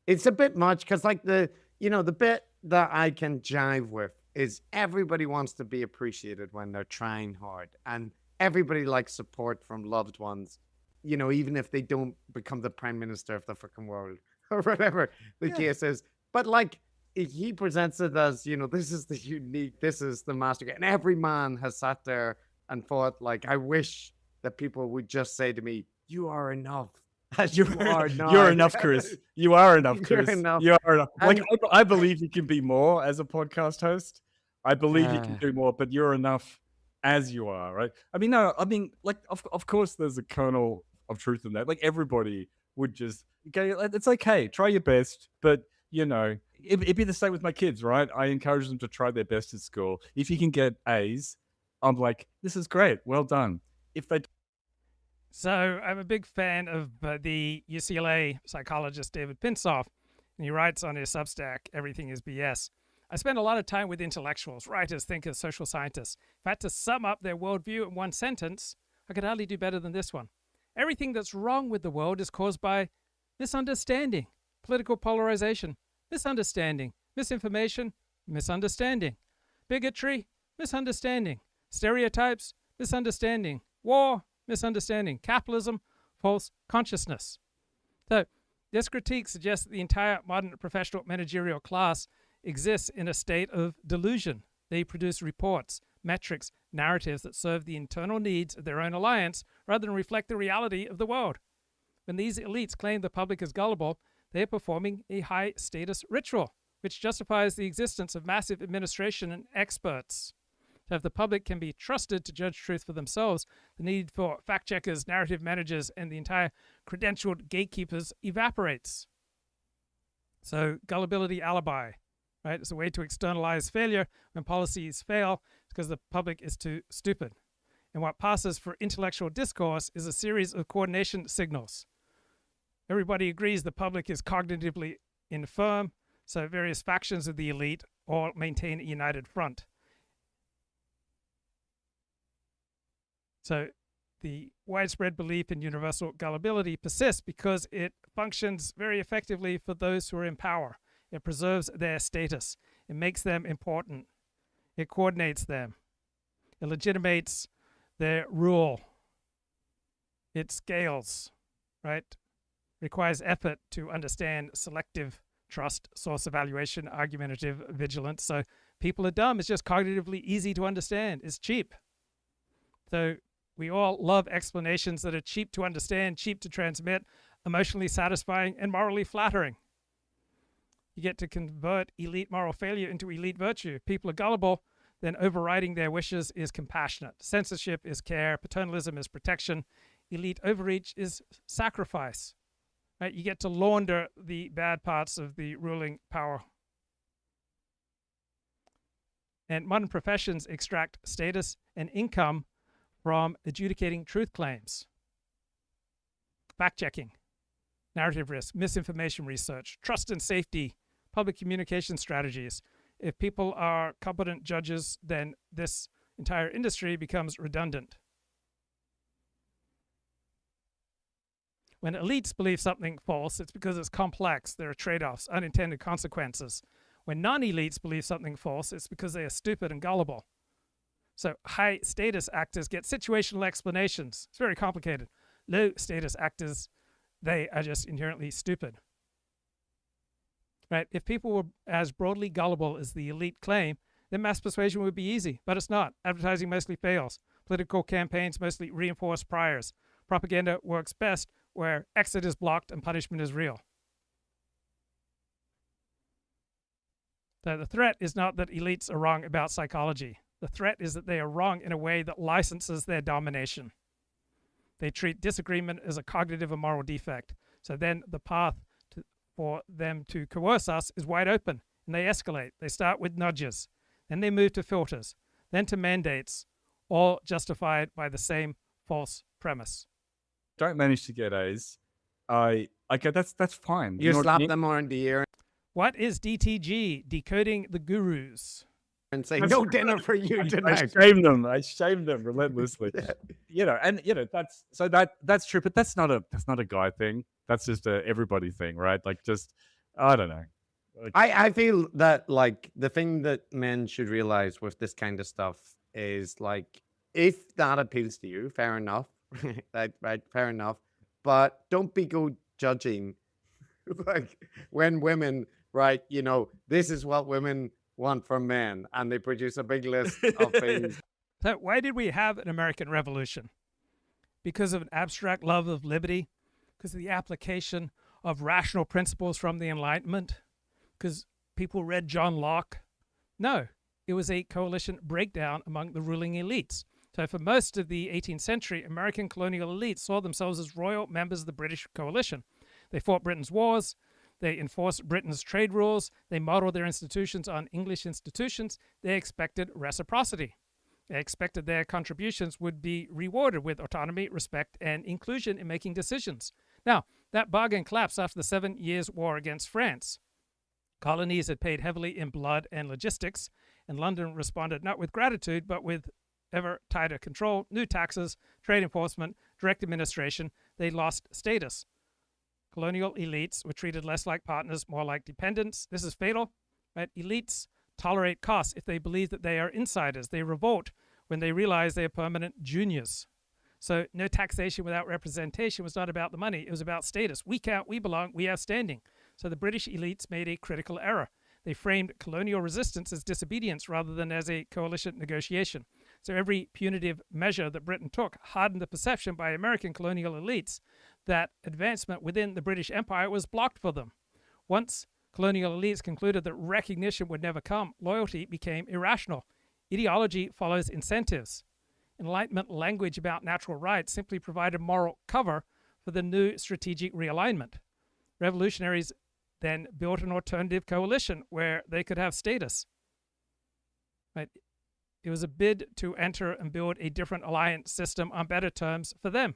It's a bit much because, like, the bit that I can jive with is everybody wants to be appreciated when they're trying hard. And everybody likes support from loved ones, even if they don't become the prime minister of the freaking world or whatever the case is. But, like, he presents it as, this is the unique, this is the master. And every man has sat there and thought, like, I wish that people would just say to me, you are enough. As you are not. You're enough, Chris. You are enough, Chris. You're enough. You are enough. Like, I believe you can be more as a podcast host. I believe you can do more, but you're enough as you are, right? I mean, no, I mean, like, of course there's a kernel of truth in that. Like, everybody would just go, it's okay, try your best, but it'd be the same with my kids, right? I encourage them to try their best at school. If you can get A's, I'm like, this is great, well done. If they So I'm a big fan of the UCLA psychologist David Pinsoff, and he writes on his Substack, Everything is BS. I spend a lot of time with intellectuals, writers, thinkers, social scientists. If I had to sum up their worldview in one sentence, I could hardly do better than this one. Everything that's wrong with the world is caused by misunderstanding, political polarization, misunderstanding, misinformation, misunderstanding, bigotry, misunderstanding, stereotypes, misunderstanding, war, misunderstanding, capitalism, false consciousness. So this critique suggests that the entire modern professional managerial class exists in a state of delusion. They produce reports, metrics, narratives that serve the internal needs of their own alliance rather than reflect the reality of the world. When these elites claim the public is gullible, they are performing a high-status ritual, which justifies the existence of massive administration and experts. So if the public can be trusted to judge truth for themselves, the need for fact-checkers, narrative managers, and the entire credentialed gatekeepers evaporates. So gullibility alibi, right? It's a way to externalize failure when policies fail because the public is too stupid. And what passes for intellectual discourse is a series of coordination signals. Everybody agrees the public is cognitively infirm, so various factions of the elite all maintain a united front. So the widespread belief in universal gullibility persists because it functions very effectively for those who are in power. It preserves their status. It makes them important. It coordinates them. It legitimates their rule. It scales, right? Requires effort to understand selective trust, source evaluation, argumentative vigilance. So people are dumb. It's just cognitively easy to understand. It's cheap. So we all love explanations that are cheap to understand, cheap to transmit, emotionally satisfying, and morally flattering. You get to convert elite moral failure into elite virtue. If people are gullible, then overriding their wishes is compassionate. Censorship is care. Paternalism is protection. Elite overreach is sacrifice. Right? You get to launder the bad parts of the ruling power. And modern professions extract status and income from adjudicating truth claims, fact-checking, narrative risk, misinformation research, trust and safety, public communication strategies. If people are competent judges, then this entire industry becomes redundant. When elites believe something false, it's because it's complex. There are trade-offs, unintended consequences. When non-elites believe something false, it's because they are stupid and gullible. So high-status actors get situational explanations. It's very complicated. Low-status actors, they are just inherently stupid. Right? If people were as broadly gullible as the elite claim, then mass persuasion would be easy, but it's not. Advertising mostly fails. Political campaigns mostly reinforce priors. Propaganda works best where exit is blocked and punishment is real. So the threat is not that elites are wrong about psychology. The threat is that they are wrong in a way that licenses their domination. They treat disagreement as a cognitive or moral defect. So then the path for them to coerce us is wide open, and they escalate. They start with nudges, then they move to filters, then to mandates, all justified by the same false premise. Don't manage to get A's. Okay, that's fine. You slap them more in the ear. What is DTG? Decoding the Gurus. And say, no dinner for you tonight. I shame them relentlessly. That's true, but that's not a guy thing. That's just a everybody thing, right? Like, just, I don't know. I feel that, like, the thing that men should realize with this kind of stuff is, like, if that appeals to you, fair enough. right, fair enough. But don't be go judging, like, when women, right, this is what women want from men, and they produce a big list of things. So why did we have an American Revolution? Because of an abstract love of liberty? Because of the application of rational principles from the Enlightenment? Because people read John Locke? No, it was a coalition breakdown among the ruling elites. So for most of the 18th century, American colonial elites saw themselves as royal members of the British coalition. They fought Britain's wars. They enforced Britain's trade rules. They modeled their institutions on English institutions. They expected reciprocity. They expected their contributions would be rewarded with autonomy, respect, and inclusion in making decisions. Now, that bargain collapsed after the 7 Years' War against France. Colonies had paid heavily in blood and logistics, and London responded not with gratitude, but with ever tighter control, new taxes, trade enforcement, direct administration. They lost status. Colonial elites were treated less like partners, more like dependents. This is fatal, right? Elites tolerate costs if they believe that they are insiders. They revolt when they realize they are permanent juniors. So no taxation without representation was not about the money. It was about status. We count, we belong, we have standing. So the British elites made a critical error. They framed colonial resistance as disobedience rather than as a coalition negotiation. So every punitive measure that Britain took hardened the perception by American colonial elites that advancement within the British Empire was blocked for them. Once colonial elites concluded that recognition would never come, loyalty became irrational. Ideology follows incentives. Enlightenment language about natural rights simply provided moral cover for the new strategic realignment. Revolutionaries then built an alternative coalition where they could have status. Right? It was a bid to enter and build a different alliance system on better terms for them.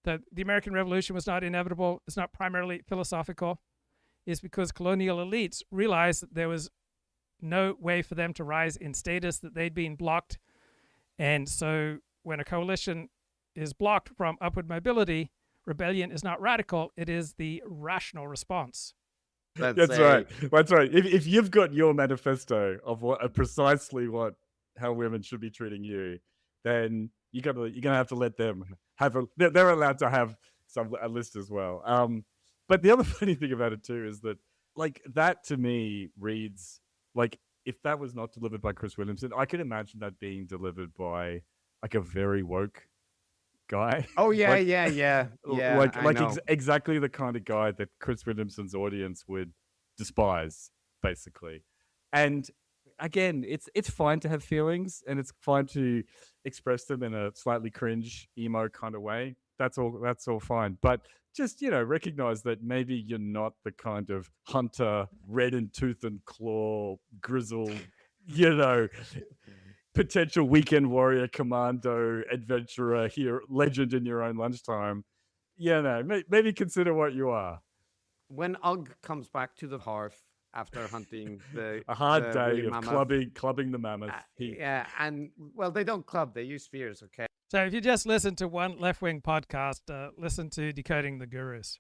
The American Revolution was not inevitable. It's not primarily philosophical. It's because colonial elites realized that there was no way for them to rise in status, that they'd been blocked. And so when a coalition is blocked from upward mobility, rebellion is not radical, it is the rational response. That's right. That's right. If you've got your manifesto of how women should be treating you, then you're gonna have to let them have they're allowed to have a list as well. But the other funny thing about it too is that, like, that to me reads like, if that was not delivered by Chris Williamson, I could imagine that being delivered by like a very woke guy. Oh yeah, like, yeah. Exactly the kind of guy that Chris Williamson's audience would despise, basically. And again, it's fine to have feelings, and it's fine to express them in a slightly cringe, emo kind of way. That's all fine. But just, recognize that maybe you're not the kind of hunter, red in tooth and claw, grizzled, potential weekend warrior, commando, adventurer, here, legend in your own lunchtime. Maybe consider what you are. When Ugg comes back to the hearth after hunting a hard day of mammoth, clubbing the mammoth. And well, they don't club; they use spears. Okay. So if you just listen to one left-wing podcast, listen to Decoding the Gurus.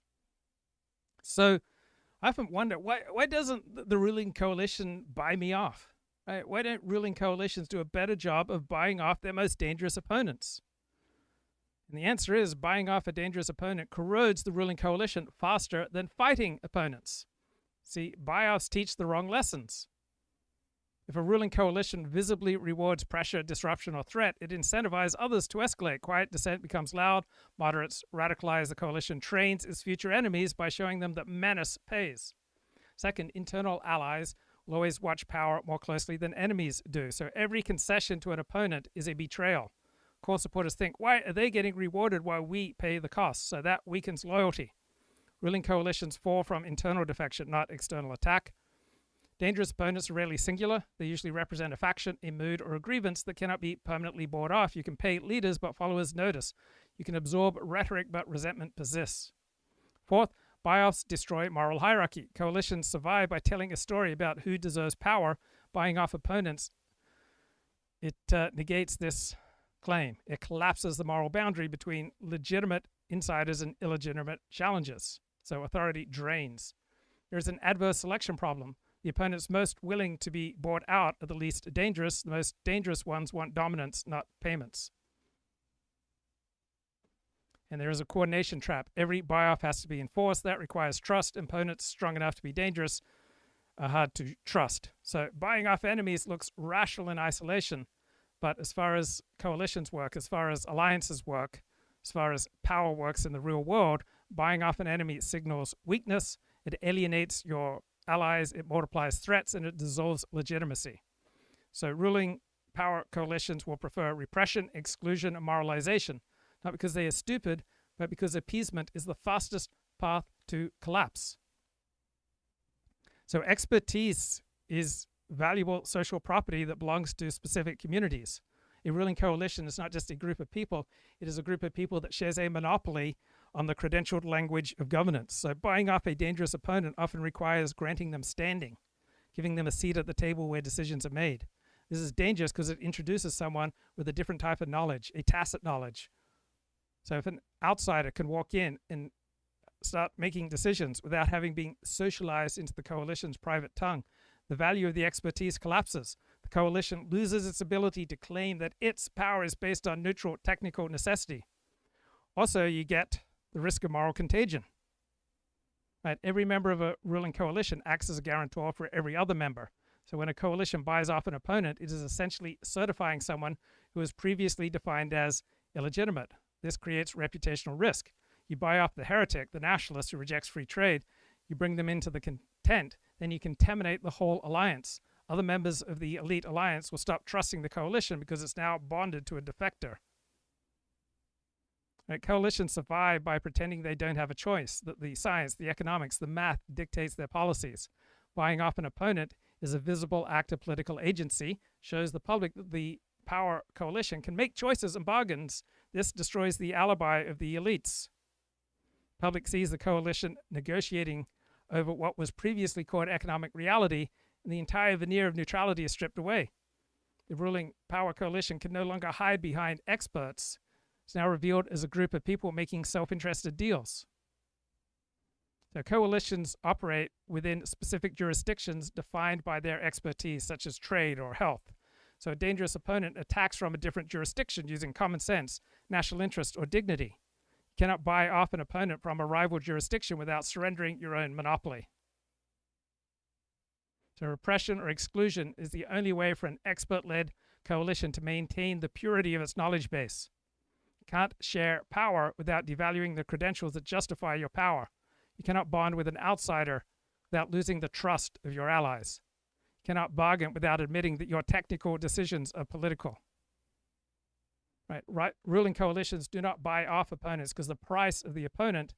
So I often wonder, why doesn't the ruling coalition buy me off? Right? Why don't ruling coalitions do a better job of buying off their most dangerous opponents? And the answer is, buying off a dangerous opponent corrodes the ruling coalition faster than fighting opponents. See, buy-offs teach the wrong lessons. If a ruling coalition visibly rewards pressure, disruption, or threat, it incentivizes others to escalate. Quiet dissent becomes loud. Moderates radicalize. The coalition trains its future enemies by showing them that menace pays. Second, internal allies will always watch power more closely than enemies do. So every concession to an opponent is a betrayal. Core supporters think, why are they getting rewarded while we pay the costs? So that weakens loyalty. Ruling coalitions fall from internal defection, not external attack. Dangerous opponents are rarely singular. They usually represent a faction, a mood, or a grievance that cannot be permanently bought off. You can pay leaders, but followers notice. You can absorb rhetoric, but resentment persists. Fourth, buy-offs destroy moral hierarchy. Coalitions survive by telling a story about who deserves power. Buying off opponents, it negates this claim. It collapses the moral boundary between legitimate insiders and illegitimate challengers. So authority drains. There's an adverse selection problem. The opponents most willing to be bought out are the least dangerous. The most dangerous ones want dominance, not payments. And there is a coordination trap. Every buy-off has to be enforced. That requires trust. Opponents strong enough to be dangerous are hard to trust. So buying off enemies looks rational in isolation. But as far as coalitions work, as far as alliances work, as far as power works in the real world, buying off an enemy signals weakness. It alienates your allies, it multiplies threats, and it dissolves legitimacy. So ruling power coalitions will prefer repression, exclusion, and moralization, not because they are stupid, but because appeasement is the fastest path to collapse. So expertise is valuable social property that belongs to specific communities. A ruling coalition is not just a group of people, it is a group of people that shares a monopoly on the credentialed language of governance. So buying off a dangerous opponent often requires granting them standing, giving them a seat at the table where decisions are made. This is dangerous because it introduces someone with a different type of knowledge, a tacit knowledge. So if an outsider can walk in and start making decisions without having been socialized into the coalition's private tongue, the value of the expertise collapses. The coalition loses its ability to claim that its power is based on neutral technical necessity. Also, you get the risk of moral contagion. Right? Every member of a ruling coalition acts as a guarantor for every other member. So when a coalition buys off an opponent, it is essentially certifying someone who was previously defined as illegitimate. This creates reputational risk. You buy off the heretic, the nationalist who rejects free trade, you bring them into the content, then you contaminate the whole alliance. Other members of the elite alliance will stop trusting the coalition because it's now bonded to a defector. Right? Coalitions survive by pretending they don't have a choice, that the science, the economics, the math dictates their policies. Buying off an opponent is a visible act of political agency, shows the public that the power coalition can make choices and bargains. This destroys the alibi of the elites. Public sees the coalition negotiating over what was previously called economic reality, and the entire veneer of neutrality is stripped away. The ruling power coalition can no longer hide behind experts. It's now revealed as a group of people making self-interested deals. So coalitions operate within specific jurisdictions defined by their expertise, such as trade or health. So a dangerous opponent attacks from a different jurisdiction using common sense, national interest, or dignity. You cannot buy off an opponent from a rival jurisdiction without surrendering your own monopoly. So repression or exclusion is the only way for an expert-led coalition to maintain the purity of its knowledge base. You can't share power without devaluing the credentials that justify your power. You cannot bond with an outsider without losing the trust of your allies. You cannot bargain without admitting that your technical decisions are political. Right? Ruling coalitions do not buy off opponents because the price of the opponent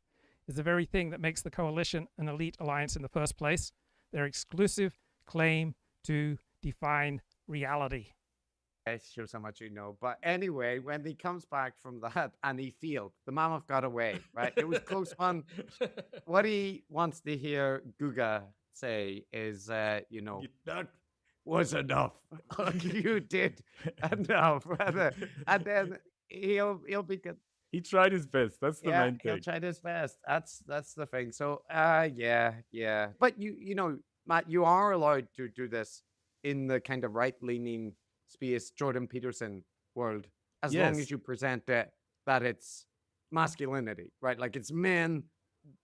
is the very thing that makes the coalition an elite alliance in the first place. Their exclusive claim to define reality. Shows how much you know. But anyway, when he comes back from that and he feels the mammoth got away, right? It was close one. What he wants to hear Guga say is, that was enough. You did enough. And then he'll be good. He tried his best. That's the main thing. He'll try his best. That's the thing. So yeah. But you know, Matt, you are allowed to do this in the kind of right-leaning space, Jordan Peterson world, as long as you present it that it's masculinity, right? Like it's men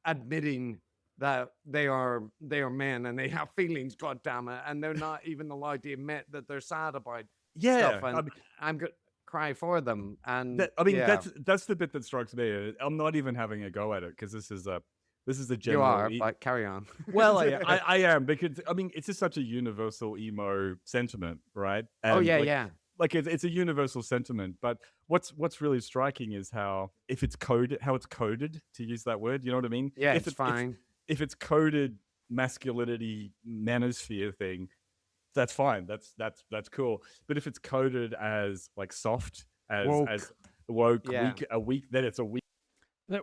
admitting that they are men and they have feelings, goddammit, and they're not even allowed to admit that they're sad about stuff. And I'm gonna cry for them. And that's the bit that strikes me. I'm not even having a go at it because this is a general. You are, but carry on. Well, I am, because it's just such a universal emo sentiment, right? And like it's a universal sentiment. But what's really striking is how it's coded, to use that word. You know what I mean? Yeah, it's fine. If it's coded masculinity manosphere thing, that's fine. That's cool. But if it's coded as like soft, as woke, weak, then it's a weak.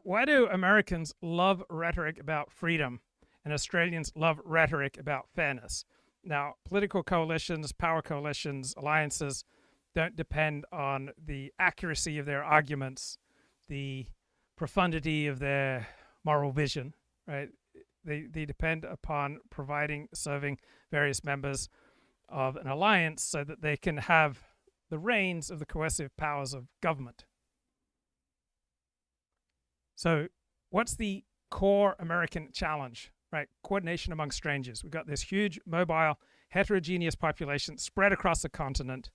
Why do Americans love rhetoric about freedom and Australians love rhetoric about fairness? Now, political coalitions, power coalitions, alliances don't depend on the accuracy of their arguments, the profundity of their moral vision, right? They depend upon serving various members of an alliance so that they can have the reins of the coercive powers of government. So what's the core American challenge, right? Coordination among strangers. We've got this huge, mobile, heterogeneous population spread across the continent,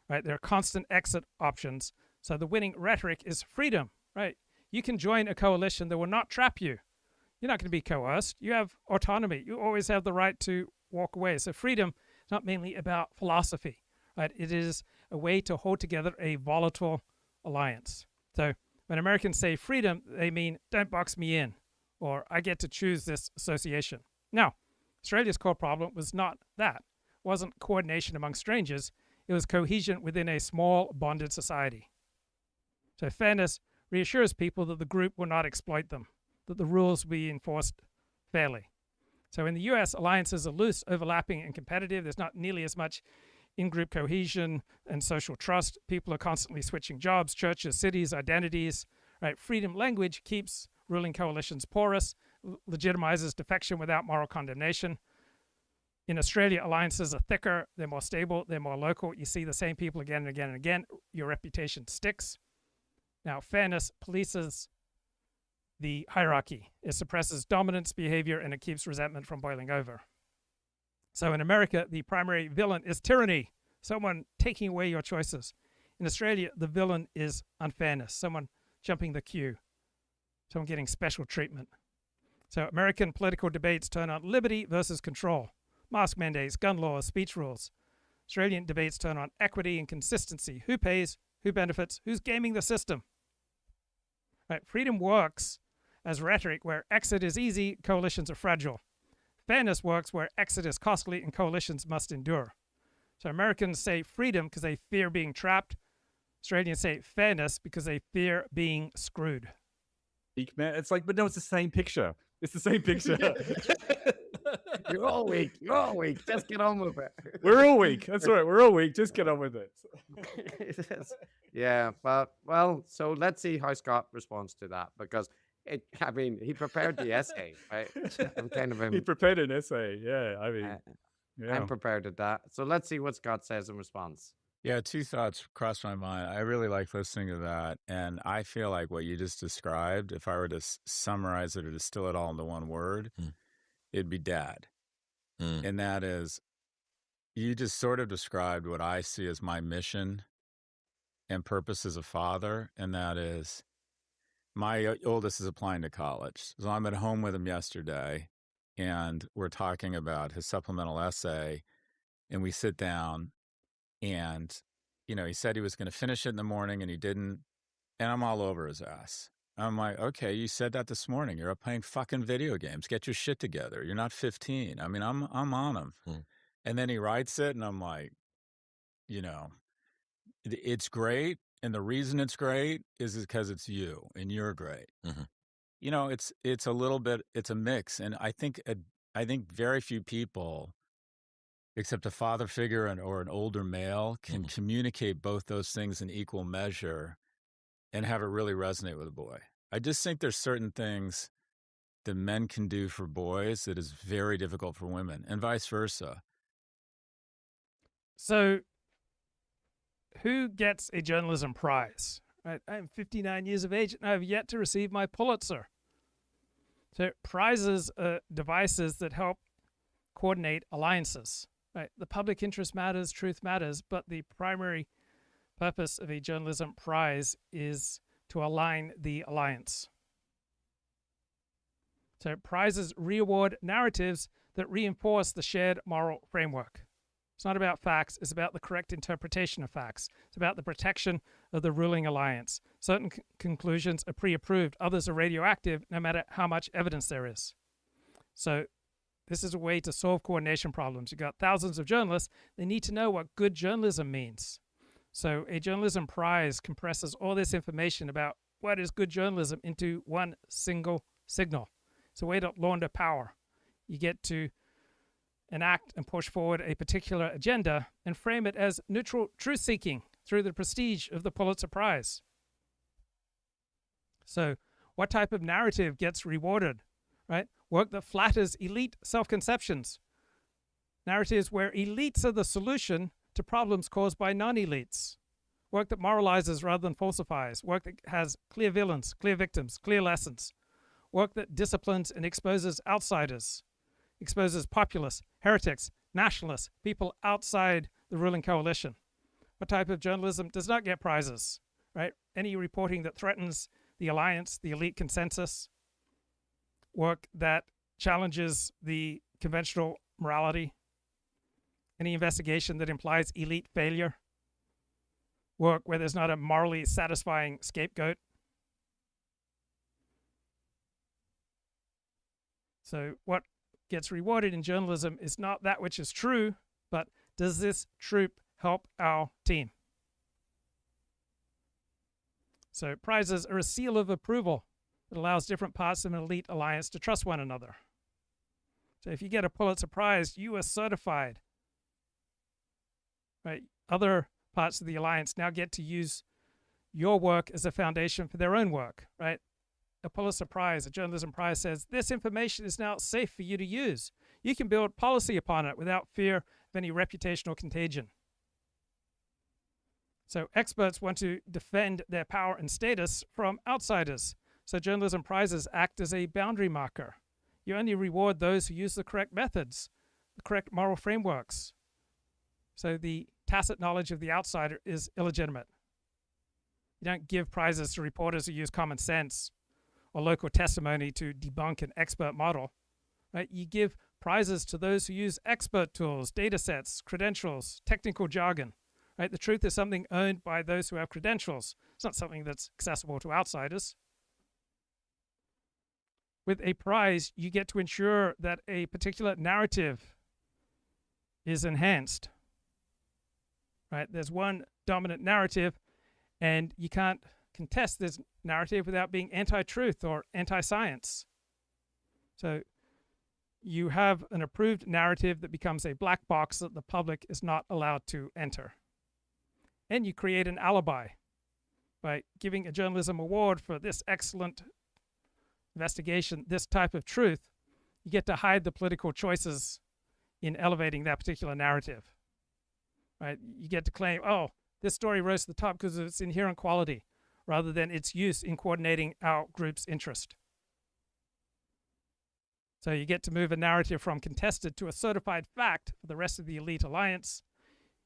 right? There are constant exit options. So the winning rhetoric is freedom, right? You can join a coalition that will not trap you. You're not going to be coerced. You have autonomy. You always have the right to walk away. So freedom is not mainly about philosophy, right? It is a way to hold together a volatile alliance. So when Americans say freedom, they mean don't box me in, or I get to choose this association. Now, Australia's core problem was not that. It wasn't coordination among strangers. It was cohesion within a small, bonded society. So fairness reassures people that the group will not exploit them, that the rules will be enforced fairly. So in the US, alliances are loose, overlapping, and competitive. There's not nearly as much in-group cohesion and social trust. People are constantly switching jobs, churches, cities, identities. Right? Freedom language keeps ruling coalitions porous, legitimizes defection without moral condemnation. In Australia, alliances are thicker, they're more stable, they're more local. You see the same people again and again and again. Your reputation sticks. Now, fairness polices the hierarchy. It suppresses dominance behavior and it keeps resentment from boiling over. So in America, the primary villain is tyranny, someone taking away your choices. In Australia, the villain is unfairness, someone jumping the queue, someone getting special treatment. So American political debates turn on liberty versus control, mask mandates, gun laws, speech rules. Australian debates turn on equity and consistency. Who pays? Who benefits? Who's gaming the system? Right. Freedom works as rhetoric where exit is easy, coalitions are fragile. Fairness works where exit is costly and coalitions must endure. So Americans say freedom because they fear being trapped. Australians say fairness because they fear being screwed. Man, it's like, but no, it's the same picture. It's the same picture. You're all weak. You're all weak. Just get on with it. We're all weak. That's right. We're all weak. Just get on with it. Yeah, but well, so let's see how Scott responds to that because I mean, he prepared the essay, right? I'm kind of He prepared an essay. Yeah, I mean, I'm prepared at that. So let's see what Scott says in response. Yeah, two thoughts crossed my mind. I really like listening to that. And I feel like what you just described, if I were to summarize it or distill it all into one word, it'd be dad. And that is, you just sort of described what I see as my mission and purpose as a father. And that is, my oldest is applying to college. So I'm at home with him yesterday, and we're talking about his supplemental essay, and we sit down. And, you know, he said he was going to finish it in the morning and he didn't. And I'm all over his ass. I'm like, okay, you said that this morning. You're up playing fucking video games. Get your shit together. You're not 15. I mean, I'm on him. And then he writes it and I'm like, you know, it's great. And the reason it's great is because it's you and you're great. You know, it's a little bit, it's a mix. And I think very few people, except a father figure or an older male, can communicate both those things in equal measure and have it really resonate with a boy. I just think there's certain things that men can do for boys that is very difficult for women, and vice versa. So who gets a journalism prize? Right? I'm 59 years of age and I have yet to receive my Pulitzer. So prizes are devices that help coordinate alliances. Right. The public interest matters, truth matters, but the primary purpose of a journalism prize is to align the alliance. So prizes reward narratives that reinforce the shared moral framework. It's not about facts, it's about the correct interpretation of facts. It's about the protection of the ruling alliance. Certain conclusions are pre-approved, others are radioactive, no matter how much evidence there is. So this is a way to solve coordination problems. You've got thousands of journalists. They need to know what good journalism means. So a journalism prize compresses all this information about what is good journalism into one single signal. It's a way to launder power. You get to enact and push forward a particular agenda and frame it as neutral truth-seeking through the prestige of the Pulitzer Prize. So what type of narrative gets rewarded, right? Work that flatters elite self-conceptions. Narratives where elites are the solution to problems caused by non-elites. Work that moralizes rather than falsifies. Work that has clear villains, clear victims, clear lessons. Work that disciplines and exposes outsiders. Exposes populists, heretics, nationalists, people outside the ruling coalition. What type of journalism does not get prizes, right? Any reporting that threatens the alliance, the elite consensus. Work that challenges the conventional morality. Any investigation that implies elite failure. Work where there's not a morally satisfying scapegoat. So what gets rewarded in journalism is not that which is true, but does this troop help our team? So prizes are a seal of approval that allows different parts of an elite alliance to trust one another. So if you get a Pulitzer Prize, you are certified. Right? Other parts of the alliance now get to use your work as a foundation for their own work, right? a Pulitzer Prize, a journalism prize, says this information is now safe for you to use. You can build policy upon it without fear of any reputational contagion. So experts want to defend their power and status from outsiders. So journalism prizes act as a boundary marker. You only reward those who use the correct methods, the correct moral frameworks. So the tacit knowledge of the outsider is illegitimate. You don't give prizes to reporters who use common sense or local testimony to debunk an expert model. Right? You give prizes to those who use expert tools, data sets, credentials, technical jargon. Right? The truth is something owned by those who have credentials. It's not something that's accessible to outsiders. With a prize, you get to ensure that a particular narrative is enhanced. Right? There's one dominant narrative, and you can't contest this narrative without being anti-truth or anti-science. So you have an approved narrative that becomes a black box that the public is not allowed to enter. And you create an alibi by giving a journalism award for this excellent investigation, this type of truth. You get to hide the political choices in elevating that particular narrative. Right? You get to claim, oh, this story rose to the top because of its inherent quality, rather than its use in coordinating our group's interest. So you get to move a narrative from contested to a certified fact for the rest of the elite alliance.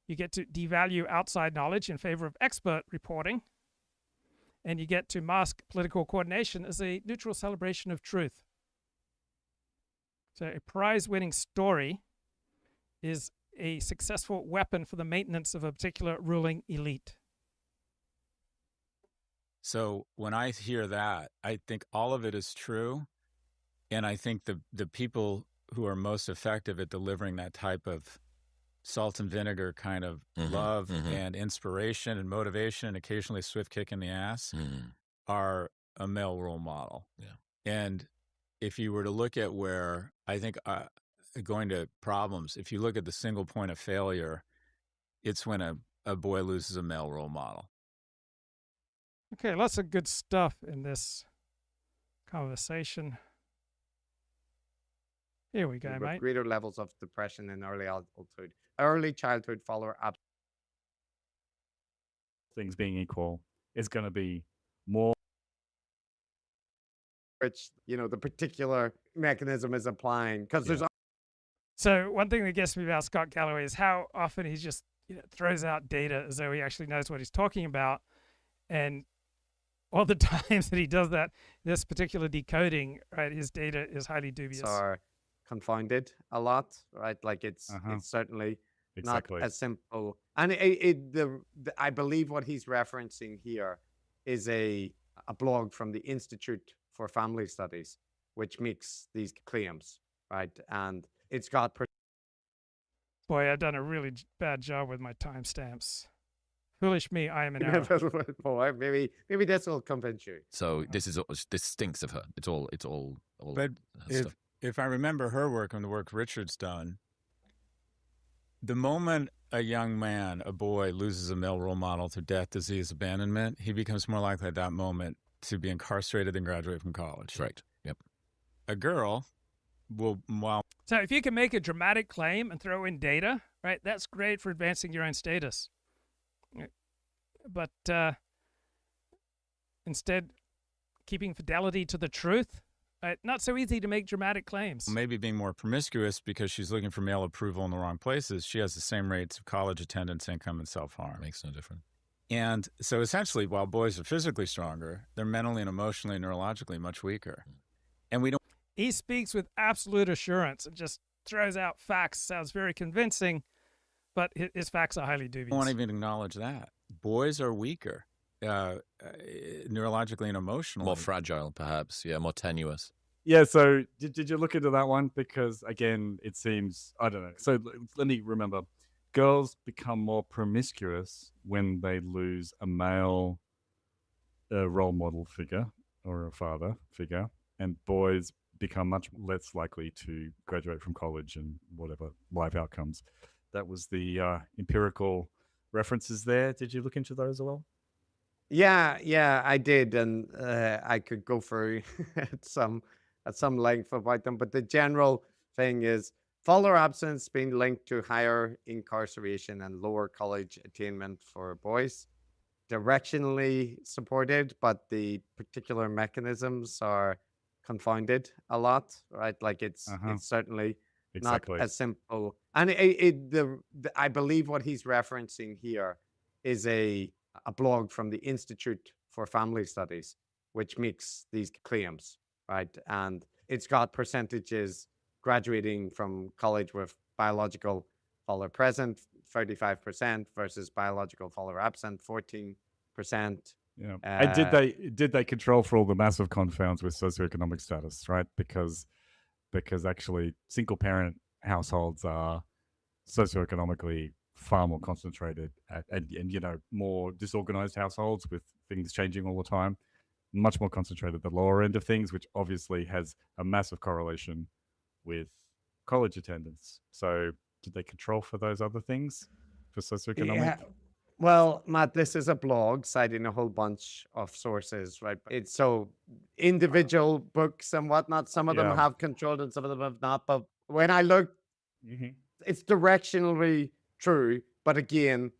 You get to devalue outside knowledge in favor of expert reporting. And you get to mask political coordination as a neutral celebration of truth. So a prize-winning story is a successful weapon for the maintenance of a particular ruling elite. So when I hear that, I think all of it is true. And I think the people who are most effective at delivering that type of salt and vinegar kind of love and inspiration and motivation, and occasionally a swift kick in the ass, are a male role model. Yeah. And if you were to look at where, I think, going to problems, if you look at the single point of failure, it's when a boy loses a male role model. Okay, lots of good stuff in this conversation. Here we go, mate. Greater levels of depression in early childhood follow up. Things being equal is going to be more. Which, the particular mechanism is applying, because there's. So one thing that gets me about Scott Galloway is how often he just throws out data as though he actually knows what he's talking about, and all the times that he does that, this particular decoding, right, his data is highly dubious. Are confounded a lot, right? Like it's certainly exactly not as simple. And I believe what he's referencing here is a blog from the Institute for Family Studies, which makes these claims, right? And it's got. Boy, I've done a really bad job with my timestamps. Foolish me, I am an error. Boy, maybe this will convince you. So this stinks of her. It's all. But if I remember her work and the work Richard's done, the moment a young man, a boy, loses a male role model through death, disease, abandonment, he becomes more likely at that moment to be incarcerated than graduate from college. Right. Yep. A girl will, So if you can make a dramatic claim and throw in data, right, that's great for advancing your own status. But instead, keeping fidelity to the truth, not so easy to make dramatic claims. Maybe being more promiscuous because she's looking for male approval in the wrong places. She has the same rates of college attendance, income, and self-harm. Makes no difference. And so essentially, while boys are physically stronger, they're mentally and emotionally and neurologically much weaker. And we don't. He speaks with absolute assurance and just throws out facts. Sounds very convincing, but his facts are highly dubious. I won't even acknowledge that. Boys are weaker, neurologically and emotionally. More fragile, perhaps. Yeah, more tenuous. Yeah, so did you look into that one? Because, again, it seems, I don't know. So let me remember. Girls become more promiscuous when they lose a male role model figure or a father figure, and boys become much less likely to graduate from college and whatever life outcomes. That was the empirical references there. Did you look into those as well? Yeah, I did, and I could go through at some length about them. But the general thing is Follower absence being linked to higher incarceration and lower college attainment for boys. Directionally supported, but the particular mechanisms are confounded a lot, right? Like it's certainly Exactly. not as simple. And I believe what he's referencing here is a blog from the Institute for Family Studies, which makes these claims, right? And it's got percentages graduating from college with biological follower present, 35% versus biological follower absent, 14%. Yeah. And did they control for all the massive confounds with socioeconomic status, right? Because actually single parent households are socioeconomically far more concentrated and you know, more disorganized households with things changing all the time, much more concentrated at the lower end of things, which obviously has a massive correlation with college attendance. So did they control for those other things for socioeconomic? Yeah. Well, Matt, this is a blog citing a whole bunch of sources, right? It's so individual books and whatnot. Some of them have controlled and some of them have not. But when I look, it's directionally true, but again,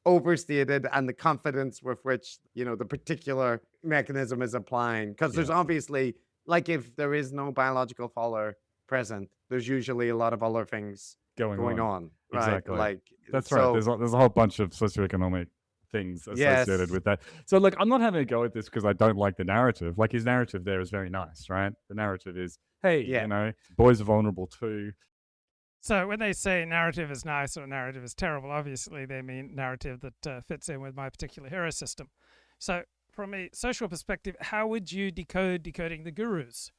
overstated, and the confidence with which, you know, the particular mechanism is applying. Because there's obviously, like, if there is no biological follower present, there's usually a lot of other things going on. Right? Exactly. Like, that's so, right. There's a whole bunch of socioeconomic things associated with that. So look, I'm not having a go at this because I don't like the narrative. Like, his narrative there is very nice, right? The narrative is, hey, you know, boys are vulnerable too. So when they say narrative is nice or narrative is terrible, obviously they mean narrative that fits in with my particular hero system. So from a social perspective, how would you decoding the gurus?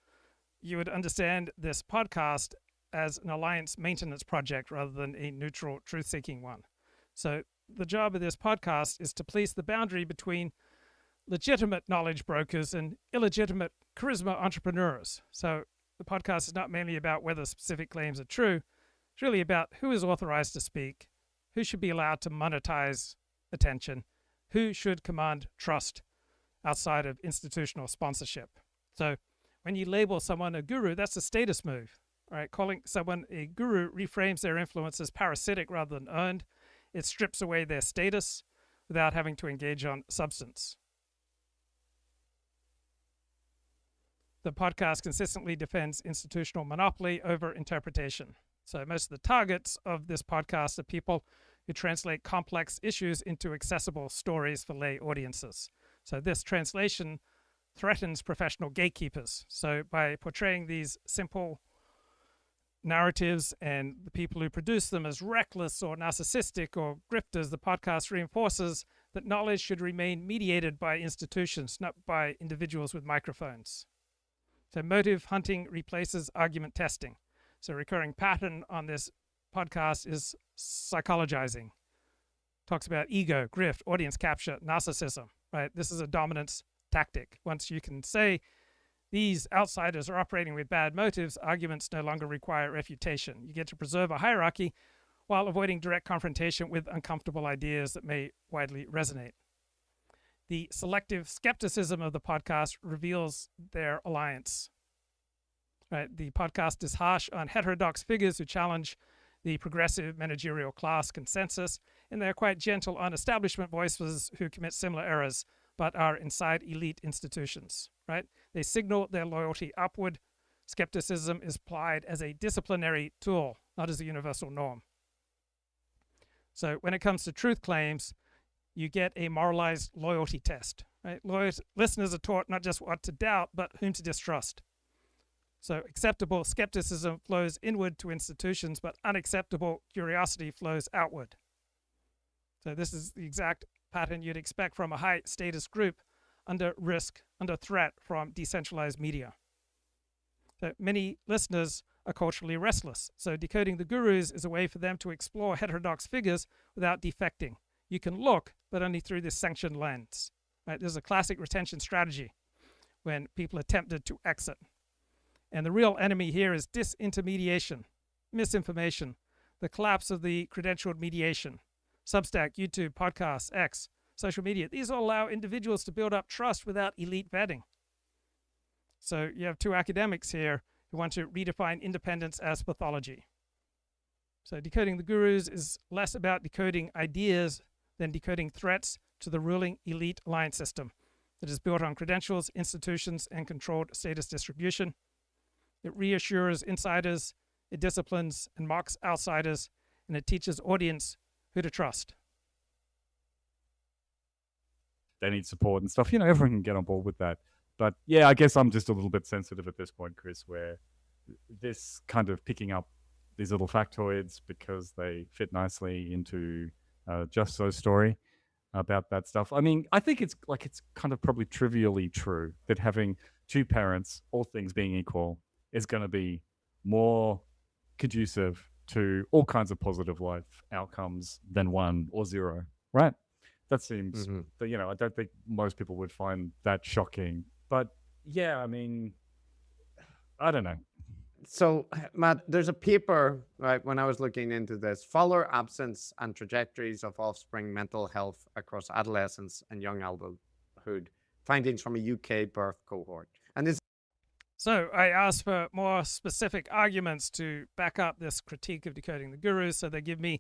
You would understand this podcast as an alliance maintenance project rather than a neutral truth-seeking one. So the job of this podcast is to police the boundary between legitimate knowledge brokers and illegitimate charisma entrepreneurs. So the podcast is not mainly about whether specific claims are true. It's really about who is authorized to speak, who should be allowed to monetize attention, who should command trust outside of institutional sponsorship. So when you label someone a guru, that's a status move. Right? Calling someone a guru reframes their influence as parasitic rather than earned. It strips away their status without having to engage on substance. The podcast consistently defends institutional monopoly over interpretation. So most of the targets of this podcast are people who translate complex issues into accessible stories for lay audiences. So this translation threatens professional gatekeepers. So by portraying these simple narratives and the people who produce them as reckless or narcissistic or grifters, the podcast reinforces that knowledge should remain mediated by institutions, not by individuals with microphones. So motive hunting replaces argument testing. So a recurring pattern on this podcast is psychologizing. Talks about ego, grift, audience capture, narcissism, right? This is a dominance tactic. Once you can say these outsiders are operating with bad motives, arguments no longer require refutation. You get to preserve a hierarchy while avoiding direct confrontation with uncomfortable ideas that may widely resonate. The selective skepticism of the podcast reveals their alliance. Right? The podcast is harsh on heterodox figures who challenge the progressive managerial class consensus, and they're quite gentle on establishment voices who commit similar errors but are inside elite institutions. Right? They signal their loyalty upward. Skepticism is applied as a disciplinary tool, not as a universal norm. So when it comes to truth claims, you get a moralized loyalty test. Right? Listeners are taught not just what to doubt, but whom to distrust. So acceptable skepticism flows inward to institutions, but unacceptable curiosity flows outward. So this is the exact pattern you'd expect from a high status group under risk, under threat from decentralized media. So many listeners are culturally restless. So decoding the gurus is a way for them to explore heterodox figures without defecting. You can look, but only through this sanctioned lens. Right? This is a classic retention strategy when people are tempted to exit. And the real enemy here is disintermediation, misinformation, the collapse of the credentialed mediation. Substack, YouTube, podcasts, X, social media. These all allow individuals to build up trust without elite vetting. So you have two academics here who want to redefine independence as pathology. So decoding the gurus is less about decoding ideas than decoding threats to the ruling elite alliance system that is built on credentials, institutions, and controlled status distribution. It reassures insiders, it disciplines and mocks outsiders, and it teaches audience who to trust. They need support and stuff. Everyone can get on board with that. But yeah, I guess I'm just a little bit sensitive at this point, Chris, where this kind of picking up these little factoids because they fit nicely into Just So's story about that stuff. I mean, I think it's kind of probably trivially true that having two parents, all things being equal, is going to be more conducive to all kinds of positive life outcomes than one or zero, right? That seems, I don't think most people would find that shocking. But yeah, I mean, I don't know. So, Matt, there's a paper, right, when I was looking into this, follower absence and trajectories of offspring mental health across adolescence and young adulthood, findings from a UK birth cohort. And this. So I asked for more specific arguments to back up this critique of decoding the gurus. So they give me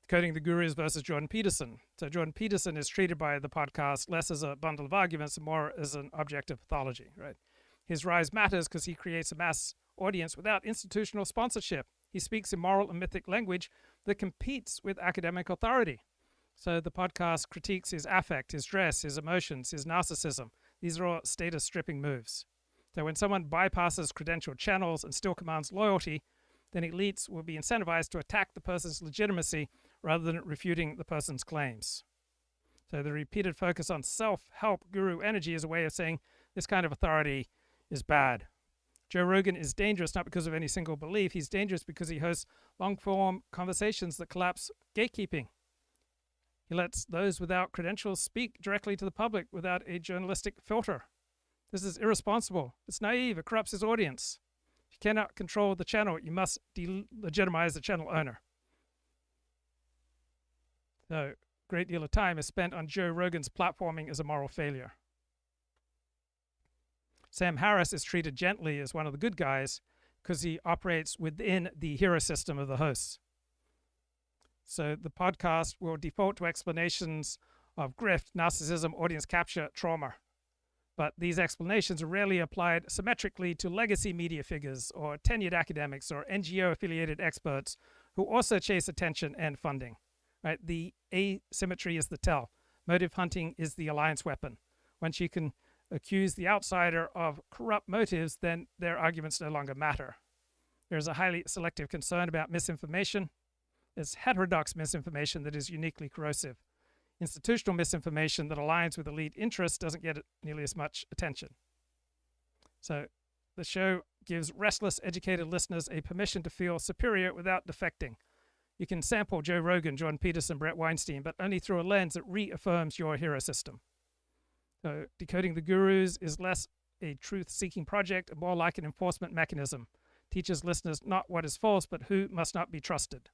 Decoding the Gurus versus Jordan Peterson. So Jordan Peterson is treated by the podcast less as a bundle of arguments and more as an objective pathology, right? His rise matters because he creates a mass audience without institutional sponsorship. He speaks in moral and mythic language that competes with academic authority. So the podcast critiques his affect, his dress, his emotions, his narcissism. These are all status stripping moves. So when someone bypasses credentialed channels and still commands loyalty, then elites will be incentivized to attack the person's legitimacy rather than refuting the person's claims. So the repeated focus on self-help guru energy is a way of saying this kind of authority is bad. Joe Rogan is dangerous not because of any single belief. He's dangerous because he hosts long-form conversations that collapse gatekeeping. He lets those without credentials speak directly to the public without a journalistic filter. This is irresponsible. It's naive. It corrupts his audience. If you cannot control the channel, you must delegitimize the channel owner. So, a great deal of time is spent on Joe Rogan's platforming as a moral failure. Sam Harris is treated gently as one of the good guys because he operates within the hero system of the hosts. So the podcast will default to explanations of grift, narcissism, audience capture, trauma. But these explanations are rarely applied symmetrically to legacy media figures or tenured academics or NGO-affiliated experts who also chase attention and funding. Right? The asymmetry is the tell. Motive hunting is the alliance weapon. Once you can accuse the outsider of corrupt motives, then their arguments no longer matter. There's a highly selective concern about misinformation. It's heterodox misinformation that is uniquely corrosive. Institutional misinformation that aligns with elite interests doesn't get nearly as much attention. So the show gives restless, educated listeners a permission to feel superior without defecting. You can sample Joe Rogan, Jordan Peterson, Brett Weinstein, but only through a lens that reaffirms your hero system. So Decoding the Gurus is less a truth-seeking project and more like an enforcement mechanism. Teaches listeners not what is false, but who must not be trusted.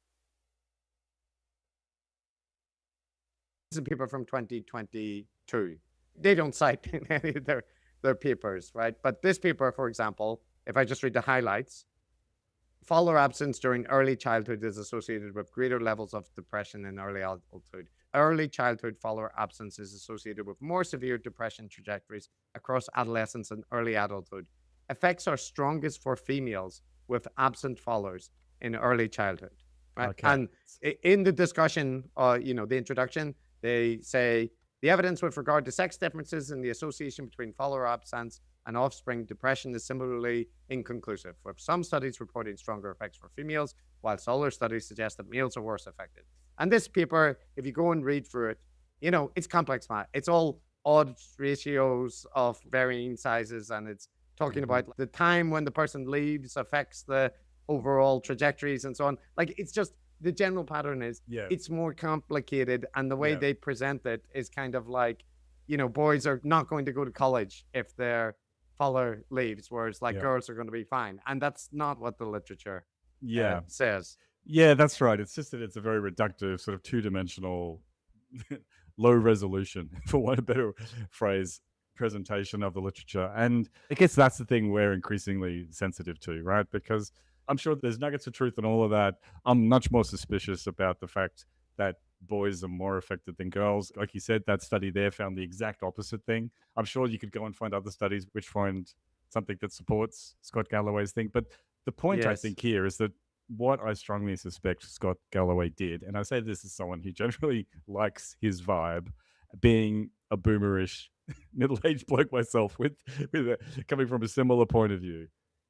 This is a paper from 2022. They don't cite any of their papers, right? But this paper, for example, if I just read the highlights, follower absence during early childhood is associated with greater levels of depression in early adulthood. Early childhood follower absence is associated with more severe depression trajectories across adolescence and early adulthood. Effects are strongest for females with absent followers in early childhood. Right? Okay. And in the discussion, the introduction, they say the evidence with regard to sex differences in the association between follower absence and offspring depression is similarly inconclusive, with some studies reporting stronger effects for females, whilst other studies suggest that males are worse affected. And this paper, if you go and read through it, it's complex math. It's all odd ratios of varying sizes, and it's talking about the time when the person leaves affects the overall trajectories and so on. Like, it's just, the general pattern is it's more complicated, and the way they present it is kind of like, boys are not going to go to college if their follower leaves, whereas girls are going to be fine. And that's not what the literature says. Yeah, that's right. It's just that it's a very reductive, sort of two-dimensional low resolution, for want of a better phrase, presentation of the literature. And I guess that's the thing we're increasingly sensitive to, right? Because I'm sure there's nuggets of truth in all of that. I'm much more suspicious about the fact that boys are more affected than girls. Like you said, that study there found the exact opposite thing. I'm sure you could go and find other studies which find something that supports Scott Galloway's thing. But the point, I think, here is that what I strongly suspect Scott Galloway did, and I say this as someone who generally likes his vibe, being a boomerish middle-aged bloke myself coming from a similar point of view,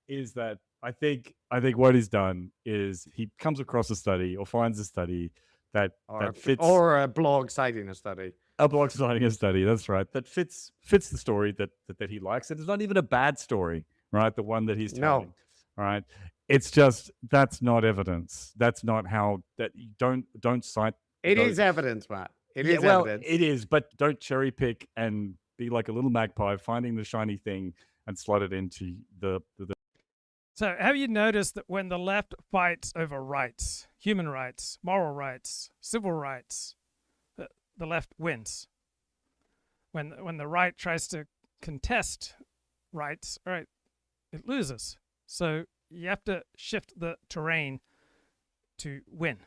is that I think what he's done is he comes across a study or finds a study that fits, or a blog citing a study. A blog citing a study, that's right, that fits the story that he likes. And it's not even a bad story, right? The one that he's telling. All right. It's just that's not evidence. That's not how that you don't cite. It is evidence, Matt. It is evidence. It is, but don't cherry pick and be like a little magpie finding the shiny thing and slot it into the. So have you noticed that when the left fights over rights, human rights, moral rights, civil rights, the left wins? When the right tries to contest rights, all right, it loses. So you have to shift the terrain to win,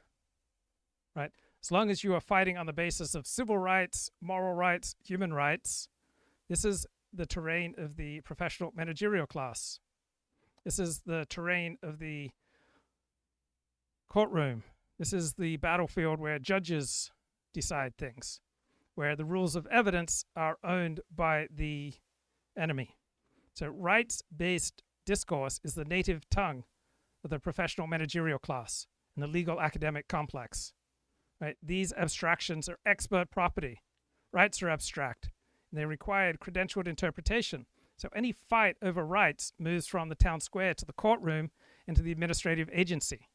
right? As long as you are fighting on the basis of civil rights, moral rights, human rights, this is the terrain of the professional managerial class. This is the terrain of the courtroom. This is the battlefield where judges decide things, where the rules of evidence are owned by the enemy. So rights-based discourse is the native tongue of the professional managerial class and the legal academic complex. Right? These abstractions are expert property. Rights are abstract, and they require credentialed interpretation. So any fight over rights moves from the town square to the courtroom and to the administrative agency.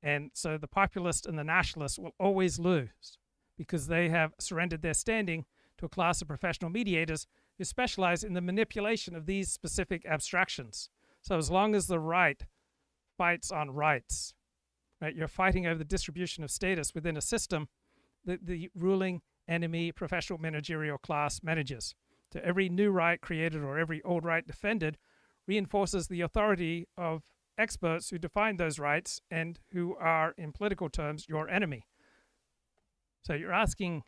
And so the populist and the nationalist will always lose because they have surrendered their standing to a class of professional mediators who specialize in the manipulation of these specific abstractions. So as long as the right fights on rights, right, you're fighting over the distribution of status within a system that the ruling enemy professional managerial class manages. So every new right created or every old right defended reinforces the authority of experts who define those rights and who are, in political terms, your enemy. So you're asking,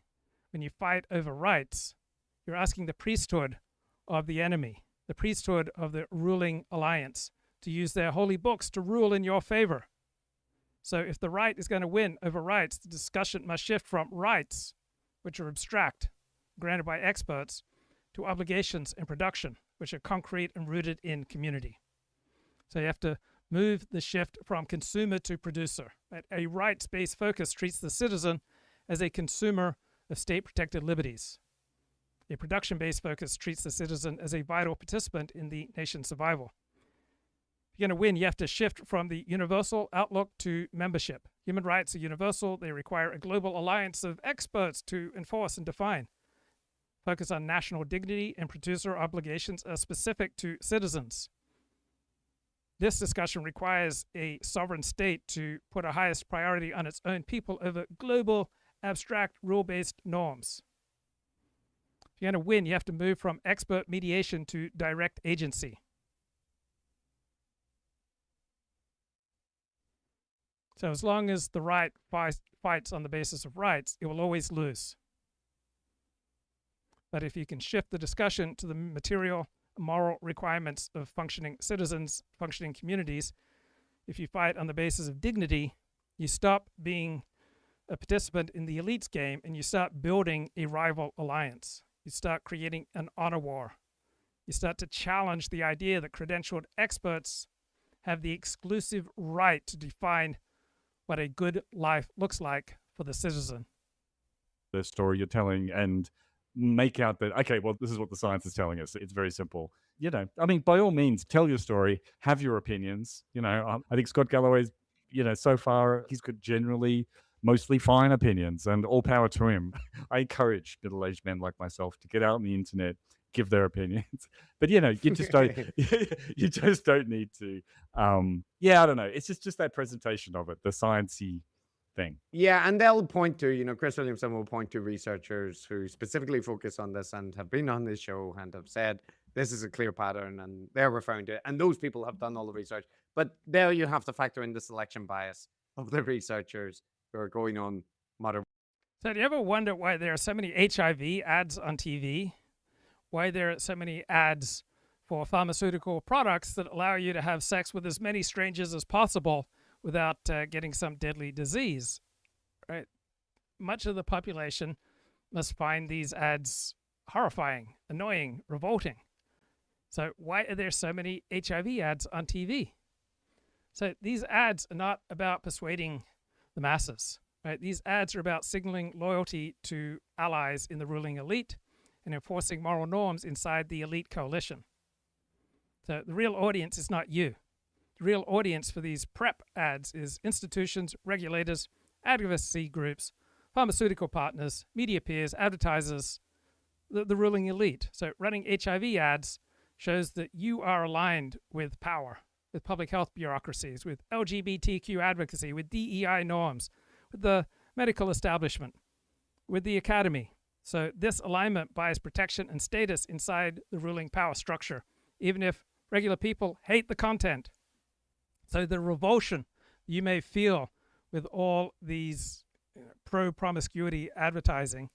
when you fight over rights, you're asking the priesthood of the enemy, the priesthood of the ruling alliance, to use their holy books to rule in your favor. So if the right is going to win over rights, the discussion must shift from rights, which are abstract, granted by experts, to obligations and production, which are concrete and rooted in community. So you have to move the shift from consumer to producer. Right? A rights-based focus treats the citizen as a consumer of state-protected liberties. A production-based focus treats the citizen as a vital participant in the nation's survival. If you're going to win, you have to shift from the universal outlook to membership. Human rights are universal. They require a global alliance of experts to enforce and define. Focus on national dignity and producer obligations are specific to citizens. This discussion requires a sovereign state to put a highest priority on its own people over global, abstract, rule-based norms. If you're going to win, you have to move from expert mediation to direct agency. So as long as the right fights on the basis of rights, it will always lose. But if you can shift the discussion to the material, moral requirements of functioning citizens, functioning communities, if you fight on the basis of dignity, you stop being a participant in the elite's game and you start building a rival alliance. You start creating an honor war. You start to challenge the idea that credentialed experts have the exclusive right to define what a good life looks like for the citizen. The story you're telling and make out that, okay, well, this is what the science is telling us. It's very simple. You know, I mean, by all means, tell your story, have your opinions. You know, I think Scott Galloway's, you know, so far, he's got generally mostly fine opinions and all power to him. I encourage middle-aged men like myself to get out on the internet, give their opinions. But, you know, you just don't, you just don't need to. Yeah, I don't know. It's just that presentation of it, the sciencey thing. Yeah, and they'll point to, Chris Williamson will point to researchers who specifically focus on this and have been on this show and have said this is a clear pattern, and they're referring to it. And those people have done all the research. But there you have to factor in the selection bias of the researchers who are going on modern. So do you ever wonder why there are so many HIV ads on TV? Why there are so many ads for pharmaceutical products that allow you to have sex with as many strangers as possible without getting some deadly disease, right? Much of the population must find these ads horrifying, annoying, revolting. So why are there so many HIV ads on TV? So these ads are not about persuading the masses, right? These ads are about signaling loyalty to allies in the ruling elite and enforcing moral norms inside the elite coalition. So the real audience is not you. The real audience for these PrEP ads is institutions, regulators, advocacy groups, pharmaceutical partners, media peers, advertisers, the ruling elite. So running HIV ads shows that you are aligned with power, with public health bureaucracies, with LGBTQ advocacy, with DEI norms, with the medical establishment, with the academy. So this alignment buys protection and status inside the ruling power structure, even if regular people hate the content. So the revulsion you may feel with all these pro-promiscuity advertising,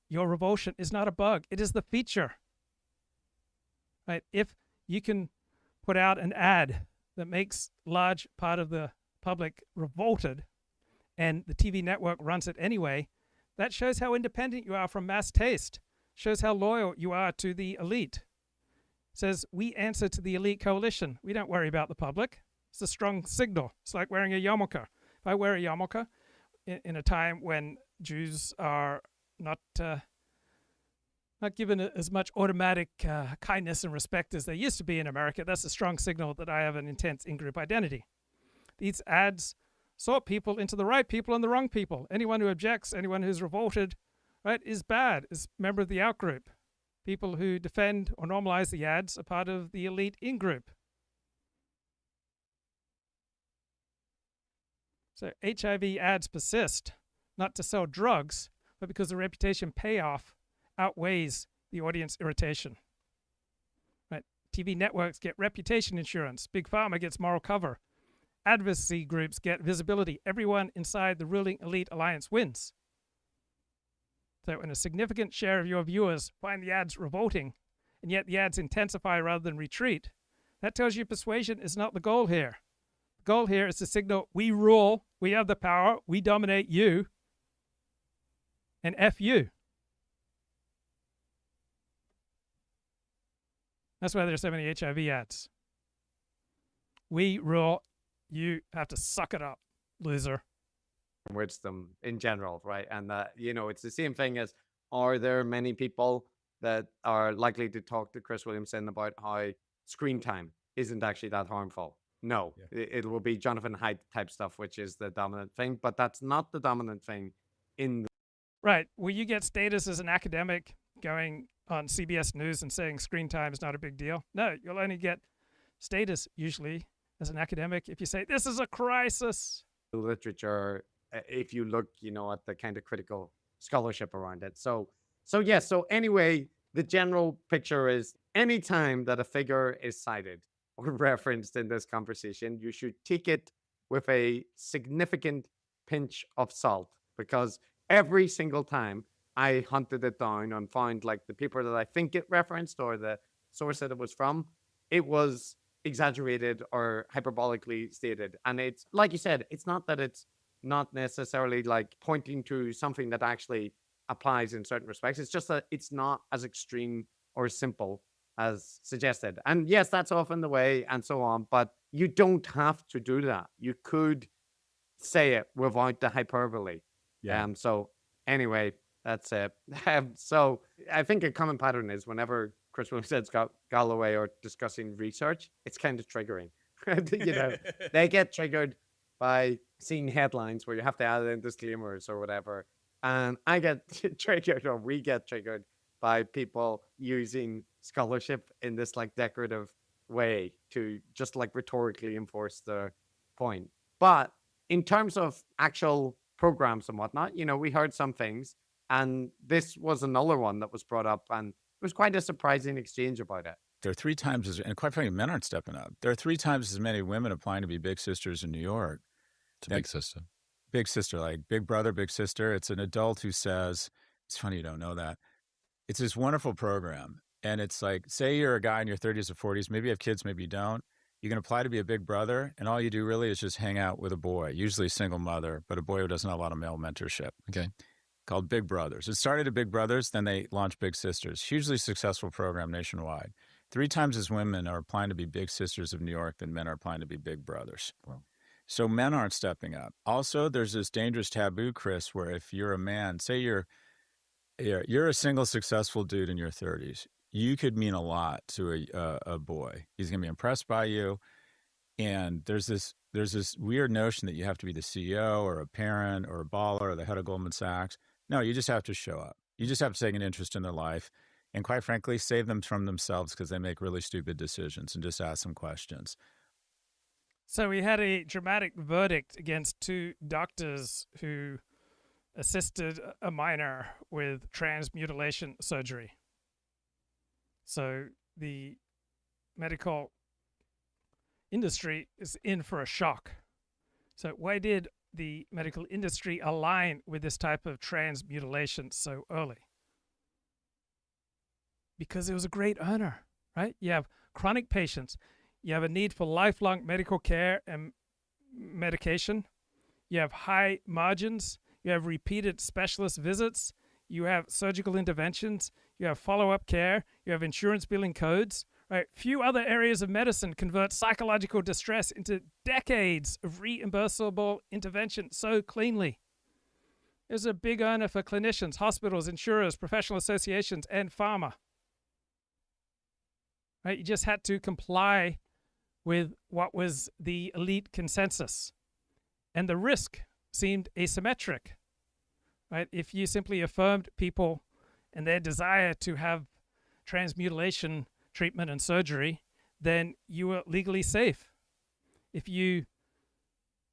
your revulsion is not a bug. It is the feature. Right? If you can put out an ad that makes large part of the public revolted and the TV network runs it anyway, that shows how independent you are from mass taste, shows how loyal you are to the elite. It says, we answer to the elite coalition. We don't worry about the public. It's a strong signal. It's like wearing a yarmulke. If I wear a yarmulke in a time when Jews are not given as much automatic kindness and respect as they used to be in America, that's a strong signal that I have an intense in-group identity. These ads sort people into the right people and the wrong people. Anyone who objects, anyone who's revolted, right, is bad, is a member of the out-group. People who defend or normalize the ads are part of the elite in-group. So HIV ads persist, not to sell drugs, but because the reputation payoff outweighs the audience irritation. Right? TV networks get reputation insurance. Big Pharma gets moral cover. Advocacy groups get visibility. Everyone inside the ruling elite alliance wins. So when a significant share of your viewers find the ads revolting, and yet the ads intensify rather than retreat, that tells you persuasion is not the goal here. The goal here is to signal, we rule, we have the power, we dominate you, and F you. That's why there's so many HIV ads. We rule, you have to suck it up, loser. Wisdom in general, right? And it's the same thing as, are there many people that are likely to talk to Chris Williamson about how screen time isn't actually that harmful? No, it will be Jonathan Haidt type stuff, which is the dominant thing, but that's not the dominant thing in the... Right. Will you get status as an academic going on CBS News and saying screen time is not a big deal? No, you'll only get status usually as an academic if you say this is a crisis. Literature, if you look, at the kind of critical scholarship around it. So anyway, the general picture is anytime that a figure is cited or referenced in this conversation, you should take it with a significant pinch of salt, because every single time I hunted it down and found like the paper that I think it referenced or the source that it was from, it was exaggerated or hyperbolically stated. And it's like you said, it's not that it's not necessarily like pointing to something that actually applies in certain respects. It's just that it's not as extreme or simple as suggested. And yes, that's often the way and so on, but you don't have to do that. You could say it without the hyperbole. Yeah. So anyway, that's it. So I think a common pattern is whenever Chris Williamson says Galloway or discussing research, it's kind of triggering. They get triggered by seeing headlines where you have to add in disclaimers or whatever. And I get triggered, or we get triggered by people using scholarship in this like decorative way to just like rhetorically enforce the point. But in terms of actual programs and whatnot, we heard some things, and this was another one that was brought up, and it was quite a surprising exchange about it. There are 3 times as, and quite frankly, men aren't stepping up. There are 3 times as many women applying to be big sisters in New York. It's a big sister. Big sister, like big brother, big sister. It's an adult who says, it's funny you don't know that. It's this wonderful program. And it's like, say you're a guy in your 30s or 40s, maybe you have kids, maybe you don't. You can apply to be a big brother, and all you do really is just hang out with a boy, usually a single mother, but a boy who doesn't have a lot of male mentorship. Okay. Called Big Brothers. It started at Big Brothers, then they launched Big Sisters. Hugely successful program nationwide. 3 times as women are applying to be big sisters of New York than men are applying to be big brothers. Wow. So men aren't stepping up. Also, there's this dangerous taboo, Chris, where if you're a man, say you're a single successful dude in your 30s, you could mean a lot to a boy. He's going to be impressed by you. And there's this weird notion that you have to be the CEO or a parent or a baller or the head of Goldman Sachs. No, you just have to show up. You just have to take an interest in their life. And quite frankly, save them from themselves because they make really stupid decisions, and just ask them questions. So we had a dramatic verdict against 2 doctors who assisted a minor with transmutilation surgery. So the medical industry is in for a shock. So why did the medical industry align with this type of transmutilation so early? Because it was a great earner, right? You have chronic patients. You have a need for lifelong medical care and medication. You have high margins. You have repeated specialist visits. You have surgical interventions. You have follow-up care. You have insurance billing codes. Right? Few other areas of medicine convert psychological distress into decades of reimbursable intervention so cleanly. It was a big earner for clinicians, hospitals, insurers, professional associations, and pharma. Right? You just had to comply with what was the elite consensus. And the risk seemed asymmetric. Right? If you simply affirmed people and their desire to have transmutilation treatment and surgery, then you were legally safe. If you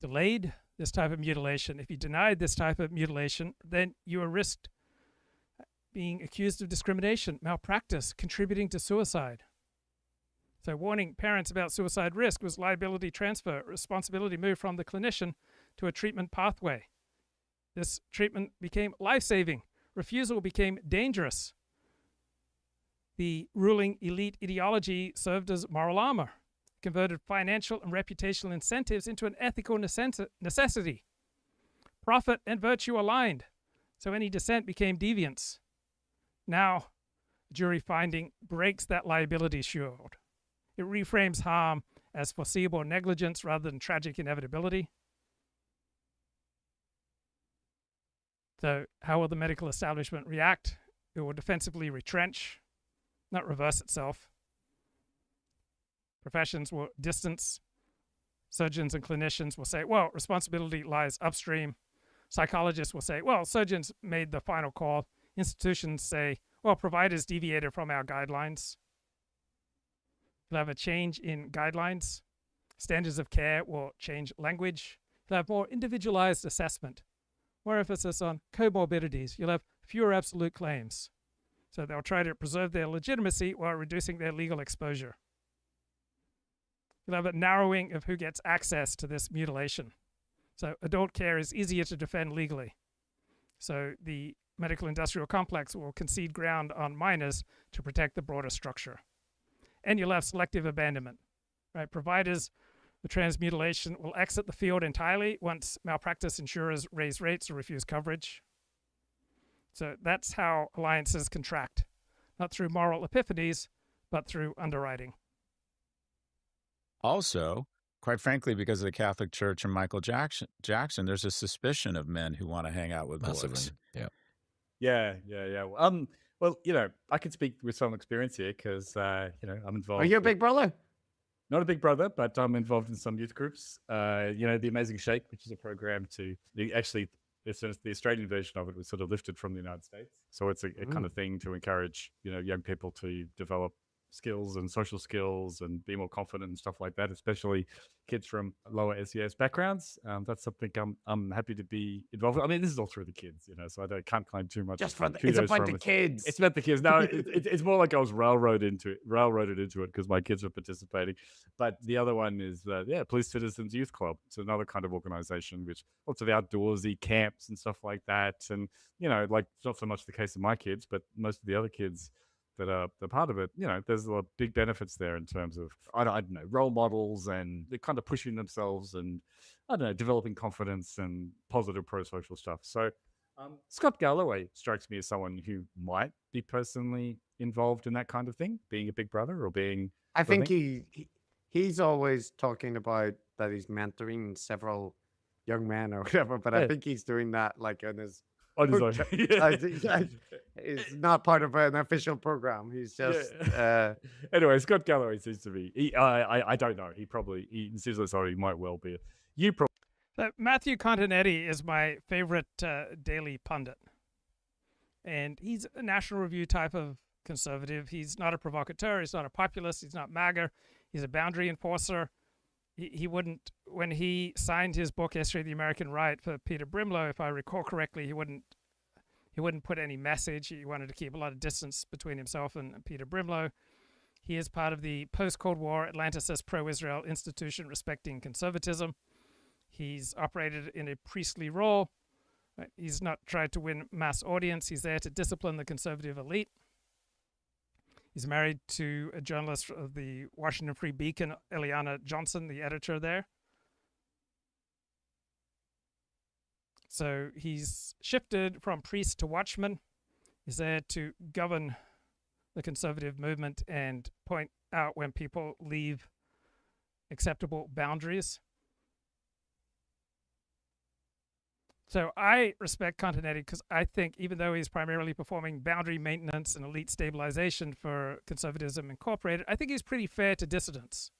delayed this type of mutilation, if you denied this type of mutilation, then you were risked being accused of discrimination, malpractice, contributing to suicide. So warning parents about suicide risk was liability transfer. Responsibility moved from the clinician to a treatment pathway. This treatment became life-saving. Refusal became dangerous. The ruling elite ideology served as moral armor, converted financial and reputational incentives into an ethical necessity. Profit and virtue aligned, so any dissent became deviance. Now, jury finding breaks that liability shield. It reframes harm as foreseeable negligence rather than tragic inevitability. So how will the medical establishment react? It will defensively retrench, not reverse itself. Professions will distance. Surgeons and clinicians will say, well, responsibility lies upstream. Psychologists will say, well, surgeons made the final call. Institutions say, well, providers deviated from our guidelines. You'll have a change in guidelines. Standards of care will change language. You'll have more individualized assessment, more emphasis on comorbidities. You'll have fewer absolute claims. So they'll try to preserve their legitimacy while reducing their legal exposure. You'll have a narrowing of who gets access to this mutilation. So adult care is easier to defend legally. So the medical industrial complex will concede ground on minors to protect the broader structure. And you'll have selective abandonment. Right? Providers with transmutilation will exit the field entirely once malpractice insurers raise rates or refuse coverage. So that's how alliances contract, not through moral epiphanies, but through underwriting. Also, quite frankly, because of the Catholic Church and Michael Jackson, there's a suspicion of men who want to hang out with boys. Yeah. Well, I can speak with some experience here because, I'm involved. Are you a big brother? Not a big brother, but I'm involved in some youth groups. The Amazing Shake, which is a program the Australian version of it was sort of lifted from the United States. So it's a kind of thing to encourage, young people to develop skills and social skills and be more confident and stuff like that, especially kids from lower SES backgrounds. That's something I'm happy to be involved with. I mean, this is all through the kids, so I can't claim too much. Just for it's about the kids. It's about the kids. No, it's more like I was railroaded into it because my kids were participating. But the other one is, Police Citizens Youth Club. It's another kind of organization which lots of outdoorsy camps and stuff like that. And, like it's not so much the case of my kids, but most of the other kids that are the part of it, there's a lot of big benefits there in terms of, I don't know, role models, and they're kind of pushing themselves and, I don't know, developing confidence and positive pro-social stuff. So Scott Galloway strikes me as someone who might be personally involved in that kind of thing, being a big brother or being... I think he's always talking about that he's mentoring several young men or whatever, but I think he's doing that like on his own. It's not part of an official program. He's just anyway. Scott Galloway seems to be. I don't know. He insists that he might well be. You probably. Matthew Continetti is my favorite daily pundit, and he's a National Review type of conservative. He's not a provocateur. He's not a populist. He's not MAGA. He's a boundary enforcer. He wouldn't, when he signed his book History of the American Right for Peter Brimlow, if I recall correctly, he wouldn't put any message. He wanted to keep a lot of distance between himself and Peter Brimlow. He is part of the post-Cold War Atlanticist pro-Israel institution respecting conservatism. He's operated in a priestly role. Right? He's not tried to win mass audience. He's there to discipline the conservative elite. He's married to a journalist of the Washington Free Beacon, Eliana Johnson, the editor there. So he's shifted from priest to watchman. He's there to govern the conservative movement and point out when people leave acceptable boundaries. So I respect Continetti because I think even though he's primarily performing boundary maintenance and elite stabilization for Conservatism Incorporated, I think he's pretty fair to dissidents.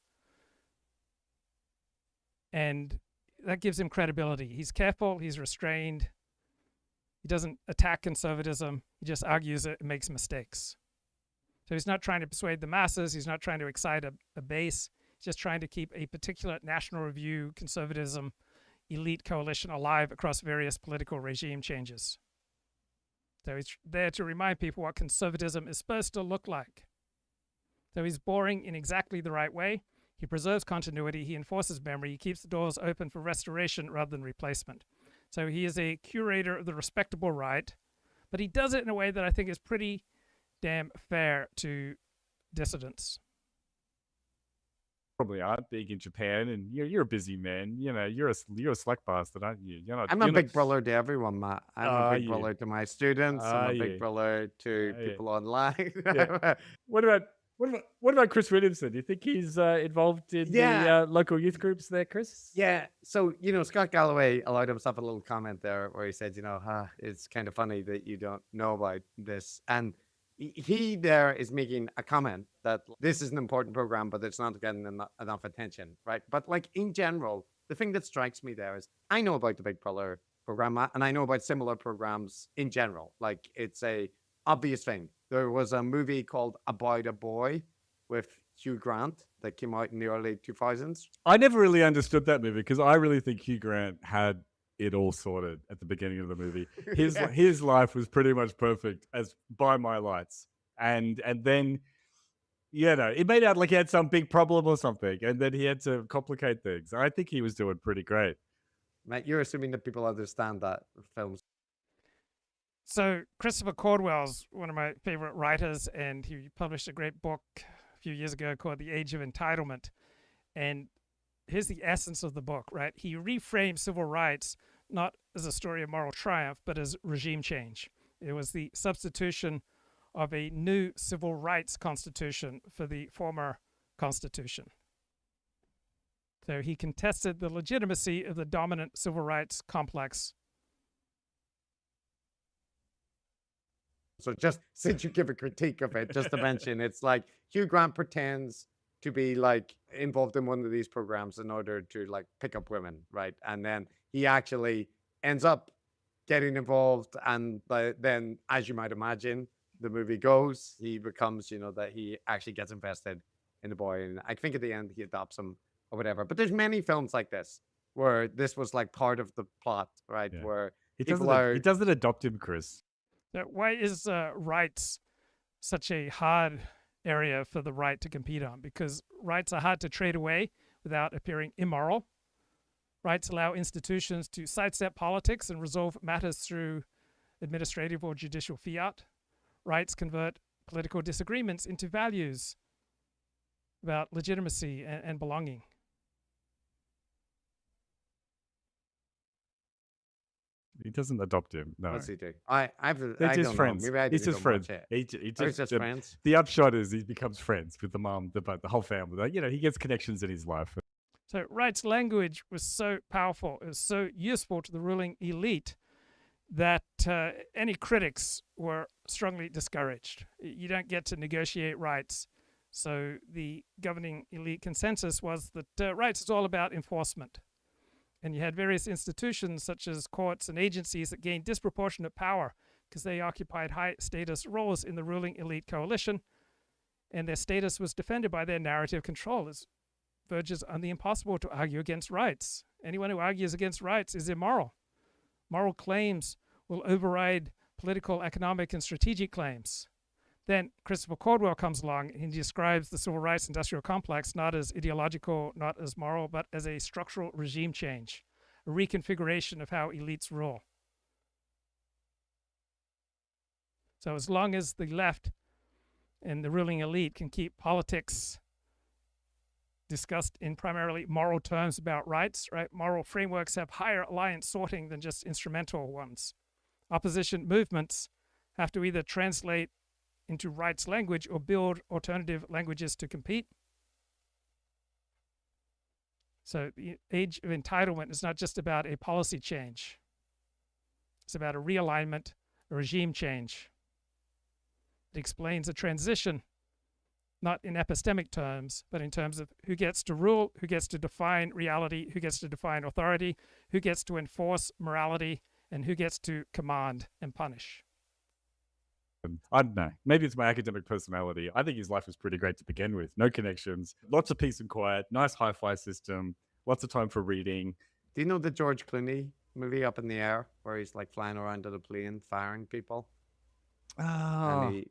And that gives him credibility. He's careful, he's restrained. He doesn't attack conservatism. He just argues it and makes mistakes. So he's not trying to persuade the masses. He's not trying to excite a base. He's just trying to keep a particular National Review conservatism elite coalition alive across various political regime changes. So he's there to remind people what conservatism is supposed to look like. So he's boring in exactly the right way. He preserves continuity. He enforces memory. He keeps the doors open for restoration rather than replacement. So he is a curator of the respectable right, but he does it in a way that I think is pretty damn fair to dissidents. Probably aren't big in Japan, and you're a busy man. You're a slack bastard, aren't you? I'm a big brother to everyone, Matt. I'm a big brother to my students. I'm a big brother to people online. What about Chris Williamson? Do you think he's involved in the local youth groups there, Chris? Yeah. So Scott Galloway allowed himself a little comment there where he said, it's kind of funny that you don't know about this, and he there is making a comment that this is an important program, but it's not getting enough attention, right? But like in general, the thing that strikes me there is I know about the Big Brother program, and I know about similar programs in general. Like it's a obvious thing. There was a movie called About a Boy with Hugh Grant that came out in the early 2000s. I never really understood that movie because I really think Hugh Grant had it all sorted at the beginning of the movie. His life was pretty much perfect as by my lights, and then it made out like he had some big problem or something, and then he had to complicate things. I think he was doing pretty great. Mate, you're assuming that people understand that films. So Christopher Caldwell's one of my favorite writers, and he published a great book a few years ago called The Age of Entitlement. And here's the essence of the book, right? He reframed civil rights not as a story of moral triumph, but as regime change. It was the substitution of a new civil rights constitution for the former constitution. So he contested the legitimacy of the dominant civil rights complex. So just since you give a critique of it, just to mention, it's like Hugh Grant pretends to be like involved in one of these programs in order to like pick up women, right? And then he actually ends up getting involved, and then, as you might imagine, the movie goes, he becomes, that he actually gets invested in the boy. And I think at the end he adopts him or whatever. But there's many films like this where this was like part of the plot, right? Yeah. Where He people are... doesn't adopt him, Chris. Now, why is rights such a hard area for the right to compete on? Because rights are hard to trade away without appearing immoral. Rights allow institutions to sidestep politics and resolve matters through administrative or judicial fiat. Rights convert political disagreements into values about legitimacy and belonging. He doesn't adopt him. No. What's he do? They're I just don't friends. know. Maybe I He's didn't just go much friends. yet. He He's just friends. The upshot is he becomes friends with the mom, the whole family. Like, he gets connections in his life. So rights language was so powerful, it was so useful to the ruling elite that any critics were strongly discouraged. You don't get to negotiate rights. So the governing elite consensus was that rights is all about enforcement. And you had various institutions such as courts and agencies that gained disproportionate power because they occupied high status roles in the ruling elite coalition, and their status was defended by their narrative control. It verges on the impossible to argue against rights. Anyone who argues against rights is immoral. Moral claims will override political, economic, and strategic claims. Then Christopher Caldwell comes along and he describes the civil rights industrial complex not as ideological, not as moral, but as a structural regime change, a reconfiguration of how elites rule. So as long as the left and the ruling elite can keep politics discussed in primarily moral terms about rights, right? Moral frameworks have higher alliance sorting than just instrumental ones. Opposition movements have to either translate into rights language or build alternative languages to compete. So the age of entitlement is not just about a policy change. It's about a realignment, a regime change. It explains a transition, not in epistemic terms, but in terms of who gets to rule, who gets to define reality, who gets to define authority, who gets to enforce morality, and who gets to command and punish. I don't know. Maybe it's my academic personality. I think his life was pretty great to begin with. No connections, lots of peace and quiet, nice hi-fi system, lots of time for reading. Do you know the George Clooney movie Up in the Air where he's like flying around on a plane firing people? Oh. And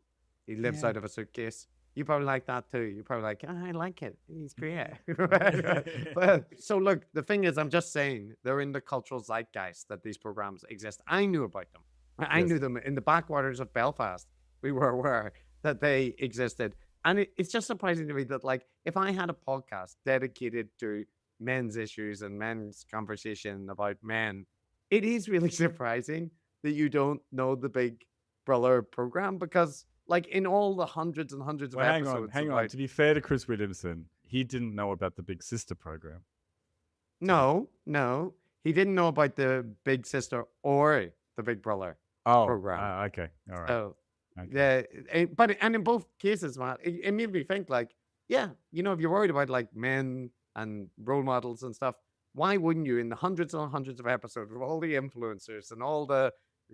he lives out of a suitcase. You probably like that too. You're probably like, I like it. He's great. But, so look, the thing is, I'm just saying they're in the cultural zeitgeist that these programs exist. I knew about them. I knew them in the backwaters of Belfast. We were aware that they existed. And it's just surprising to me that, like, if I had a podcast dedicated to men's issues and men's conversation about men, it is really surprising that you don't know the Big Brother program because, like, in all the hundreds and hundreds of episodes. Hang on. To be fair to Chris Williamson, he didn't know about the Big Sister program. No. He didn't know about the Big Sister or the Big Brother program. Okay. All right. So, okay. but in both cases, man, it made me think, like, yeah, if you're worried about, like, men and role models and stuff, why wouldn't you, in the hundreds and hundreds of episodes with all the influencers and all the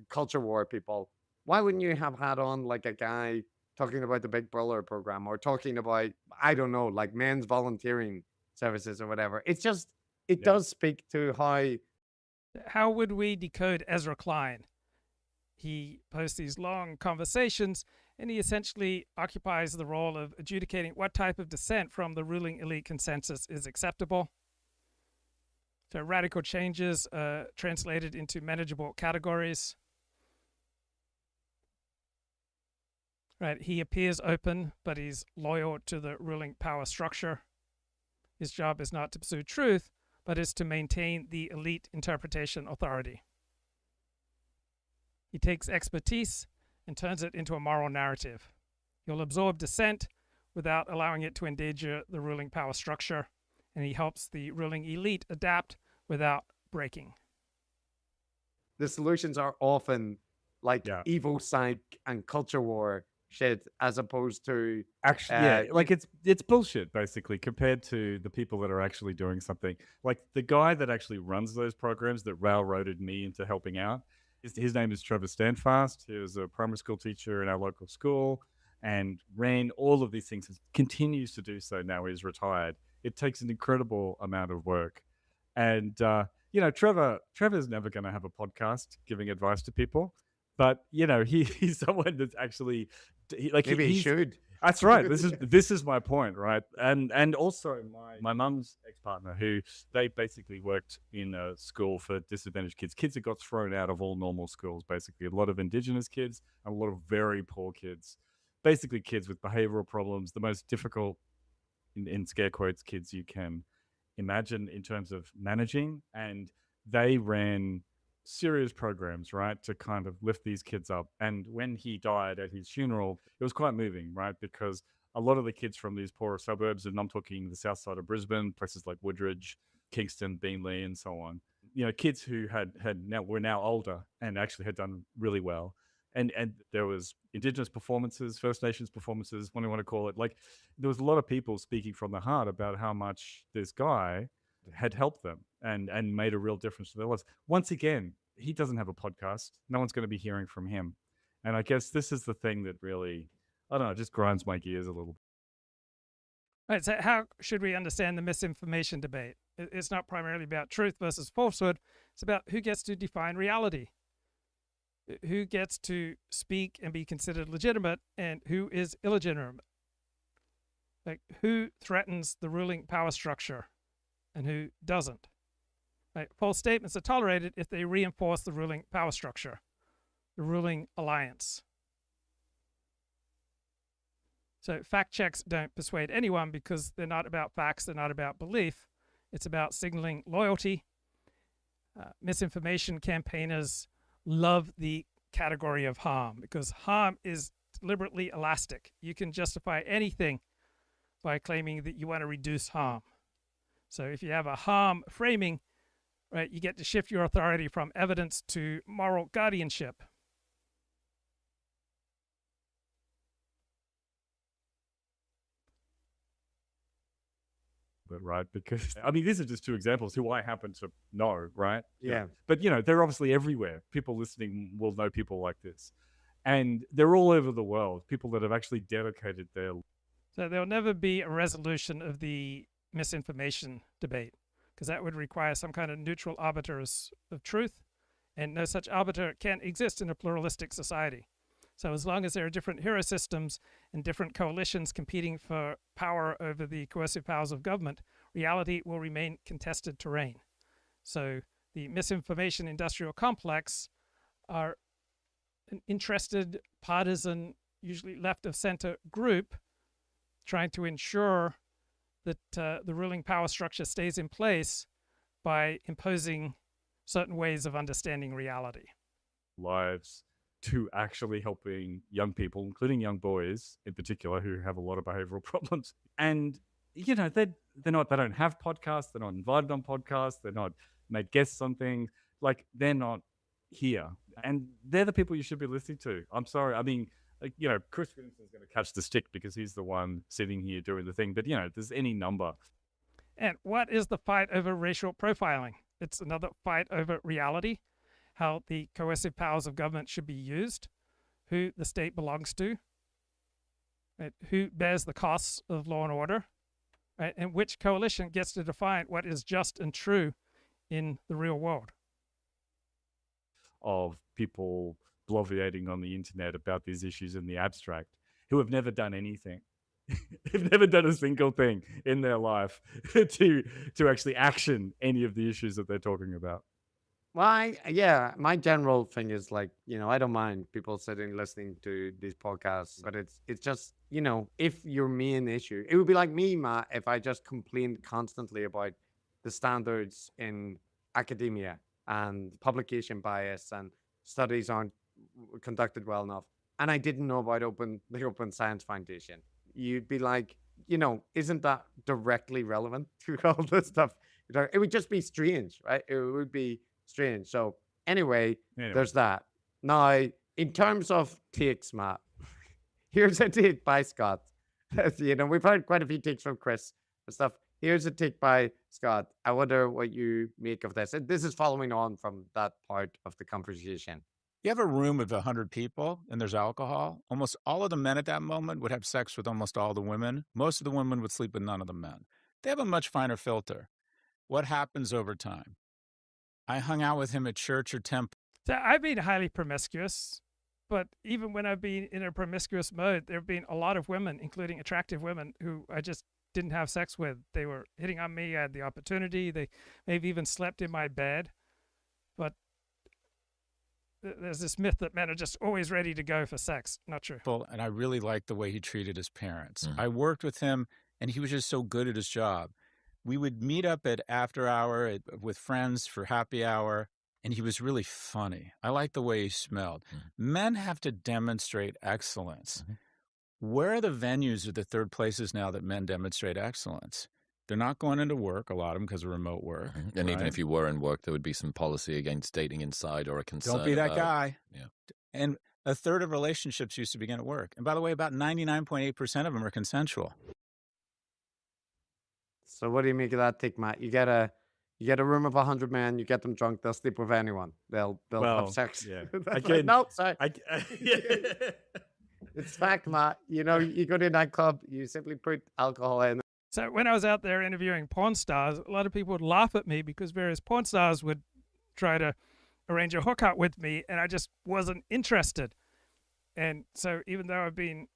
culture war people, why wouldn't you have had on, like, a guy talking about the Big Brother program or talking about, I don't know, like, men's volunteering services or whatever? It's just, it does speak to how would we decode Ezra Klein? He posts these long conversations, and he essentially occupies the role of adjudicating what type of dissent from the ruling elite consensus is acceptable. So radical changes translated into manageable categories. Right, he appears open, but he's loyal to the ruling power structure. His job is not to pursue truth, but is to maintain the elite interpretation authority. He takes expertise and turns it into a moral narrative. He'll absorb dissent without allowing it to endanger the ruling power structure, and he helps the ruling elite adapt without breaking. The solutions are often like evil psych and culture war shit, as opposed to actually, like it's bullshit basically compared to the people that are actually doing something. Like the guy that actually runs those programs that railroaded me into helping out, His name is Trevor Standfast. He was a primary school teacher in our local school and ran all of these things, continues to do so now he's retired. It takes an incredible amount of work. And, Trevor's never going to have a podcast giving advice to people. But, he's someone that's actually... Maybe he should. That's right. This is my point, right? And also my mum's ex-partner, who they basically worked in a school for disadvantaged kids that got thrown out of all normal schools, basically. A lot of Indigenous kids and a lot of very poor kids. Basically kids with behavioral problems, the most difficult, in scare quotes, kids you can imagine in terms of managing. And they ran serious programs, right, to kind of lift these kids up. And when he died at his funeral, it was quite moving, right, because a lot of the kids from these poorer suburbs, and I'm talking the south side of Brisbane, places like Woodridge, Kingston, Beenleigh, and so on, kids who were now older and actually had done really well. And there was Indigenous performances, First Nations performances, what do you want to call it? Like, there was a lot of people speaking from the heart about how much this guy had helped them and made a real difference to their lives. Once again, he doesn't have a podcast. No one's going to be hearing from him. And I guess this is the thing that really, I don't know, just grinds my gears a little. Right, so how should we understand the misinformation debate? It's not primarily about truth versus falsehood. It's about who gets to define reality, who gets to speak and be considered legitimate, and who is illegitimate. Like, who threatens the ruling power structure and who doesn't. Right? False statements are tolerated if they reinforce the ruling power structure, the ruling alliance. So fact checks don't persuade anyone because they're not about facts, they're not about belief. It's about signaling loyalty. Misinformation campaigners love the category of harm because harm is deliberately elastic. You can justify anything by claiming that you want to reduce harm. So if you have a harm framing, right, you get to shift your authority from evidence to moral guardianship. But right, because I mean, these are just two examples who I happen to know, right? Yeah. But they're obviously everywhere. People listening will know people like this, and they're all over the world. People that have actually dedicated their. So there'll never be a resolution of the misinformation debate because that would require some kind of neutral arbiters of truth, and no such arbiter can exist in a pluralistic society. So as long as there are different hero systems and different coalitions competing for power over the coercive powers of government, reality will remain contested terrain. So the misinformation industrial complex are an interested, partisan, usually left of center group trying to ensure that the ruling power structure stays in place by imposing certain ways of understanding reality. Lives to actually helping young people, including young boys in particular, who have a lot of behavioral problems. And, they don't have podcasts, they're not invited on podcasts, they're not made guests on things, like they're not here. And they're the people you should be listening to. I'm sorry. I mean, Chris Whittington's going to catch the stick because he's the one sitting here doing the thing. But, there's any number. And what is the fight over racial profiling? It's another fight over reality. How the coercive powers of government should be used, who the state belongs to, right? Who bears the costs of law and order, right? And which coalition gets to define what is just and true in the real world. Of people bloviating on the internet about these issues in the abstract, who have never done anything. They've never done a single thing in their life to actually action any of the issues that they're talking about. Well, my general thing is like, I don't mind people sitting listening to these podcasts, but it's just, if your main issue, it would be like me, Matt, if I just complained constantly about the standards in academia and publication bias and studies aren't conducted well enough, and I didn't know about the Open Science Foundation. You'd be like, isn't that directly relevant to all this stuff? It would just be strange, right? It would be strange. So anyway, there's that. Now, in terms of takes, Matt, here's a take by Scott. We've heard quite a few takes from Chris and stuff. Here's a take by Scott. I wonder what you make of this. And this is following on from that part of the conversation. You have a room of 100 people and there's alcohol. Almost all of the men at that moment would have sex with almost all the women. Most of the women would sleep with none of the men. They have a much finer filter. What happens over time? I hung out with him at church or temple. So I've been highly promiscuous, but even when I've been in a promiscuous mode, there have been a lot of women, including attractive women, who I just didn't have sex with. They were hitting on me. I had the opportunity. They maybe even slept in my bed. But there's this myth that men are just always ready to go for sex. Not true. And I really liked the way he treated his parents. I worked with him, and he was just so good at his job. We would meet up at after hour with friends for happy hour, and he was really funny. I liked the way he smelled. Men have to demonstrate excellence. Where are the venues or the third places now that men demonstrate excellence? They're not going into work, a lot of them, because of remote work. And even if you were in work, there would be some policy against dating inside or a concern. Don't be that guy. Yeah. And a third of relationships used to begin at work. And by the way, about 99.8% of them are consensual. So what do you make of that take, Matt? You get a room of 100 men, you get them drunk, they'll sleep with anyone. They'll have sex. Yeah. Like, no, sorry. It's fact, Matt. You know, you go to a nightclub, you simply put alcohol in. So when I was out there interviewing porn stars, a lot of people would laugh at me because various porn stars would try to arrange a hookup with me, and I just wasn't interested. And so even though I've been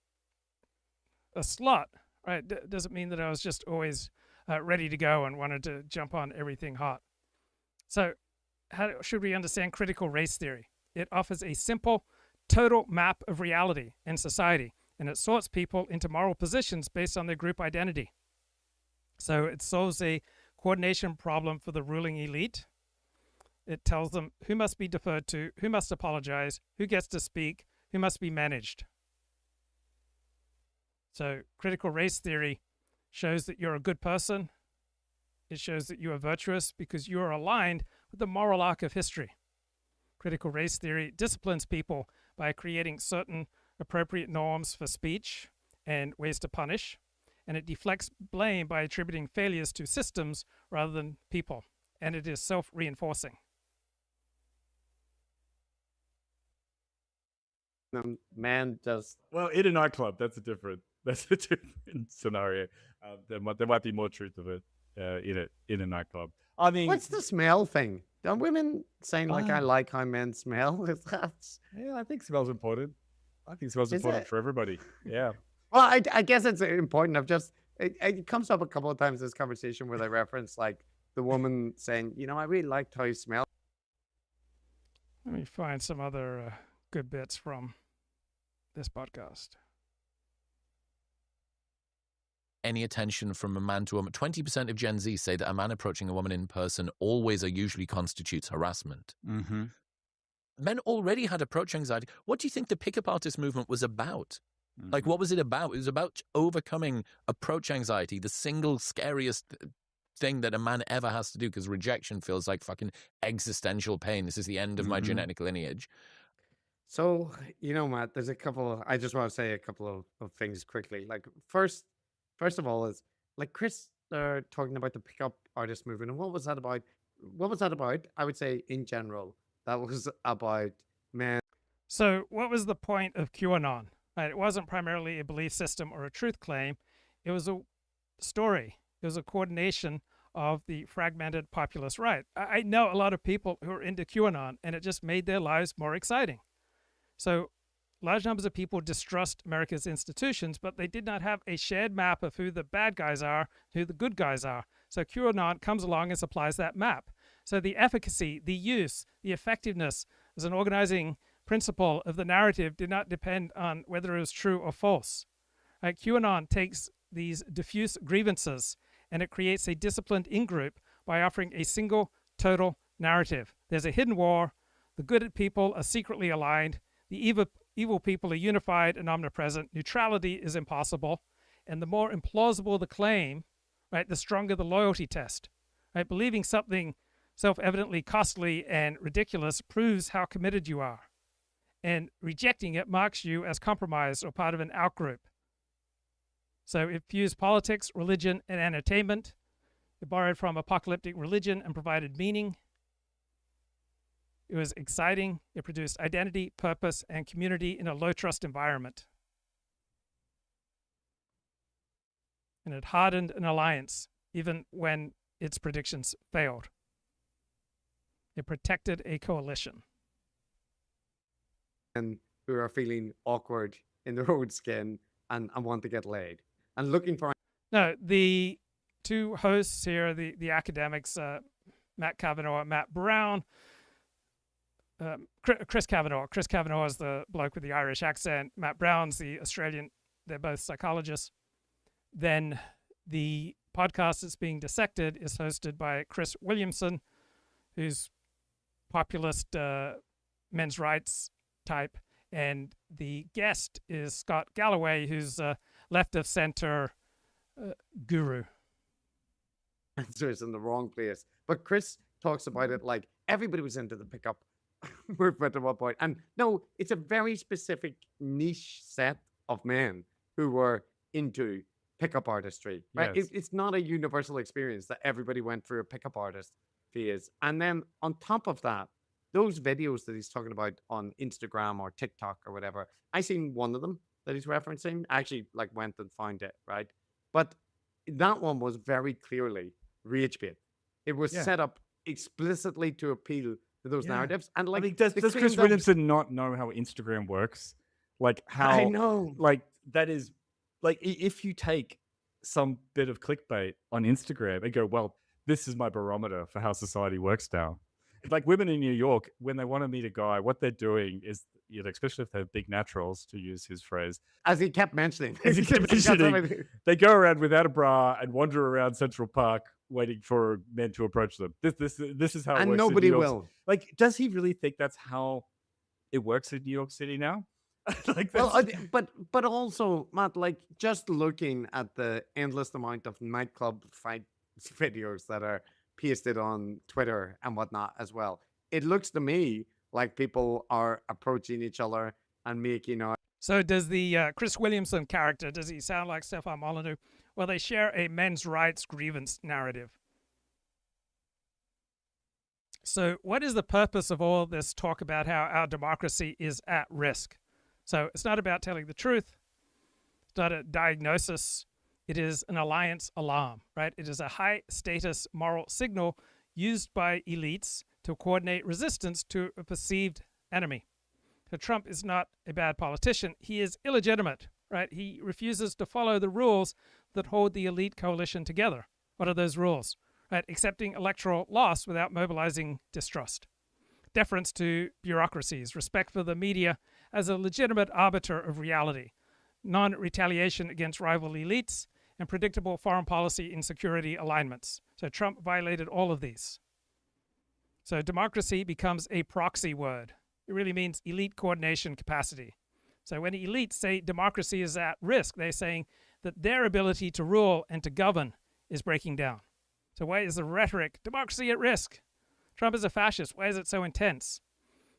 a slut, right, doesn't mean that I was just always ready to go and wanted to jump on everything hot. So how should we understand critical race theory? It offers a simple, total map of reality and society, and it sorts people into moral positions based on their group identity. So it solves a coordination problem for the ruling elite. It tells them who must be deferred to, who must apologize, who gets to speak, who must be managed. So critical race theory shows that you're a good person. It shows that you are virtuous because you are aligned with the moral arc of history. Critical race theory disciplines people by creating certain appropriate norms for speech and ways to punish, and it deflects blame by attributing failures to systems rather than people, and it is self-reinforcing. Man just... Well, in a nightclub, that's a different scenario. There might be more truth of it in a nightclub. I mean, what's the smell thing? Don't women saying like I like how men smell? Yeah, I think smell's important. I think smell's important for everybody. Yeah. Well, I guess it's important. It comes up a couple of times in this conversation where they reference like the woman saying, you know, I really liked how you smell. Let me find some other good bits from this podcast. Any attention from a man to a woman. 20% of Gen Z say that a man approaching a woman in person always or usually constitutes harassment. Men already had approach anxiety. What do you think the pickup artist movement was about? Like, what was it about? It was about overcoming approach anxiety, the single scariest thing that a man ever has to do, because rejection feels like fucking existential pain. This is the end of my genetic lineage. So, you know, Matt, there's I just want to say a couple of things quickly. Like, first of all is, like, Chris talking about the pickup artist movement. And what was that about? What was that about? I would say, in general, that was about men. So what was the point of QAnon? Right, it wasn't primarily a belief system or a truth claim. It was a story. It was a coordination of the fragmented populist right. I know a lot of people who are into QAnon, and it just made their lives more exciting. So large numbers of people distrust America's institutions, but they did not have a shared map of who the bad guys are, who the good guys are. So QAnon comes along and supplies that map. So the efficacy, the use, the effectiveness as an organizing principle of the narrative did not depend on whether it was true or false. QAnon takes these diffuse grievances and it creates a disciplined in-group by offering a single total narrative. There's a hidden war. The good people are secretly aligned. The evil people are unified and omnipresent. Neutrality is impossible. And the more implausible the claim, right, the stronger the loyalty test. Right? Believing something self-evidently costly and ridiculous proves how committed you are. And rejecting it marks you as compromised or part of an outgroup. So it fused politics, religion, and entertainment. It borrowed from apocalyptic religion and provided meaning. It was exciting. It produced identity, purpose, and community in a low-trust environment. And it hardened an alliance, even when its predictions failed. It protected a coalition. And who are feeling awkward in their own skin and want to get laid and looking for. No, the two hosts here, the academics, Matt Kavanaugh and Matt Brown. Chris Kavanaugh. Chris Kavanaugh is the bloke with the Irish accent. Matt Brown's the Australian. They're both psychologists. Then the podcast that's being dissected is hosted by Chris Williamson, who's populist men's rights type, and the guest is Scott Galloway, who's a left of center guru. So it's in the wrong place. But Chris talks about it like everybody was into the pickup movement at one point. And no, it's a very specific niche set of men who were into pickup artistry. Right? Yes. It's not a universal experience that everybody went through a pickup artist phase. And then on top of that, those videos that he's talking about on Instagram or TikTok or whatever, I seen one of them that he's referencing. I actually went and found it, right? But that one was very clearly rage bait. It was set up explicitly to appeal to those narratives. And I mean, does Chris Williamson not know how Instagram works? Like how I know. Like that is like if you take some bit of clickbait on Instagram and go, well, this is my barometer for how society works now. Like women in New York, when they want to meet a guy, what they're doing is, especially if they're big naturals, to use his phrase. As he kept mentioning. They go around without a bra and wander around Central Park waiting for men to approach them. This is how it works. And nobody in New York. will. Like, does he really think that's how it works in New York City now? But also, Matt, just looking at the endless amount of nightclub fight videos that are pasted on Twitter and whatnot as well, it looks to me like people are approaching each other and making out. So does the Chris Williamson character, does he sound like Stefan Molyneux? Well, they share a men's rights grievance narrative. So what is the purpose of all this talk about how our democracy is at risk? So it's not about telling the truth. It's not a diagnosis. It is an alliance alarm, right? It is a high-status moral signal used by elites to coordinate resistance to a perceived enemy. So Trump is not a bad politician. He is illegitimate, right? He refuses to follow the rules that hold the elite coalition together. What are those rules? Right? Accepting electoral loss without mobilizing distrust. Deference to bureaucracies. Respect for the media as a legitimate arbiter of reality. Non-retaliation against rival elites, and predictable foreign policy and security alignments. So Trump violated all of these. So democracy becomes a proxy word. It really means elite coordination capacity. So when elites say democracy is at risk, they're saying that their ability to rule and to govern is breaking down. So why is the rhetoric, democracy at risk? Trump is a fascist. Why is it so intense?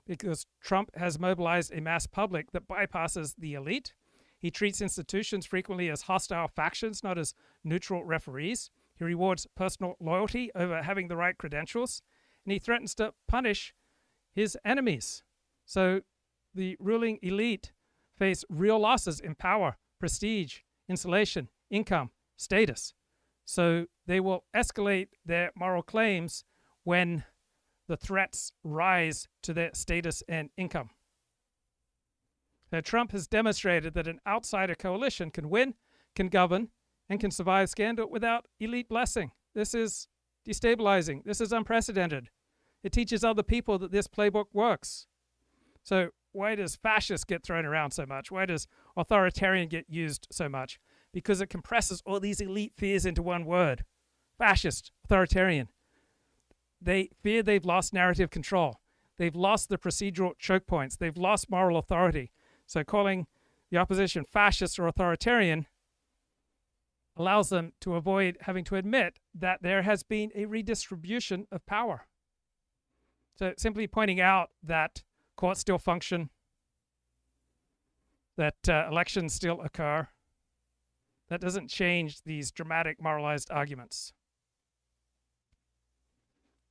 Because Trump has mobilized a mass public that bypasses the elite. He treats institutions frequently as hostile factions, not as neutral referees. He rewards personal loyalty over having the right credentials. And he threatens to punish his enemies. So the ruling elite face real losses in power, prestige, insulation, income, status. So they will escalate their moral claims when the threats rise to their status and income. Now, Trump has demonstrated that an outsider coalition can win, can govern, and can survive scandal without elite blessing. This is destabilizing. This is unprecedented. It teaches other people that this playbook works. So why does fascist get thrown around so much? Why does authoritarian get used so much? Because it compresses all these elite fears into one word. Fascist, authoritarian. They fear they've lost narrative control. They've lost the procedural choke points. They've lost moral authority. So calling the opposition fascist or authoritarian allows them to avoid having to admit that there has been a redistribution of power. So simply pointing out that courts still function, that elections still occur, that doesn't change these dramatic moralized arguments.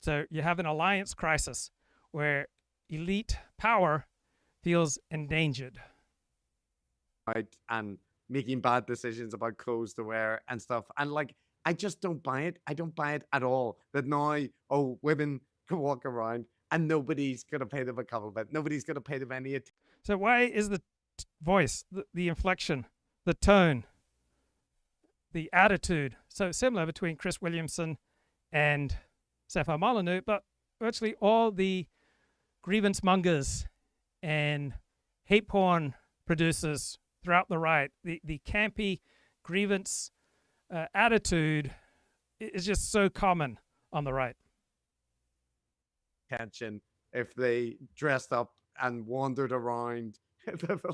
So you have an alliance crisis where elite power feels endangered. Right, and making bad decisions about clothes to wear and stuff. And like, I just don't buy it. I don't buy it at all. That now, oh, women can walk around and nobody's going to pay them a compliment. Nobody's going to pay them any attention. So why is the voice, the inflection, the tone, the attitude so similar between Chris Williamson and Sapphire Molyneux, but virtually all the grievance mongers and hate porn producers throughout the right, the campy grievance attitude is just so common on the right. Attention if they dressed up and wandered around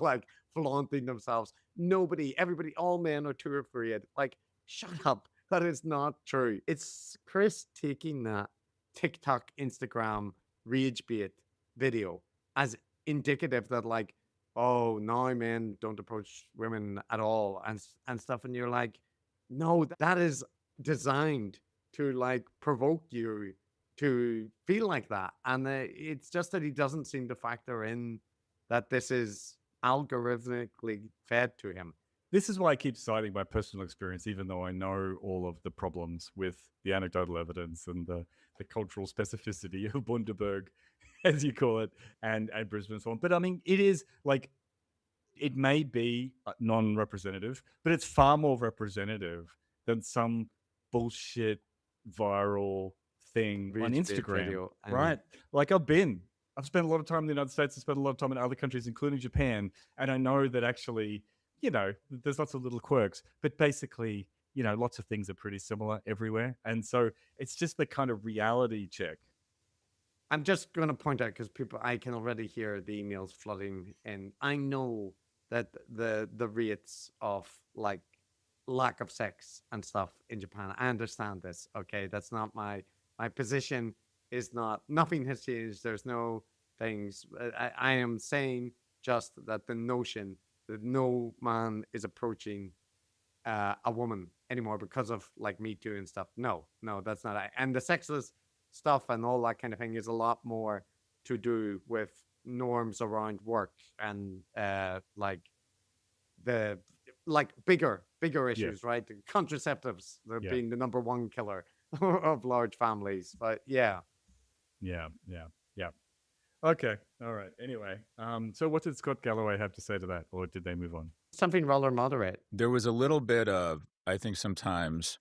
like flaunting themselves. Nobody, everybody, all men are too afraid. Like, shut up. That is not true. It's Chris taking that TikTok, Instagram rage bait video as indicative that like, oh, now men don't approach women at all and stuff. And you're like, no, that is designed to like provoke you to feel like that. And it's just that he doesn't seem to factor in that this is algorithmically fed to him. This is why I keep citing my personal experience, even though I know all of the problems with the anecdotal evidence and the cultural specificity of Bundaberg, as you call it, and Brisbane and so on. But I mean, it is like, it may be non-representative, but it's far more representative than some bullshit viral thing on Instagram, right? Like I've spent a lot of time in the United States, I've spent a lot of time in other countries, including Japan, and I know that actually, you know, there's lots of little quirks, but basically, you know, lots of things are pretty similar everywhere. And so it's just the kind of reality check. I'm just going to point out, because I can already hear the emails flooding in. I know that the rates of like lack of sex and stuff in Japan, I understand this, okay? That's not my position is not, nothing has changed. There's no things. I am saying just that the notion that no man is approaching a woman anymore because of like Me Too and stuff. No, that's not it. And the sexist stuff and all that kind of thing is a lot more to do with norms around work and like the bigger issues, right? The contraceptives, being the number one killer of large families. But yeah. Okay, all right. Anyway, so what did Scott Galloway have to say to that, or did they move on? Something rather moderate. There was a little bit of, I think sometimes,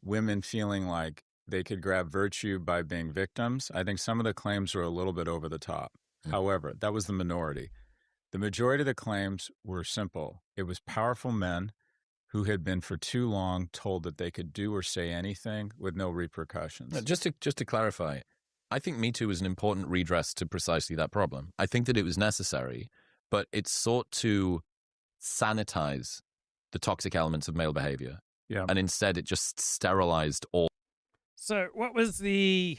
women feeling like they could grab virtue by being victims. I think some of the claims were a little bit over the top. However, that was the minority. The majority of the claims were simple. It was powerful men who had been for too long told that they could do or say anything with no repercussions. Just to clarify, I think Me Too is an important redress to precisely that problem. I think that it was necessary, but it sought to sanitize the toxic elements of male behavior. Yeah. And instead it just sterilized all. So what was the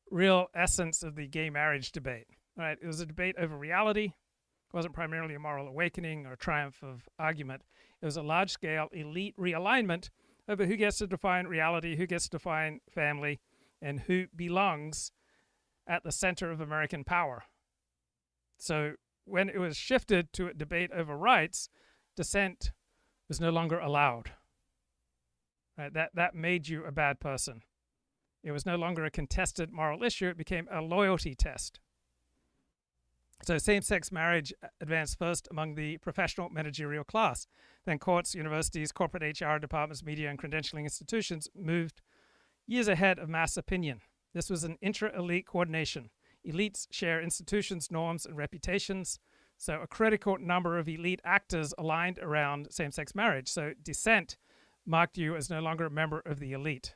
real essence of the gay marriage debate? Right? It was a debate over reality. It wasn't primarily a moral awakening or triumph of argument. It was a large-scale elite realignment over who gets to define reality, who gets to define family, and who belongs at the center of American power. So when it was shifted to a debate over rights, dissent was no longer allowed. Right? That made you a bad person. It was no longer a contested moral issue. It became a loyalty test. So same-sex marriage advanced first among the professional managerial class. Then courts, universities, corporate HR departments, media, and credentialing institutions moved years ahead of mass opinion. This was an intra-elite coordination. Elites share institutions, norms, and reputations. So a critical number of elite actors aligned around same-sex marriage. So dissent marked you as no longer a member of the elite.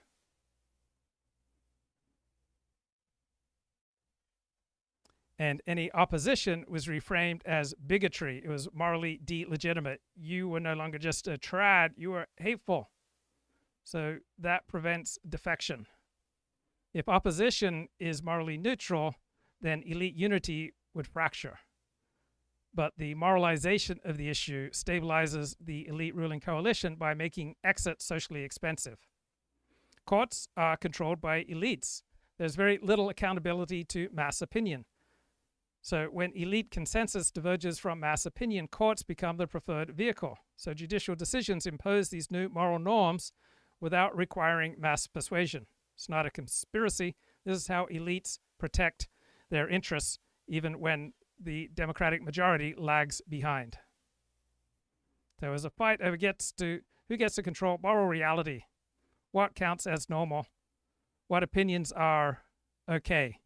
And any opposition was reframed as bigotry. It was morally delegitimate. You were no longer just a trad, you were hateful. So that prevents defection. If opposition is morally neutral, then elite unity would fracture. But the moralization of the issue stabilizes the elite ruling coalition by making exit socially expensive. Courts are controlled by elites. There's very little accountability to mass opinion. So when elite consensus diverges from mass opinion, courts become the preferred vehicle. So judicial decisions impose these new moral norms without requiring mass persuasion. It's not a conspiracy. This is how elites protect their interests, even when the democratic majority lags behind. There was a fight over who gets to control moral reality, what counts as normal, what opinions are okay.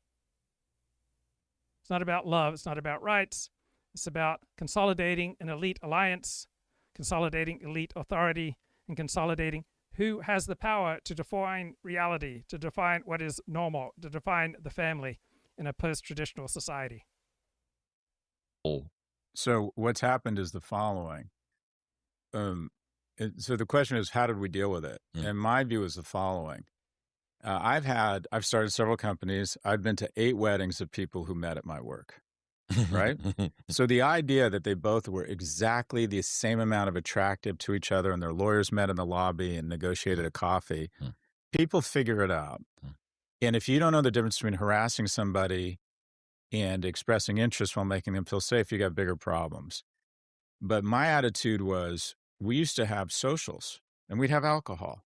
It's not about love, it's not about rights, it's about consolidating an elite alliance, consolidating elite authority, and consolidating who has the power to define reality, to define what is normal, to define the family in a post-traditional society. So what's happened is the following. So the question is, how did we deal with it? And my view is the following. I've started several companies. I've been to 8 weddings of people who met at my work, right? So the idea that they both were exactly the same amount of attractive to each other and their lawyers met in the lobby and negotiated a coffee, people figure it out. And if you don't know the difference between harassing somebody and expressing interest while making them feel safe, you got bigger problems. But my attitude was, we used to have socials and we'd have alcohol.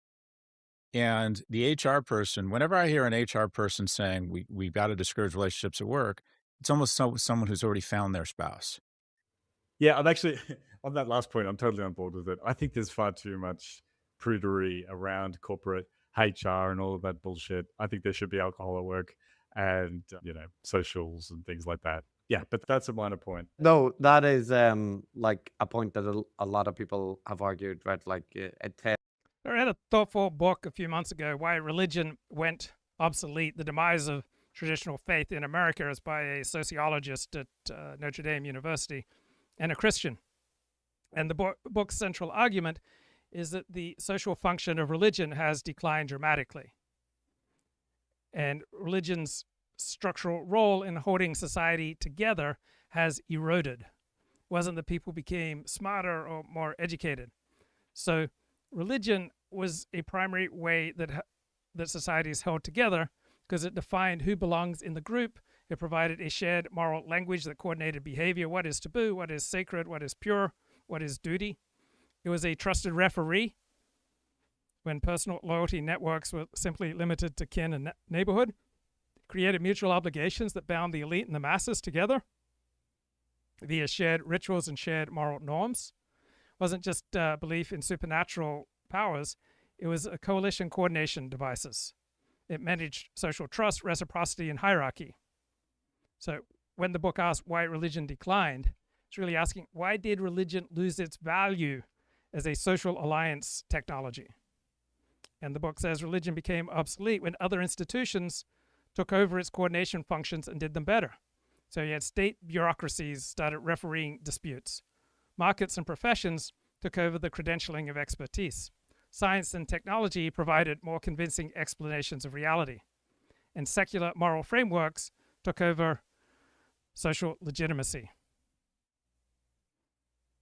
And the HR person, whenever I hear an HR person saying we've got to discourage relationships at work, it's almost someone who's already found their spouse. Yeah, I'm actually, on that last point, I'm totally on board with it. I think there's far too much prudery around corporate HR and all of that bullshit. I think there should be alcohol at work and, socials and things like that. Yeah, but that's a minor point. No, that is like a point that a lot of people have argued, right? Like I read a thoughtful book a few months ago, Why Religion Went Obsolete, The Demise of Traditional Faith in America. It's by a sociologist at Notre Dame University and a Christian. And the book's central argument is that the social function of religion has declined dramatically. And religion's structural role in holding society together has eroded. It wasn't that people became smarter or more educated. So religion was a primary way that society is held together because it defined who belongs in the group. It provided a shared moral language that coordinated behavior, what is taboo, what is sacred, what is pure, what is duty. It was a trusted referee when personal loyalty networks were simply limited to kin and neighborhood. It created mutual obligations that bound the elite and the masses together via shared rituals and shared moral norms. It wasn't just belief in supernatural powers. It was a coalition coordination devices. It managed social trust, reciprocity, and hierarchy. So when the book asks why religion declined, it's really asking, why did religion lose its value as a social alliance technology? And the book says religion became obsolete when other institutions took over its coordination functions and did them better. So you had state bureaucracies started refereeing disputes. Markets and professions took over the credentialing of expertise. Science and technology provided more convincing explanations of reality. And secular moral frameworks took over social legitimacy.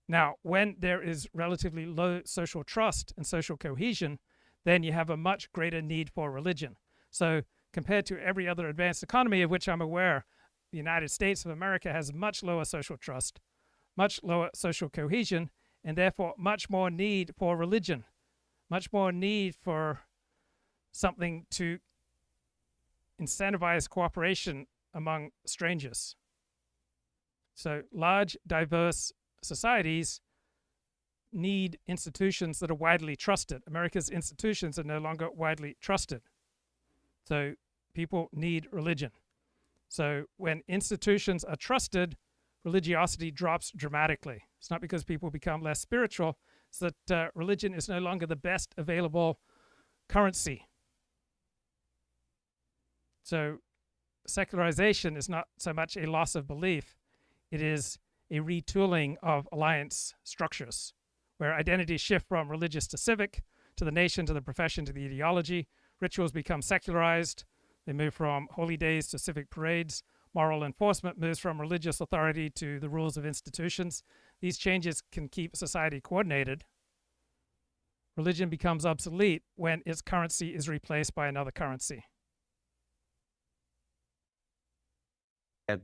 Now, when there is relatively low social trust and social cohesion, then you have a much greater need for religion. So compared to every other advanced economy of which I'm aware, the United States of America has much lower social trust, much lower social cohesion, and therefore much more need for religion, much more need for something to incentivize cooperation among strangers. So large, diverse societies need institutions that are widely trusted. America's institutions are no longer widely trusted. So people need religion. So when institutions are trusted, religiosity drops dramatically. It's not because people become less spiritual, it's that religion is no longer the best available currency. So secularization is not so much a loss of belief, it is a retooling of alliance structures, where identities shift from religious to civic, to the nation, to the profession, to the ideology. Rituals become secularized. They move from holy days to civic parades. Moral enforcement moves from religious authority to the rules of institutions. These changes can keep society coordinated. Religion becomes obsolete when its currency is replaced by another currency.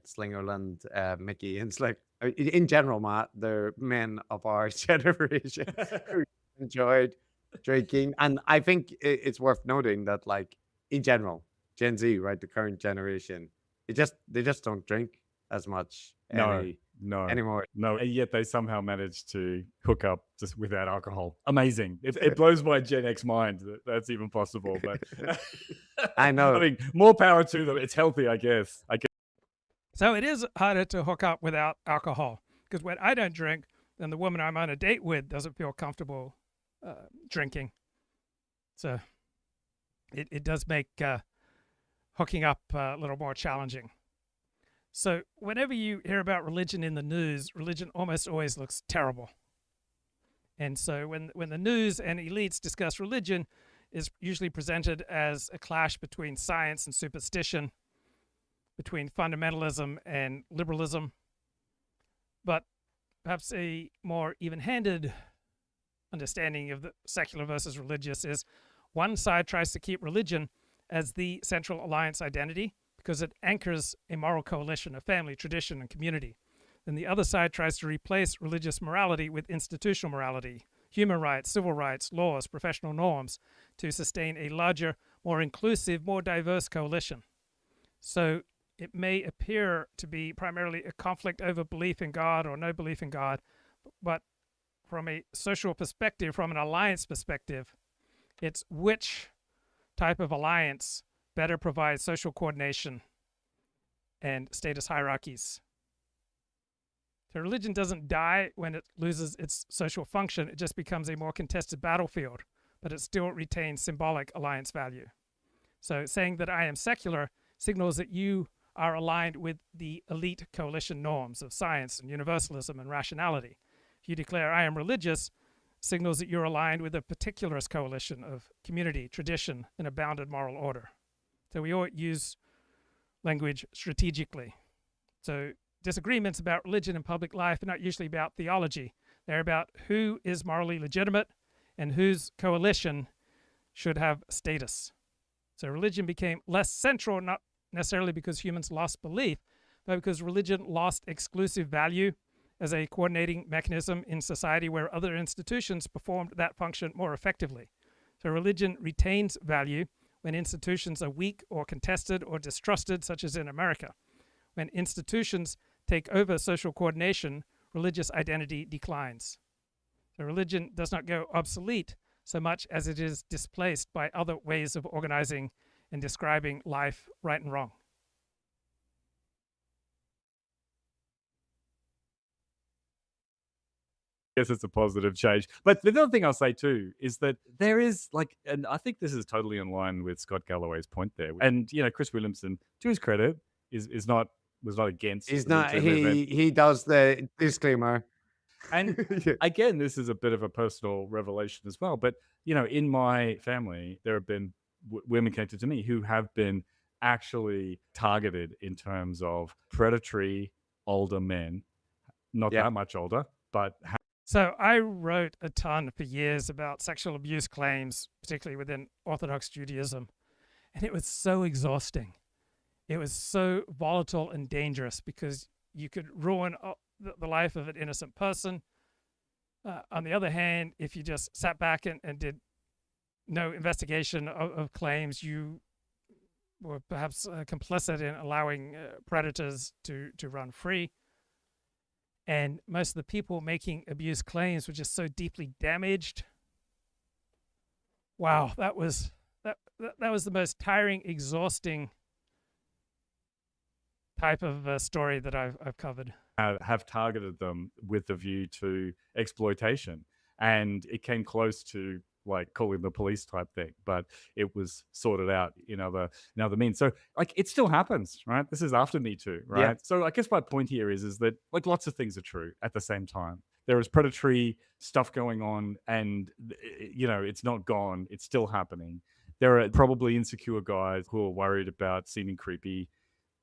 Slingerland, Mickey, and it's like in general, Matt, they're men of our generation who enjoyed drinking, and I think it's worth noting that, like, in general, Gen Z, right, the current generation, they just don't drink as much anymore. No, and yet they somehow managed to hook up just without alcohol. Amazing. It blows my Gen X mind that that's even possible. But I know. I mean, more power to them. It's healthy, I guess. So it is harder to hook up without alcohol, because when I don't drink, then the woman I'm on a date with doesn't feel comfortable drinking. So it does make hooking up a little more challenging. So whenever you hear about religion in the news, religion almost always looks terrible. And so when the news and elites discuss religion, is usually presented as a clash between science and superstition, between fundamentalism and liberalism. But perhaps a more even-handed understanding of the secular versus religious is one side tries to keep religion as the central alliance identity because it anchors a moral coalition of family, tradition, and community. Then the other side tries to replace religious morality with institutional morality, human rights, civil rights, laws, professional norms to sustain a larger, more inclusive, more diverse coalition. So it may appear to be primarily a conflict over belief in God or no belief in God, but from a social perspective, from an alliance perspective, it's which type of alliance better provides social coordination and status hierarchies. So religion doesn't die when it loses its social function. It just becomes a more contested battlefield, but it still retains symbolic alliance value. So saying that I am secular signals that you are aligned with the elite coalition norms of science and universalism and rationality. If you declare I am religious, signals that you're aligned with a particularist coalition of community, tradition, and a bounded moral order. So we all use language strategically. So disagreements about religion in public life are not usually about theology. They're about who is morally legitimate and whose coalition should have status. So religion became less central, not necessarily because humans lost belief, but because religion lost exclusive value as a coordinating mechanism in society where other institutions performed that function more effectively. So religion retains value when institutions are weak or contested or distrusted, such as in America. When institutions take over social coordination, religious identity declines. So religion does not go obsolete so much as it is displaced by other ways of organizing and describing life, right and wrong. Guess it's a positive change. But the other thing I'll say too is that there is like, and I think this is totally in line with Scott Galloway's point there. And Chris Williamson, to his credit, was not against. He's not. He does the disclaimer. And again, this is a bit of a personal revelation as well. But in my family, there have been women connected to me who have been actually targeted in terms of predatory older men, not that much older, but. So I wrote a ton for years about sexual abuse claims, particularly within Orthodox Judaism, and it was so exhausting. It was so volatile and dangerous because you could ruin the life of an innocent person. On the other hand, if you just sat back and did no investigation of claims, you were perhaps complicit in allowing predators to run free. And most of the people making abuse claims were just so deeply damaged. Wow, that was the most tiring, exhausting type of story that I've covered. Have targeted them with the view to exploitation, and it came close to like calling the police type thing, but it was sorted out in other means. So like it still happens, right? This is after Me Too, right? Yeah. So I guess my point here is that like lots of things are true at the same time. There is predatory stuff going on, and it's not gone. It's still happening. There are probably insecure guys who are worried about seeming creepy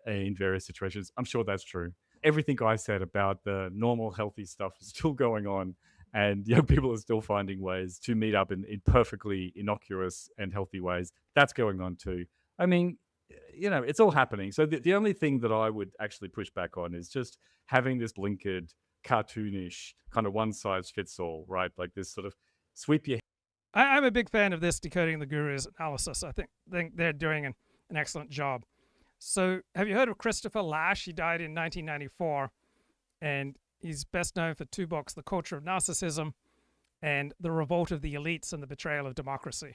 in various situations. I'm sure that's true. Everything I said about the normal, healthy stuff is still going on. And young people are still finding ways to meet up in perfectly innocuous and healthy ways. That's going on too. I mean, it's all happening. So the only thing that I would actually push back on is just having this blinkered, cartoonish kind of one size fits all, right? Like this sort of sweep your. I'm a big fan of this Decoding the Guru's analysis. I think they're doing an excellent job. So have you heard of Christopher Lasch? He died in 1994, and he's best known for two books, The Culture of Narcissism and The Revolt of the Elites and the Betrayal of Democracy.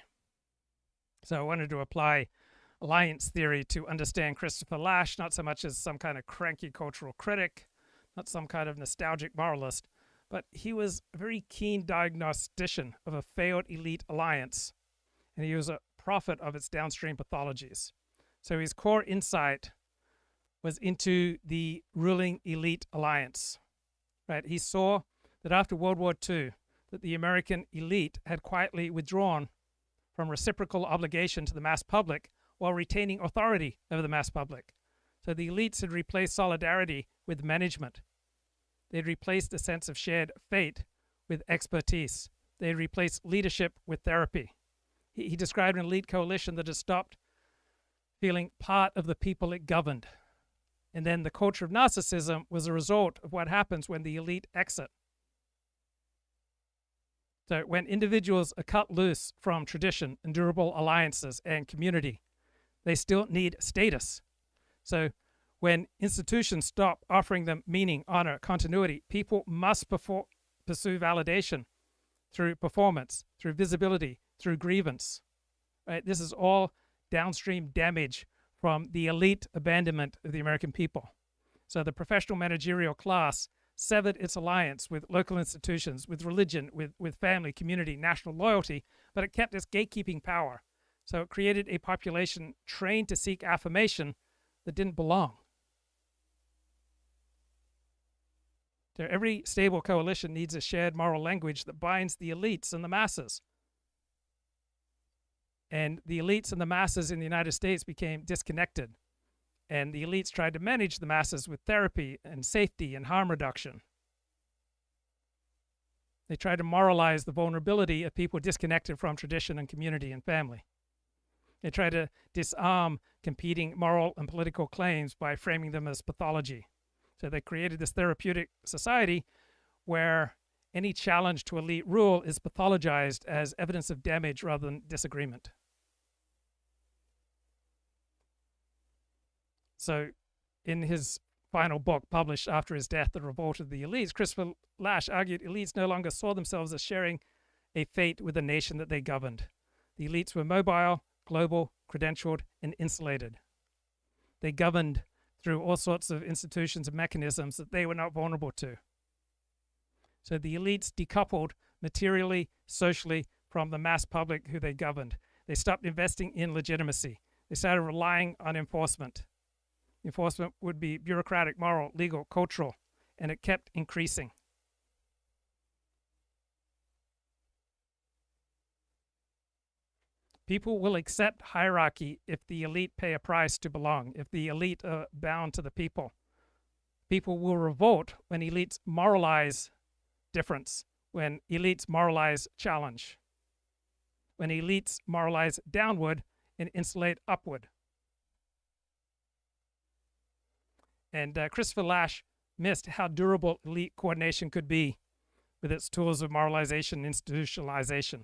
So I wanted to apply alliance theory to understand Christopher Lasch, not so much as some kind of cranky cultural critic, not some kind of nostalgic moralist, but he was a very keen diagnostician of a failed elite alliance, and he was a prophet of its downstream pathologies. So his core insight was into the ruling elite alliance, right? He saw that after World War II, that the American elite had quietly withdrawn from reciprocal obligation to the mass public while retaining authority over the mass public. So the elites had replaced solidarity with management. They'd replaced a sense of shared fate with expertise. They had replaced leadership with therapy. He described an elite coalition that had stopped feeling part of the people it governed. And then the culture of narcissism was a result of what happens when the elite exit. So when individuals are cut loose from tradition and durable alliances and community, they still need status. So when institutions stop offering them meaning, honor, continuity, people must pursue validation through performance, through visibility, through grievance. Right? This is all downstream damage from the elite abandonment of the American people. So the professional managerial class severed its alliance with local institutions, with religion, with family, community, national loyalty, but it kept its gatekeeping power. So it created a population trained to seek affirmation that didn't belong. So every stable coalition needs a shared moral language that binds the elites and the masses. And the elites and the masses in the United States became disconnected. And the elites tried to manage the masses with therapy and safety and harm reduction. They tried to moralize the vulnerability of people disconnected from tradition and community and family. They tried to disarm competing moral and political claims by framing them as pathology. So they created this therapeutic society where any challenge to elite rule is pathologized as evidence of damage rather than disagreement. So in his final book, published after his death, The Revolt of the Elites, Christopher Lasch argued elites no longer saw themselves as sharing a fate with the nation that they governed. The elites were mobile, global, credentialed, and insulated. They governed through all sorts of institutions and mechanisms that they were not vulnerable to. So the elites decoupled materially, socially from the mass public who they governed. They stopped investing in legitimacy. They started relying on enforcement. Enforcement would be bureaucratic, moral, legal, cultural, and it kept increasing. People will accept hierarchy if the elite pay a price to belong, if the elite are bound to the people. People will revolt when elites moralize difference, when elites moralize challenge, when elites moralize downward and insulate upward. And Christopher Lasch missed how durable elite coordination could be with its tools of moralization and institutionalization.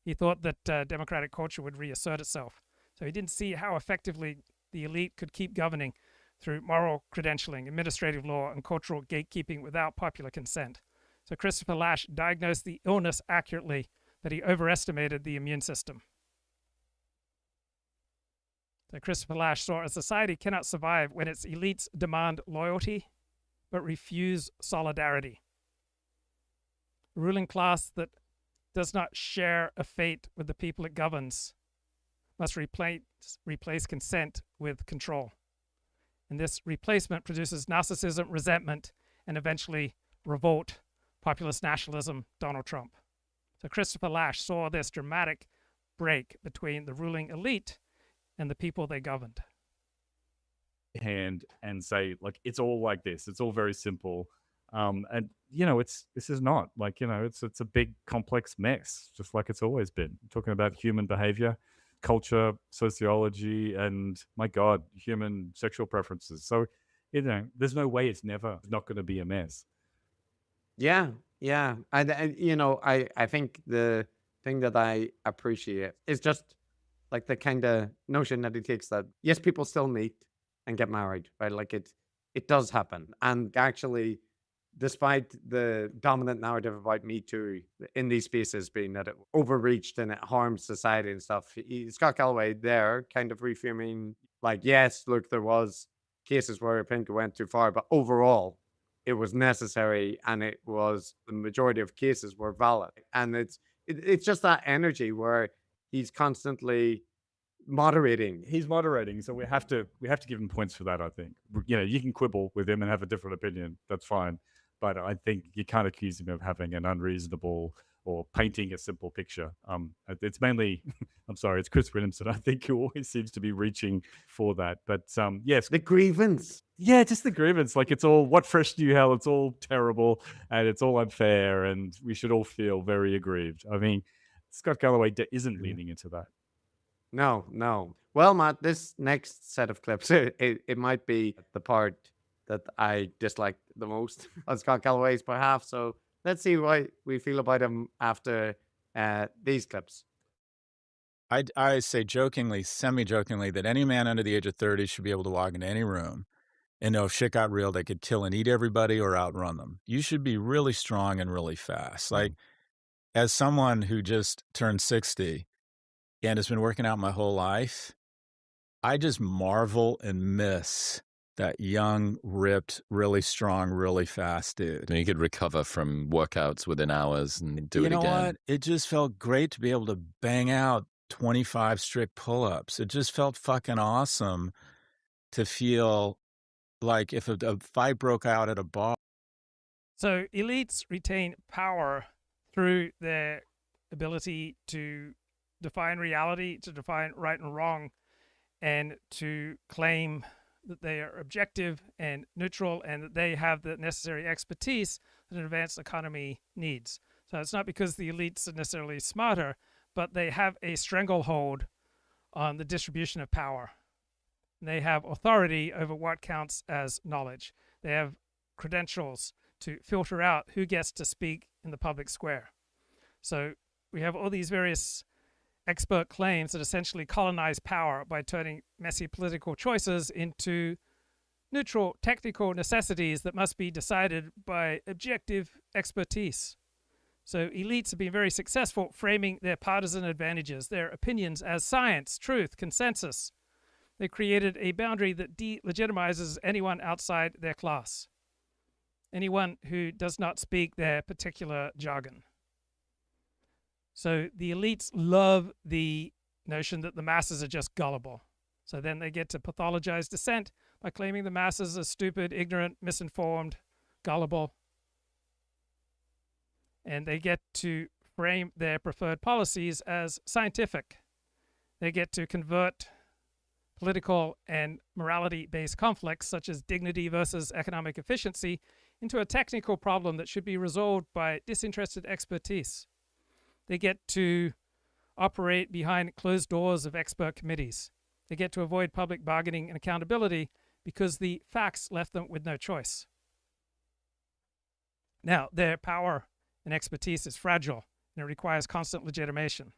He thought that democratic culture would reassert itself. So he didn't see how effectively the elite could keep governing through moral credentialing, administrative law, and cultural gatekeeping without popular consent. So Christopher Lasch diagnosed the illness accurately, that he overestimated the immune system. So Christopher Lasch saw a society cannot survive when its elites demand loyalty but refuse solidarity. A ruling class that does not share a fate with the people it governs must replace consent with control. And this replacement produces narcissism, resentment, and eventually revolt, populist nationalism, Donald Trump. So Christopher Lasch saw this dramatic break between the ruling elite and the people they governed. Hand and say, like, it's all like this. It's all very simple. And this is not like, it's a big complex mess, just like it's always been. Talking about human behavior, culture, sociology, and my God, human sexual preferences. So, there's no way it's not going to be a mess. Yeah, yeah. I think the thing that I appreciate is just like the kind of notion that it takes that, yes, people still meet and get married, right? Like it does happen. And actually, despite the dominant narrative about Me Too in these spaces being that it overreached and it harmed society and stuff, Scott Galloway there kind of reframing, like, yes, look, there was cases where I think it went too far, but overall, it was necessary, and it was the majority of cases were valid. And it's just that energy where he's constantly moderating. He's moderating, so we have to give him points for that. I think you can quibble with him and have a different opinion. That's fine, but I think you can't accuse him of having an unreasonable or painting a simple picture. It's mainly, I'm sorry, it's Chris Williamson, I think, who always seems to be reaching for that. But yes, the grievance. Yeah, just the grievance. Like, it's all, what fresh new hell? It's all terrible and it's all unfair, and we should all feel very aggrieved. I mean, Scott Galloway isn't leaning into that. No. Well, Matt, this next set of clips, it might be the part that I disliked the most on Scott Galloway's behalf. So let's see what we feel about him after these clips. I say jokingly, semi-jokingly, that any man under the age of 30 should be able to walk into any room and know if shit got real, they could kill and eat everybody or outrun them. You should be really strong and really fast. Like, as someone who just turned 60 and has been working out my whole life, I just marvel and miss that young, ripped, really strong, really fast dude. And you could recover from workouts within hours and do it again. You know what? It just felt great to be able to bang out 25 strict pull-ups. It just felt fucking awesome to feel like if a fight broke out at a bar. So elites retain power through their ability to define reality, to define right and wrong, and to claim that they are objective and neutral and that they have the necessary expertise that an advanced economy needs. So it's not because the elites are necessarily smarter, but they have a stranglehold on the distribution of power. They have authority over what counts as knowledge. They have credentials to filter out who gets to speak in the public square. So we have all these various expert claims that essentially colonize power by turning messy political choices into neutral technical necessities that must be decided by objective expertise. So elites have been very successful framing their partisan advantages, their opinions as science, truth, consensus. They created a boundary that delegitimizes anyone outside their class, anyone who does not speak their particular jargon. So the elites love the notion that the masses are just gullible. So then they get to pathologize dissent by claiming the masses are stupid, ignorant, misinformed, gullible. And they get to frame their preferred policies as scientific. They get to convert political and morality-based conflicts, such as dignity versus economic efficiency, into a technical problem that should be resolved by disinterested expertise. They get to operate behind closed doors of expert committees. They get to avoid public bargaining and accountability because the facts left them with no choice. Now, their power and expertise is fragile, and it requires constant legitimation.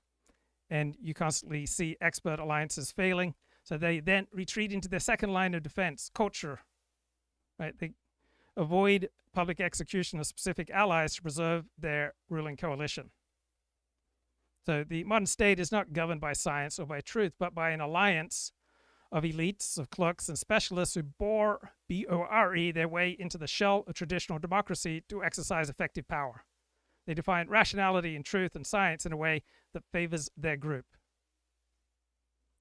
And you constantly see expert alliances failing, so they then retreat into their second line of defense, culture. Right? They avoid public execution of specific allies to preserve their ruling coalition. So the modern state is not governed by science or by truth, but by an alliance of elites, of clerks and specialists who bore, B-O-R-E, their way into the shell of traditional democracy to exercise effective power. They define rationality and truth and science in a way that favors their group.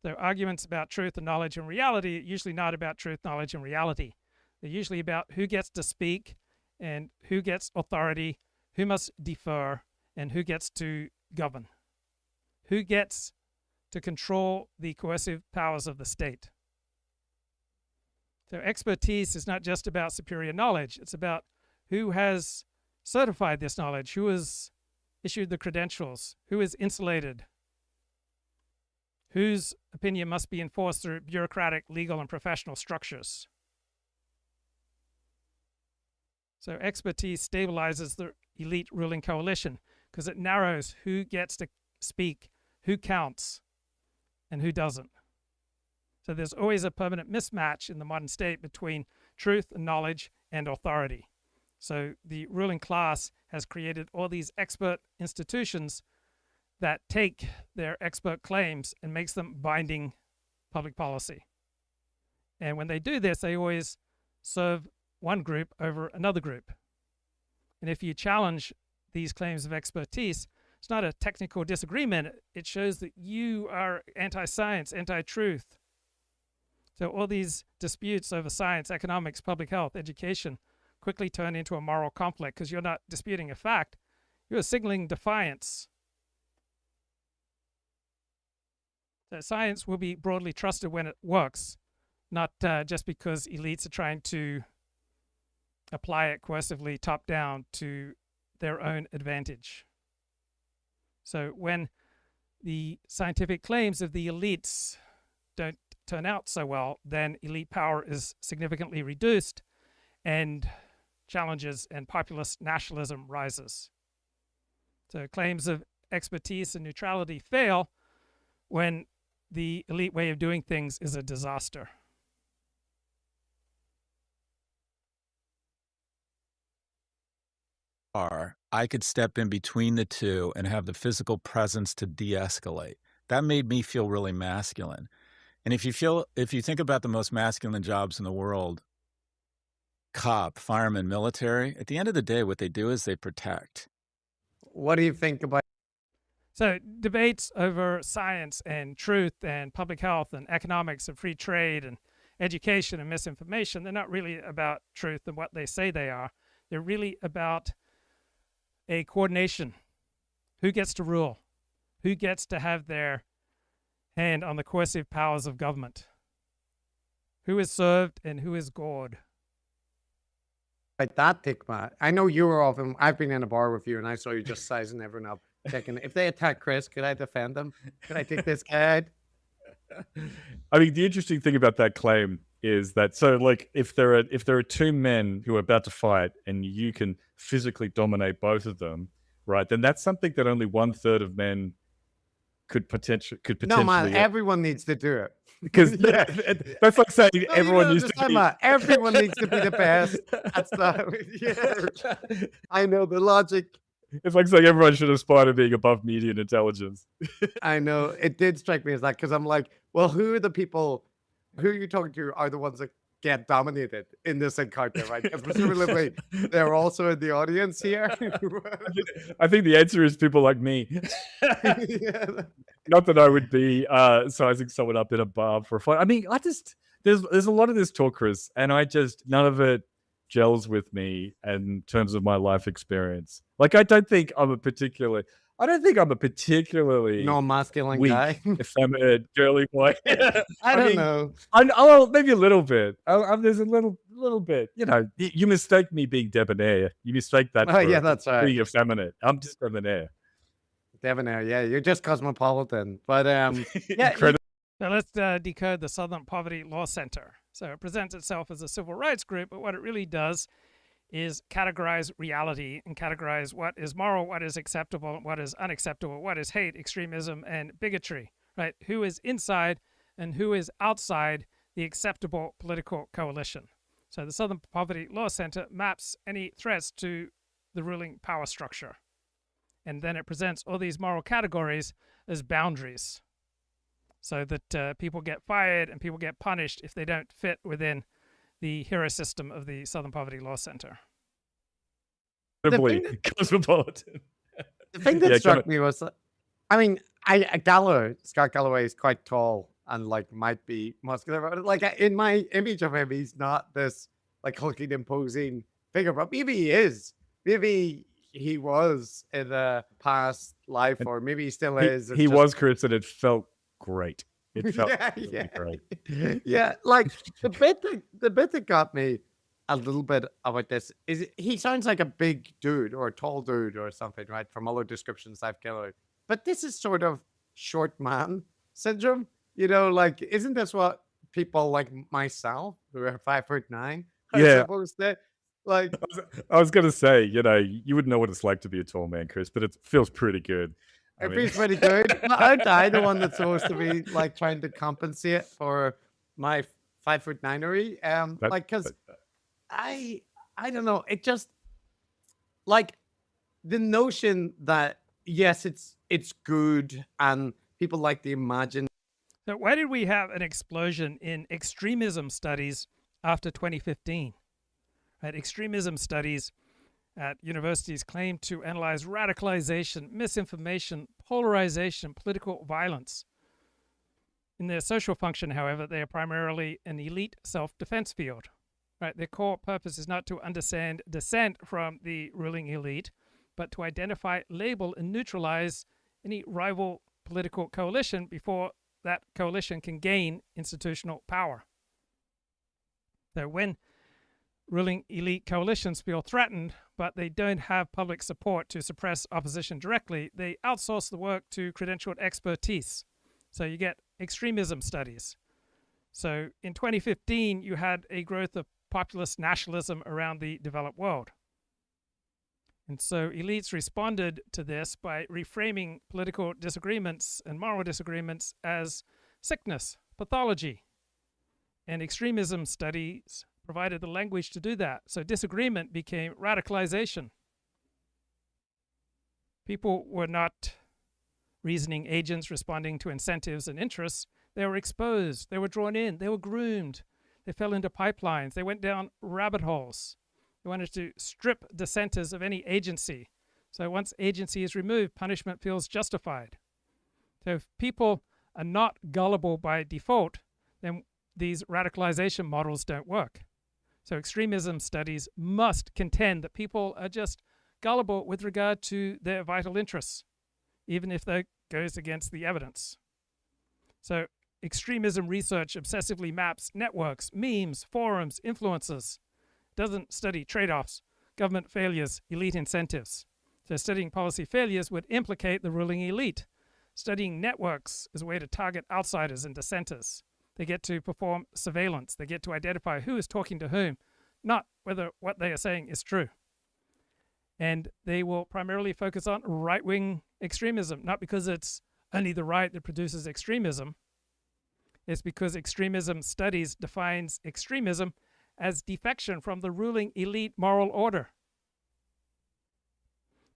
So arguments about truth and knowledge and reality are usually not about truth, knowledge, and reality. They're usually about who gets to speak and who gets authority, who must defer, and who gets to govern. Who gets to control the coercive powers of the state. So expertise is not just about superior knowledge. It's about who has certified this knowledge, who has issued the credentials, who is insulated, whose opinion must be enforced through bureaucratic, legal, and professional structures. So expertise stabilizes the elite ruling coalition because it narrows who gets to speak, who counts, and who doesn't. So there's always a permanent mismatch in the modern state between truth and knowledge and authority. So the ruling class has created all these expert institutions that take their expert claims and makes them binding public policy. And when they do this, they always serve one group over another group. And if you challenge these claims of expertise, it's not a technical disagreement. It shows that you are anti-science, anti-truth. So all these disputes over science, economics, public health, education quickly turn into a moral conflict because you're not disputing a fact. You're signaling defiance. So science will be broadly trusted when it works, not just because elites are trying to apply it coercively top down to their own advantage. So when the scientific claims of the elites don't turn out so well, then elite power is significantly reduced and challenges and populist nationalism rises. So claims of expertise and neutrality fail when the elite way of doing things is a disaster. I could step in between the two and have the physical presence to de-escalate. That made me feel really masculine. And if you think about the most masculine jobs in the world, cop, fireman, military, at the end of the day, what they do is they protect. What do you think about? So debates over science and truth and public health and economics and free trade and education and misinformation, they're not really about truth and what they say they are. They're really about a coordination. Who gets to rule? Who gets to have their hand on the coercive powers of government? Who is served and who is gored? Like that, Tikma. I know you were often, I've been in a bar with you and I saw you just sizing everyone up, checking if they attack Chris, could I defend them? Could I take this guy out? I mean, the interesting thing about that claim is that, so like if there are two men who are about to fight and you can physically dominate both of them, right, then that's something that only 1/3 of men could potentially. No, man, everyone needs to do it. Because yeah. That's like saying everyone needs to be. Everyone needs to be the best. That's not. Yeah. I know the logic. It's like saying everyone should aspire to being above median intelligence. I know. It did strike me as that because I'm like, well, who are the people who you're talking to are the ones that get dominated in this encounter, right? Because presumably they're also in the audience here. I think the answer is people like me. Yeah. Not that I would be sizing someone up in a bar for a fight. I mean, there's a lot of this talk, Chris, and none of it gels with me in terms of my life experience. Like, I don't think I'm a particularly non-masculine weak, guy, effeminate, girly boy. I don't know. Well, maybe a little bit. There's a little bit. You know, you mistake me being debonair. You mistake that. Yeah, that's right. Being effeminate. I'm just debonair. Debonair, yeah, you're just cosmopolitan. But yeah. So let's decode the Southern Poverty Law Center. So it presents itself as a civil rights group, but what it really does is categorize reality and categorize what is moral, what is acceptable, what is unacceptable, what is hate, extremism, and bigotry, right? Who is inside and who is outside the acceptable political coalition. So the Southern Poverty Law Center maps any threats to the ruling power structure. And then it presents all these moral categories as boundaries so that people get fired and people get punished if they don't fit within the hero system of the Southern Poverty Law Center. Cosmopolitan. The thing that struck me was, I mean, Scott Galloway is quite tall and like might be muscular. Like in my image of him, he's not this like hulking, imposing figure, but maybe he is. Maybe he was in a past life, or maybe he still is. He was, Chris, and it felt great. It felt great. Yeah, like the bit that got me a little bit about this is he sounds like a big dude or a tall dude or something, right? From other descriptions I've gathered. But this is sort of short man. syndrome. You know, like, isn't this what people like myself, who are 5'9", are Yeah. supposed to, like? I was going to say, you wouldn't know what it's like to be a tall man, Chris, but it feels pretty good. It feels pretty good. Aren't I the one that's supposed to be like trying to compensate for my 5'9"ery? Like, because I don't know. It just, like, the notion that yes, it's good and people like to imagine. So why did we have an explosion in extremism studies after 2015? Right, extremism studies at universities claim to analyze radicalization, misinformation, polarization, political violence. In their social function, however, they are primarily an elite self-defense field. Right, their core purpose is not to understand dissent from the ruling elite, but to identify, label, and neutralize any rival political coalition before that coalition can gain institutional power. So when ruling elite coalitions feel threatened, but they don't have public support to suppress opposition directly, they outsource the work to credentialed expertise. So you get extremism studies. So in 2015, you had a growth of populist nationalism around the developed world. And so elites responded to this by reframing political disagreements and moral disagreements as sickness, pathology. And extremism studies provided the language to do that. So disagreement became radicalization. People were not reasoning agents responding to incentives and interests. They were exposed. They were drawn in. They were groomed. They fell into pipelines. They went down rabbit holes. They wanted to strip dissenters of any agency. So once agency is removed, punishment feels justified. So if people are not gullible by default, then these radicalization models don't work. So extremism studies must contend that people are just gullible with regard to their vital interests, even if that goes against the evidence. So extremism research obsessively maps networks, memes, forums, influences. Doesn't study trade-offs, government failures, elite incentives. So studying policy failures would implicate the ruling elite. Studying networks is a way to target outsiders and dissenters. They get to perform surveillance. They get to identify who is talking to whom, not whether what they are saying is true. And they will primarily focus on right-wing extremism, not because it's only the right that produces extremism. It's because extremism studies defines extremism as defection from the ruling elite moral order.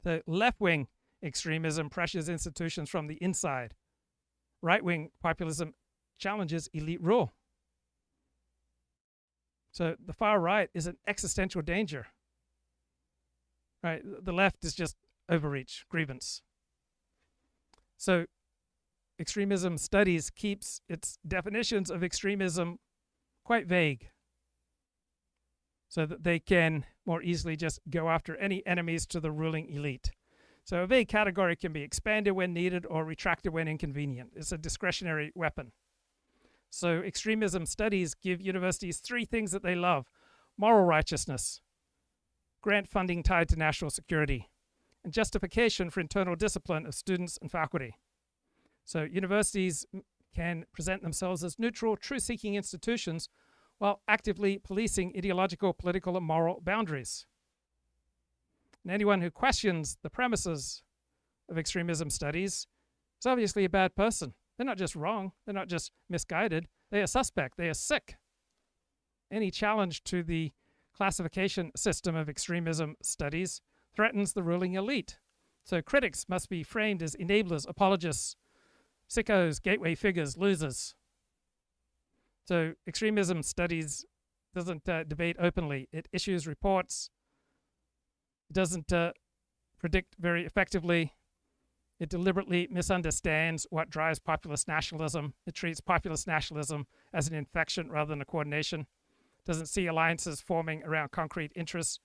The left-wing extremism pressures institutions from the inside. Right-wing populism challenges elite rule. So the far right is an existential danger. Right? The left is just overreach, grievance. So extremism studies keeps its definitions of extremism quite vague, so that they can more easily just go after any enemies to the ruling elite. So a vague category can be expanded when needed or retracted when inconvenient. It's a discretionary weapon. So extremism studies give universities three things that they love: moral righteousness, grant funding tied to national security, and justification for internal discipline of students and faculty. So universities can present themselves as neutral, truth-seeking institutions while actively policing ideological, political, and moral boundaries. And anyone who questions the premises of extremism studies is obviously a bad person. They're not just wrong. They're not just misguided. They are suspect. They are sick. Any challenge to the classification system of extremism studies threatens the ruling elite. So critics must be framed as enablers, apologists, sickos, gateway figures, losers. So extremism studies doesn't debate openly. It issues reports. It doesn't predict very effectively. It deliberately misunderstands what drives populist nationalism. It treats populist nationalism as an infection rather than a coordination. It doesn't see alliances forming around concrete interests,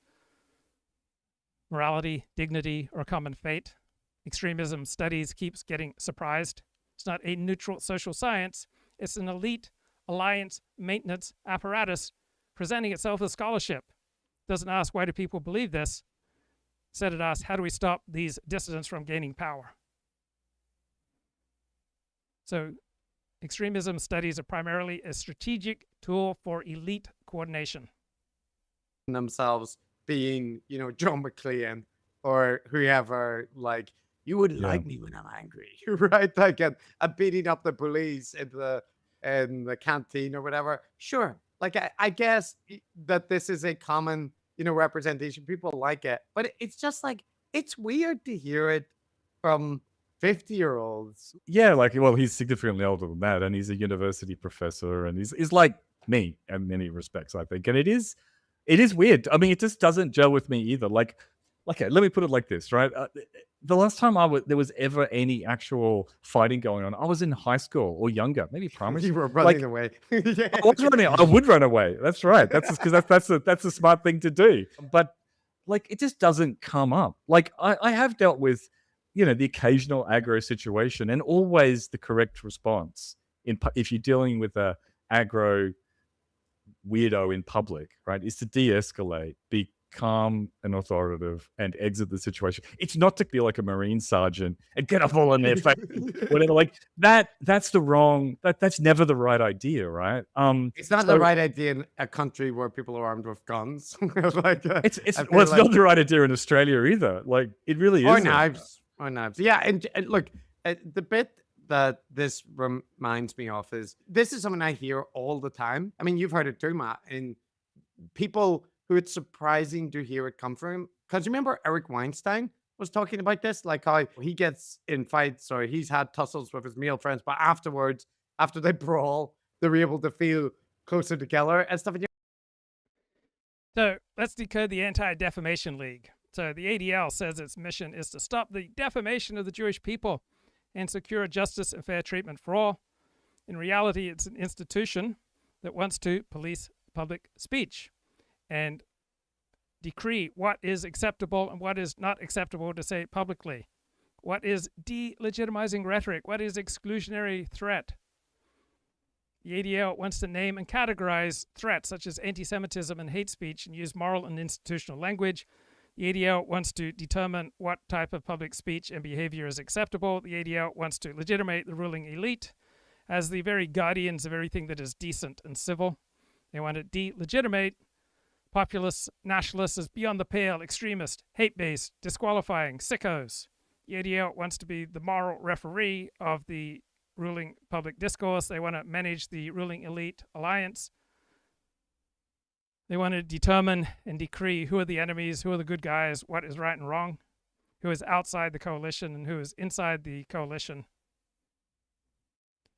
morality, dignity, or common fate. Extremism studies keeps getting surprised. It's not a neutral social science. It's an elite alliance maintenance apparatus presenting itself as scholarship. It doesn't ask, why do people believe this? Instead, it asks, how do we stop these dissidents from gaining power? So Extremism studies are primarily a strategic tool for elite coordination. Themselves being, John McClane or whoever, like, you wouldn't like me when I'm angry, right? Like, and beating up the police in the canteen or whatever. Sure. Like, I guess that this is a common, representation. People like it, but it's just like, it's weird to hear it from 50-year-olds. Yeah, like, well, he's significantly older than that, and he's a university professor, and he's like me in many respects, I think. And it is weird. I mean, it just doesn't gel with me either. Like, okay, let me put it like this, right? The last time there was ever any actual fighting going on, I was in high school or younger, maybe primary. You were running away. I would run away. That's right. That's because that's a smart thing to do. But like, it just doesn't come up. Like, I have dealt with, the occasional aggro situation, and always the correct response if you're dealing with a aggro weirdo in public, right, is to de-escalate, be calm and authoritative, and exit the situation. It's not to be like a Marine sergeant and get up all in their face, whatever. Like that's never the right idea, right? It's not the right idea in a country where people are armed with guns. It's not the right idea in Australia either. Like, it really is. Or knives. Yeah, and look, the bit that this reminds me of is, this is something I hear all the time. I mean, you've heard it too, Matt, and people who it's surprising to hear it come from. Because remember Eric Weinstein was talking about this, like how he gets in fights or he's had tussles with his male friends, but afterwards, after they brawl, they're able to feel closer together and stuff. So let's decode the Anti-Defamation League. So the ADL says its mission is to stop the defamation of the Jewish people and secure justice and fair treatment for all. In reality, it's an institution that wants to police public speech and decree what is acceptable and what is not acceptable to say publicly. What is delegitimizing rhetoric? What is exclusionary threat? The ADL wants to name and categorize threats such as anti-Semitism and hate speech and use moral and institutional language. The ADL wants to determine what type of public speech and behavior is acceptable. The ADL wants to legitimate the ruling elite as the very guardians of everything that is decent and civil. They want to delegitimate populists, nationalists as beyond the pale, extremist, hate-based, disqualifying, sickos. The ADL wants to be the moral referee of the ruling public discourse. They want to manage the ruling elite alliance. They want to determine and decree who are the enemies, who are the good guys, what is right and wrong, who is outside the coalition and who is inside the coalition.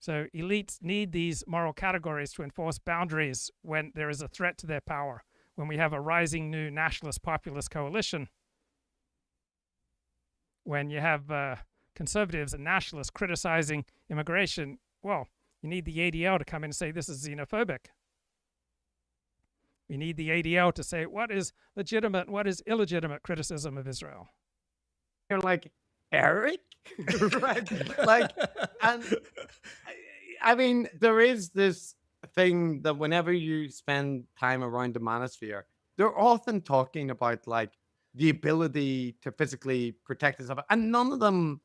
So elites need these moral categories to enforce boundaries when there is a threat to their power. When we have a rising new nationalist populist coalition, when you have conservatives and nationalists criticizing immigration, well, you need the ADL to come in and say this is xenophobic. We need the ADL to say what is legitimate and what is illegitimate criticism of Israel. You're like, Eric? Right? Like, and I mean, there is this thing that whenever you spend time around the manosphere, they're often talking about like the ability to physically protect themselves, and none of them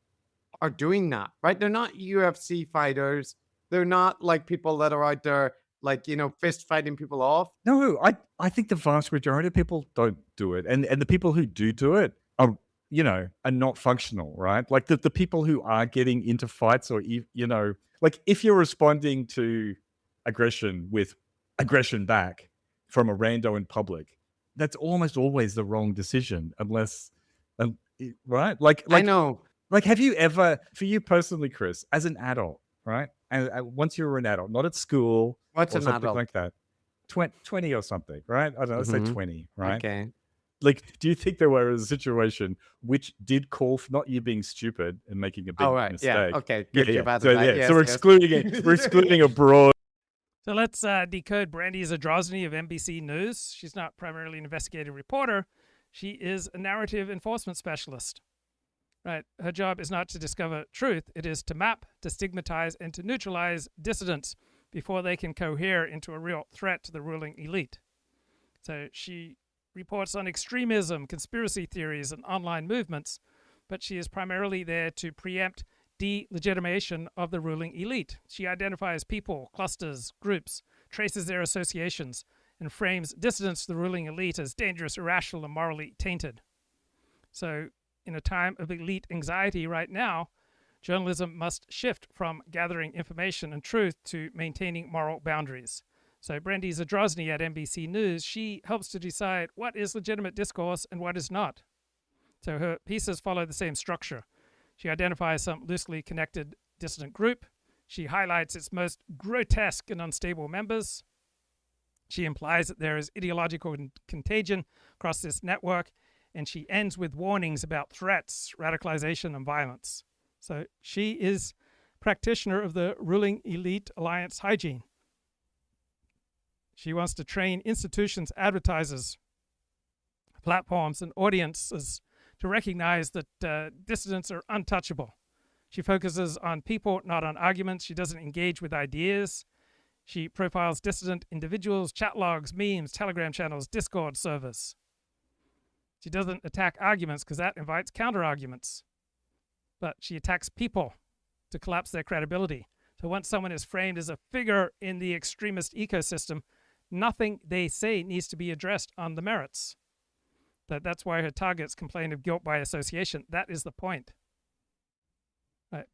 are doing that, right? They're not UFC fighters. They're not like people that are out there like, fist fighting people off. No, I think the vast majority of people don't do it. And the people who do it are, are not functional, right? Like the people who are getting into fights or, like if you're responding to aggression with aggression back from a rando in public, that's almost always the wrong decision unless, right? Like I know. Like, have you ever, for you personally, Chris, as an adult, right? And once you were an adult, not at school, what's or an something adult? Like that, 20 or something, right? I don't know, let's say 20, right? Okay. Like, do you think there was a situation which did call for not you being stupid and making a big mistake? Yeah. Okay. Good. Yeah. So, yes, so we're excluding it. We're excluding a broad. So let's decode Brandy Zadrozny of NBC News. She's not primarily an investigative reporter. She is a narrative enforcement specialist. Right. Her job is not to discover truth. It is to map, to stigmatize, and to neutralize dissidents before they can cohere into a real threat to the ruling elite. So she reports on extremism, conspiracy theories, and online movements, but she is primarily there to preempt delegitimation of the ruling elite. She identifies people, clusters, groups, traces their associations, and frames dissidents to the ruling elite as dangerous, irrational, and morally tainted. So, in a time of elite anxiety right now, journalism must shift from gathering information and truth to maintaining moral boundaries. So Brandy Zadrozny at NBC News, she helps to decide what is legitimate discourse and what is not. So her pieces follow the same structure. She identifies some loosely connected dissident group. She highlights its most grotesque and unstable members. She implies that there is ideological contagion across this network, and she ends with warnings about threats, radicalization, and violence. So she is practitioner of the ruling elite alliance hygiene. She wants to train institutions, advertisers, platforms, and audiences to recognize that dissidents are untouchable. She focuses on people, not on arguments. She doesn't engage with ideas. She profiles dissident individuals, chat logs, memes, Telegram channels, Discord servers. She doesn't attack arguments because that invites counter-arguments. But she attacks people to collapse their credibility. So once someone is framed as a figure in the extremist ecosystem, nothing they say needs to be addressed on the merits. That's why her targets complain of guilt by association. That is the point.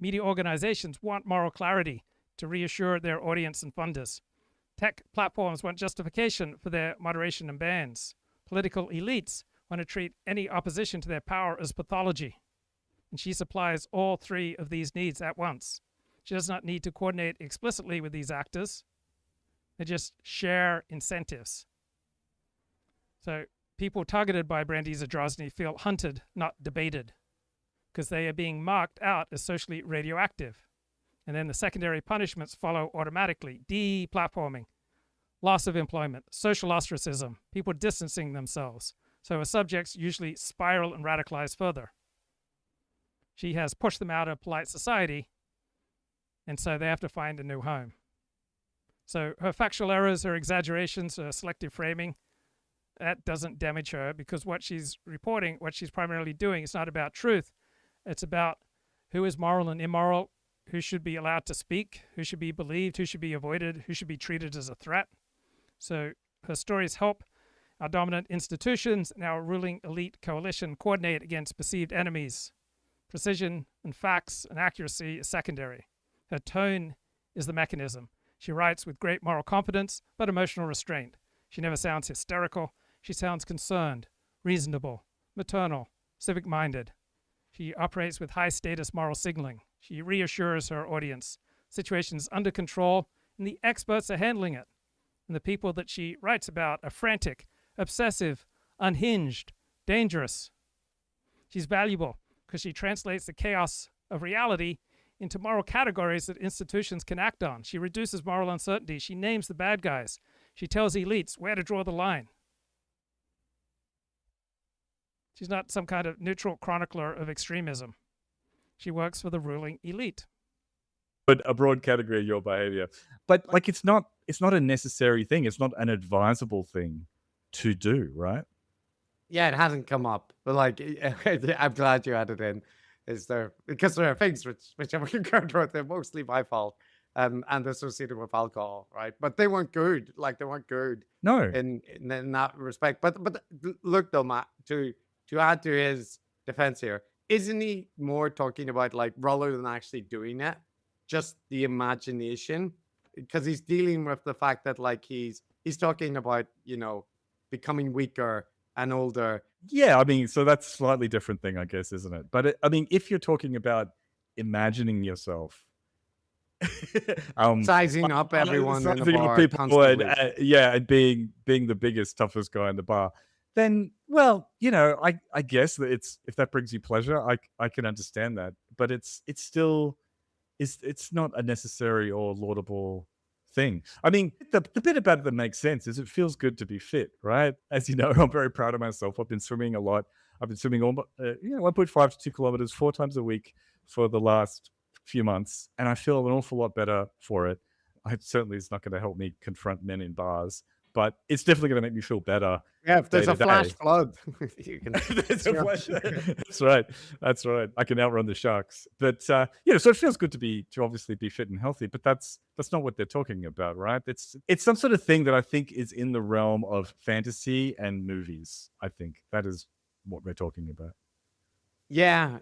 Media organizations want moral clarity to reassure their audience and funders. Tech platforms want justification for their moderation and bans. Political elites want to treat any opposition to their power as pathology. And she supplies all three of these needs at once. She does not need to coordinate explicitly with these actors. They just share incentives. So people targeted by Brandy Zadrozny feel hunted, not debated, because they are being marked out as socially radioactive. And then the secondary punishments follow automatically. Deplatforming, loss of employment, social ostracism, people distancing themselves. So her subjects usually spiral and radicalize further. She has pushed them out of polite society, and so they have to find a new home. So her factual errors, her exaggerations, her selective framing, that doesn't damage her, because what she's reporting, what she's primarily doing, is not about truth. It's about who is moral and immoral, who should be allowed to speak, who should be believed, who should be avoided, who should be treated as a threat. So her stories help our dominant institutions and our ruling elite coalition coordinate against perceived enemies. Precision and facts and accuracy is secondary. Her tone is the mechanism. She writes with great moral competence, but emotional restraint. She never sounds hysterical. She sounds concerned, reasonable, maternal, civic-minded. She operates with high-status moral signaling. She reassures her audience. Situation is under control, and the experts are handling it. And the people that she writes about are frantic, obsessive, unhinged, dangerous. She's valuable because she translates the chaos of reality into moral categories that institutions can act on. She reduces moral uncertainty. She names the bad guys. She tells elites where to draw the line. She's not some kind of neutral chronicler of extremism. She works for the ruling elite. But a broad category of your behavior. But like it's not a necessary thing. It's not an advisable thing to do, right? Yeah, it hasn't come up, but like I'm glad you added in. Because there are things which I'm concerned with. They're mostly my fault, and associated with alcohol, right? But they weren't good. Like they weren't good. No. In that respect. But look though, Matt, to add to his defense here, isn't he more talking about, like, rather than actually doing it, just the imagination? Because he's dealing with the fact that, like, he's talking about, you know, becoming weaker and older. Yeah, I mean, so that's a slightly different thing, I guess, isn't it? But I mean, if you're talking about imagining yourself, sizing up everyone in the bar, people and being the biggest, toughest guy in the bar, then, well, you know, I guess that if that brings you pleasure, I can understand that. But it's still it's not a necessary or laudable thing. I mean, the bit about it that makes sense is it feels good to be fit, right? As you know, I'm very proud of myself. I've been swimming a lot. I've been swimming 1.5 to 2 kilometers 4 times a week for the last few months, and I feel an awful lot better for it. Certainly it's not going to help me confront men in bars, but it's definitely going to make me feel better. Yeah, if there's day a to flash day. flood, you can. That's right. That's right. I can outrun the sharks. But so it feels good to obviously be fit and healthy. But that's not what they're talking about, right? It's some sort of thing that I think is in the realm of fantasy and movies. I think that is what we're talking about. Yeah,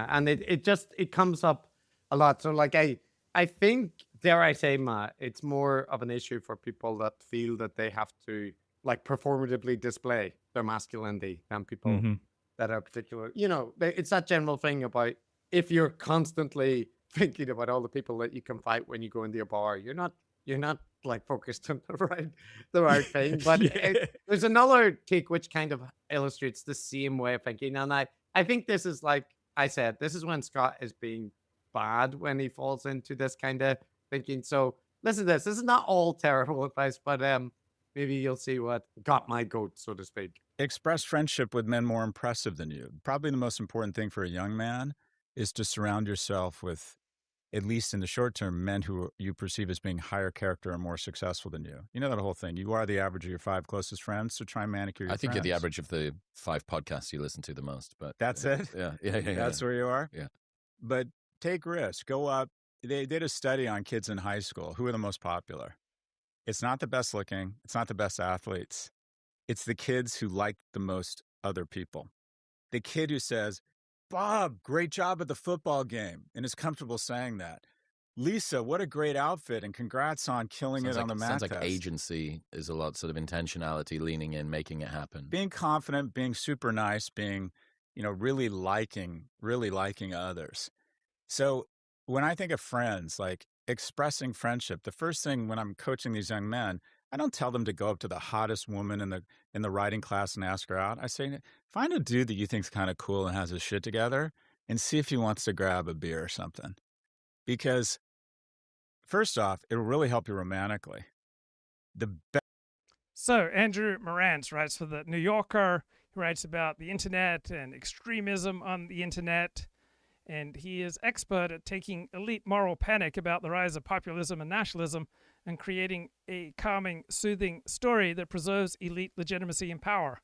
and it comes up a lot. So like I think, dare I say, Matt, it's more of an issue for people that feel that they have to like performatively display their masculinity than people that are particular. It's that general thing about if you're constantly thinking about all the people that you can fight when you go into a bar, you're not like focused on the right thing. But there's another take which kind of illustrates the same way of thinking, and I think this is, like I said, this is when Scott is being bad, when he falls into this kind of thinking. So listen to this. This is not all terrible advice, but maybe you'll see what got my goat, so to speak. Express friendship with men more impressive than you. Probably the most important thing for a young man is to surround yourself with, at least in the short term, men who you perceive as being higher character and more successful than you. You know that whole thing. You are the average of your 5 closest friends, so try and manicure your I think friends. you're the average of the 5 podcasts you listen to the most. But that's it? Yeah. That's where you are? Yeah. But take risks. Go up. They did a study on kids in high school. Who are the most popular? It's not the best looking. It's not the best athletes. It's the kids who like the most other people. The kid who says, Bob, great job at the football game, and is comfortable saying that. Lisa, what a great outfit, and congrats on killing it on the math test. Sounds like agency is a lot, sort of intentionality, leaning in, making it happen. Being confident, being super nice, being, really liking others. So when I think of friends, like expressing friendship, the first thing when I'm coaching these young men, I don't tell them to go up to the hottest woman in the writing class and ask her out. I say, find a dude that you think's kind of cool and has his shit together, and see if he wants to grab a beer or something. Because first off, it'll really help you romantically. So Andrew Marantz writes for the New Yorker. He writes about the internet and extremism on the internet. And he is expert at taking elite moral panic about the rise of populism and nationalism and creating a calming, soothing story that preserves elite legitimacy and power.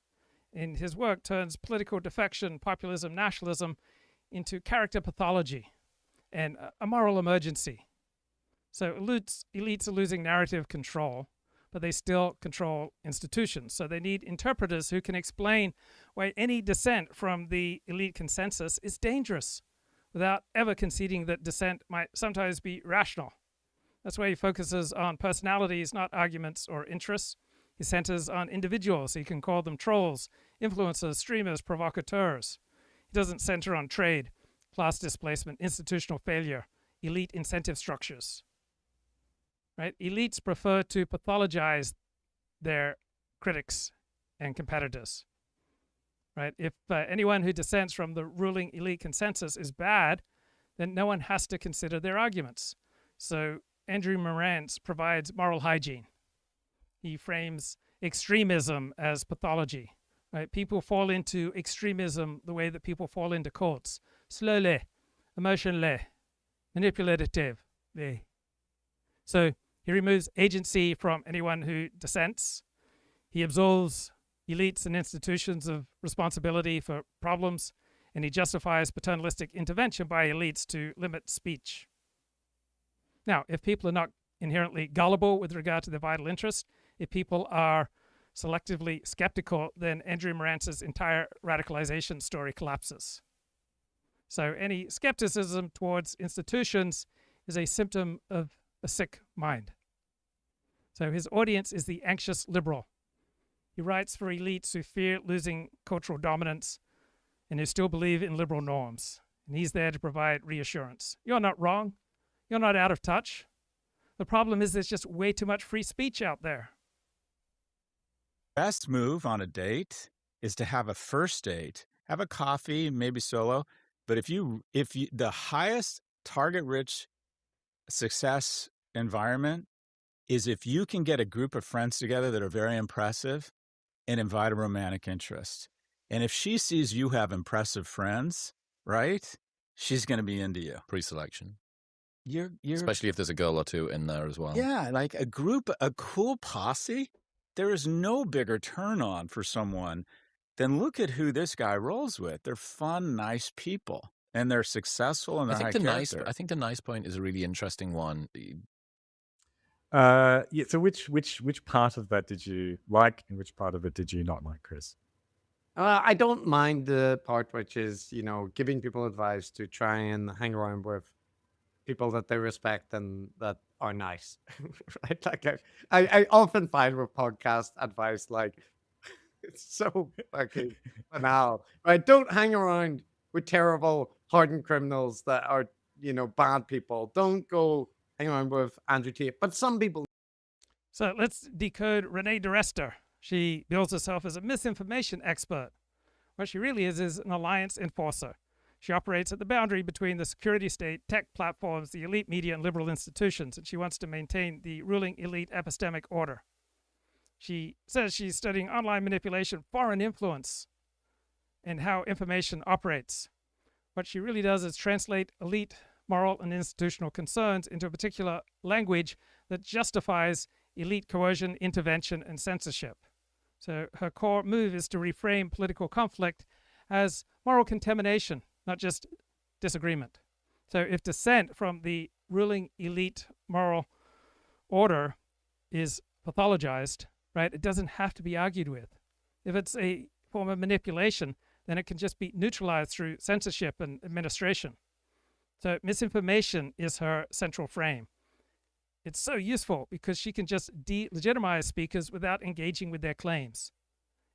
And his work turns political defection, populism, nationalism into character pathology and a moral emergency. So elites are losing narrative control, but they still control institutions. So they need interpreters who can explain why any dissent from the elite consensus is dangerous, without ever conceding that dissent might sometimes be rational. That's why he focuses on personalities, not arguments or interests. He centers on individuals. He can call them trolls, influencers, streamers, provocateurs. He doesn't center on trade, class displacement, institutional failure, elite incentive structures. Right? Elites prefer to pathologize their critics and competitors. Right? If anyone who dissents from the ruling elite consensus is bad, then no one has to consider their arguments. So Andrew Marantz provides moral hygiene. He frames extremism as pathology. Right? People fall into extremism the way that people fall into cults. Slowly, emotionally, manipulatively. So he removes agency from anyone who dissents. He absolves elites and institutions of responsibility for problems, and he justifies paternalistic intervention by elites to limit speech. Now, if people are not inherently gullible with regard to their vital interest, if people are selectively skeptical, then Andrew Marantz's entire radicalization story collapses. So any skepticism towards institutions is a symptom of a sick mind. So his audience is the anxious liberal. He writes for elites who fear losing cultural dominance and who still believe in liberal norms. And he's there to provide reassurance. You're not wrong. You're not out of touch. The problem is there's just way too much free speech out there. Best move on a date is to have a first date, have a coffee, maybe solo. But if you the highest target-rich success environment is if you can get a group of friends together that are very impressive and invite a romantic interest. And if she sees you have impressive friends, right, she's going to be into you. Pre-selection. You're especially if there's a girl or two in there as well. Yeah, like a cool posse there is no bigger turn on for someone than look at who this guy rolls with. They're fun, nice people, and they're successful and they're high character. I think the nice point is a really interesting one. Yeah. So which part of that did you like, and which part of it did you not like, Chris? I don't mind the part which is, giving people advice to try and hang around with people that they respect and that are nice. Right? Like I often find with podcast advice, like, it's so fucking banal. Right? Don't hang around with terrible, hardened criminals that are, bad people. Don't go hang around with Andrew Tate. But some people. So let's decode Renée DiResta. She bills herself as a misinformation expert. What she really is an alliance enforcer. She operates at the boundary between the security state, tech platforms, the elite media, and liberal institutions, and she wants to maintain the ruling elite epistemic order. She says she's studying online manipulation, foreign influence, and how information operates. What she really does is translate elite moral and institutional concerns into a particular language that justifies elite coercion, intervention, and censorship. So her core move is to reframe political conflict as moral contamination, not just disagreement. So if dissent from the ruling elite moral order is pathologized, right, it doesn't have to be argued with. If it's a form of manipulation, then it can just be neutralized through censorship and administration. So misinformation is her central frame. It's so useful because she can just delegitimize speakers without engaging with their claims.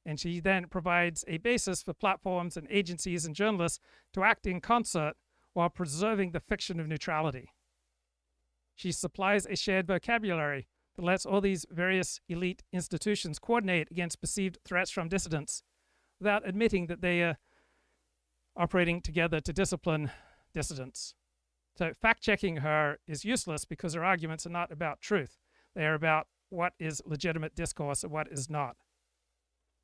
And she then provides a basis for platforms and agencies and journalists to act in concert while preserving the fiction of neutrality. She supplies a shared vocabulary that lets all these various elite institutions coordinate against perceived threats from dissidents without admitting that they are operating together to discipline dissidents. So fact-checking her is useless because her arguments are not about truth. They are about what is legitimate discourse and what is not.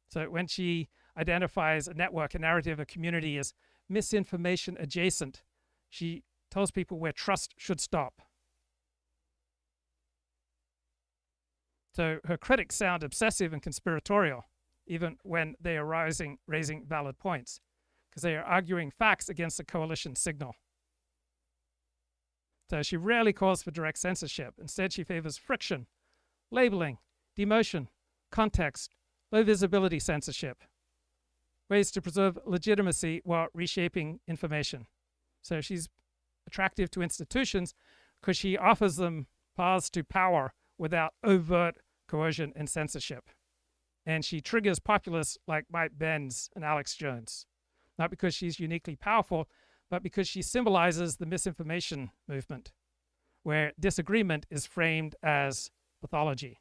So when she identifies a network, a narrative, a community as misinformation adjacent, she tells people where trust should stop. So her critics sound obsessive and conspiratorial, even when they are raising valid points, because they are arguing facts against the coalition signal. So she rarely calls for direct censorship. Instead, she favors friction, labeling, demotion, context, low visibility censorship, ways to preserve legitimacy while reshaping information. So she's attractive to institutions because she offers them paths to power without overt coercion and censorship. And she triggers populists like Mike Benz and Alex Jones, not because she's uniquely powerful, but because she symbolizes the misinformation movement, where disagreement is framed as pathology.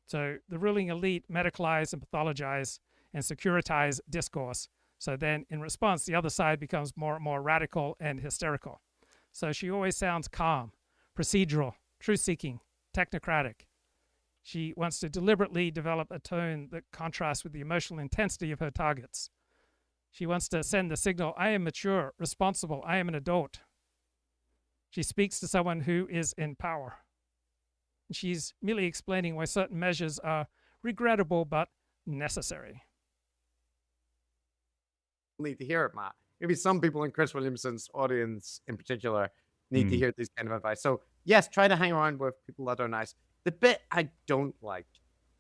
So the ruling elite medicalize and pathologize and securitize discourse. So then in response, the other side becomes more and more radical and hysterical. So she always sounds calm, procedural, truth-seeking, technocratic. She wants to deliberately develop a tone that contrasts with the emotional intensity of her targets. She wants to send the signal, I am mature, responsible, I am an adult. She speaks to someone who is in power. She's merely explaining why certain measures are regrettable but necessary. Need to hear it, Matt. Maybe some people in Chris Williamson's audience in particular need to hear this kind of advice. So yes, try to hang around with people that are nice. The bit I don't like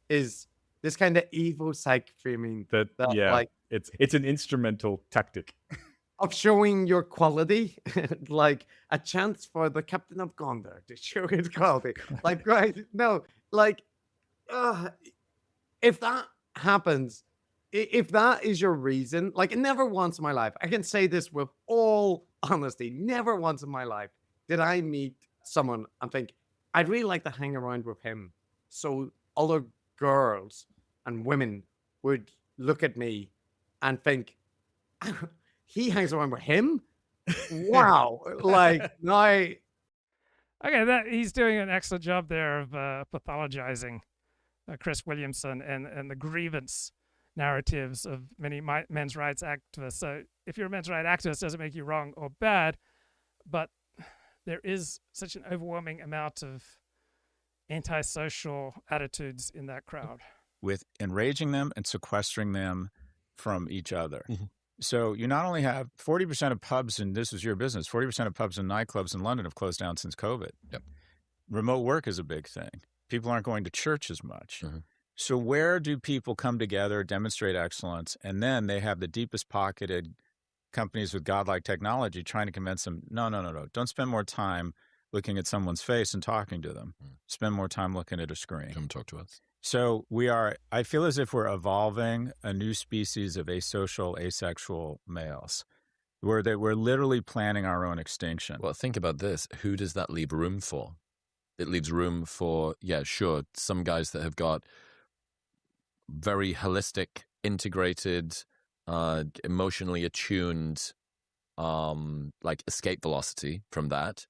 is this kind of evil psych framing that yeah, like, it's an instrumental tactic of showing your quality, like a chance for the captain of Gondor to show his quality. Like, right? No, like, if that happens, if that is your reason, like, never once in my life, I can say this with all honesty, never once in my life did I meet someone and think, I'd really like to hang around with him so other girls and women would look at me and think, he hangs around with him? Wow. Like, no. Okay, he's doing an excellent job there of pathologizing Chris Williamson and the grievance narratives of many men's rights activists. So if you're a men's rights activist, it doesn't make you wrong or bad, but there is such an overwhelming amount of antisocial attitudes in that crowd. With enraging them and sequestering them from each other. So you not only have 40% of pubs, and this is your business, 40% of pubs and nightclubs in London have closed down since COVID. Yep. Remote work is a big thing. People aren't going to church as much. So where do people come together, demonstrate excellence, and then they have the deepest pocketed companies with godlike technology trying to convince them, no. Don't spend more time looking at someone's face and talking to them. Spend more time looking at a screen. Come talk to us. So I feel as if we're evolving a new species of asocial, asexual males. We're literally planning our own extinction. Well, think about this. Who does that leave room for? It leaves room for, yeah, sure, some guys that have got very holistic, integrated, emotionally attuned, like escape velocity from that.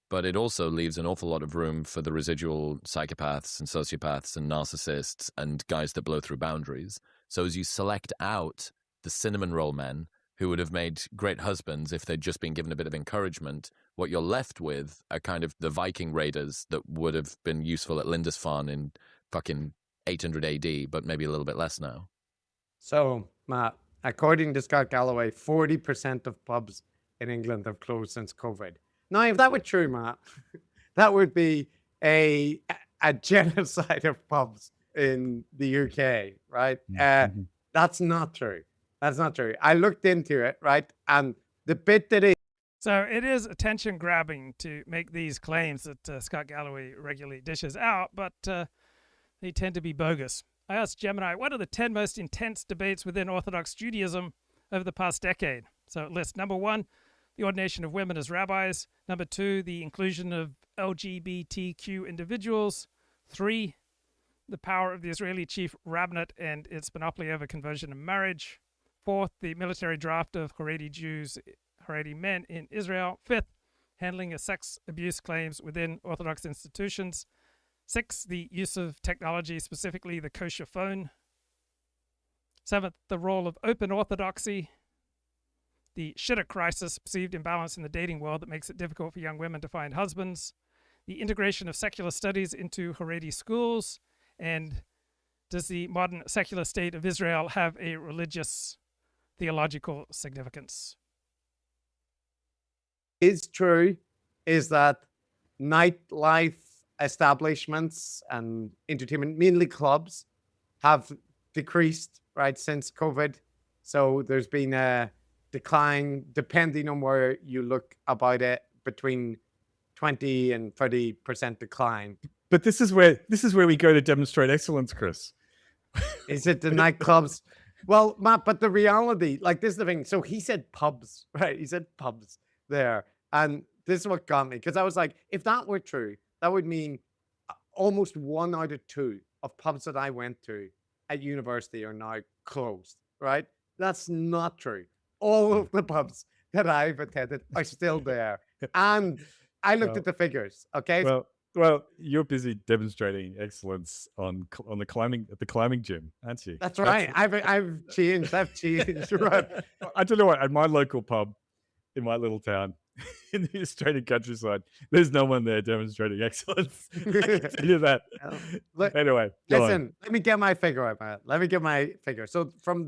But it also leaves an awful lot of room for the residual psychopaths and sociopaths and narcissists and guys that blow through boundaries. So as you select out the cinnamon roll men who would have made great husbands if they'd just been given a bit of encouragement, what you're left with are kind of the Viking raiders that would have been useful at Lindisfarne in fucking 800 AD, but maybe a little bit less now. So, Matt, according to Scott Galloway, 40% of pubs in England have closed since COVID. Now, if that were true, Matt, that would be a genocide of pubs in the UK, right? That's not true. That's not true. I looked into it, right? And the bit that is... So it is attention grabbing to make these claims that Scott Galloway regularly dishes out, but they tend to be bogus. I asked Gemini, what are the 10 most intense debates within Orthodox Judaism over the past decade? So list number 1, the ordination of women as rabbis. Number 2, the inclusion of LGBTQ individuals. 3, the power of the Israeli chief rabbinate and its monopoly over conversion and marriage. 4th, the military draft of Haredi men in Israel. 5th, handling of sex abuse claims within Orthodox institutions. 6th, the use of technology, specifically the kosher phone. 7th, the role of open orthodoxy. The shitter crisis, perceived imbalance in the dating world that makes it difficult for young women to find husbands. The integration of secular studies into Haredi schools. And does the modern secular state of Israel have a religious theological significance? Is true is that nightlife establishments and entertainment, mainly clubs, have decreased, right, since COVID. So there's been a decline, depending on where you look about it, between 20 and 30% decline. But this is where we go to demonstrate excellence, Chris. Is it the nightclubs? Well, Matt, but the reality, like, this is the thing. So he said pubs, right? He said pubs there. And this is what got me, because I was like, if that were true, that would mean almost 1 out of 2 of pubs that I went to at university are now closed, right? That's not true. All of the pubs that I've attended are still there. And I looked at the figures, okay? Well, you're busy demonstrating excellence on the climbing gym, aren't you? That's right. I've changed. Right. I tell you what, at my local pub in my little town in the Australian countryside, there's no one there demonstrating excellence. I can tell you that. Anyway, listen, let me get my figure out, Matt. Let me get my figure. So from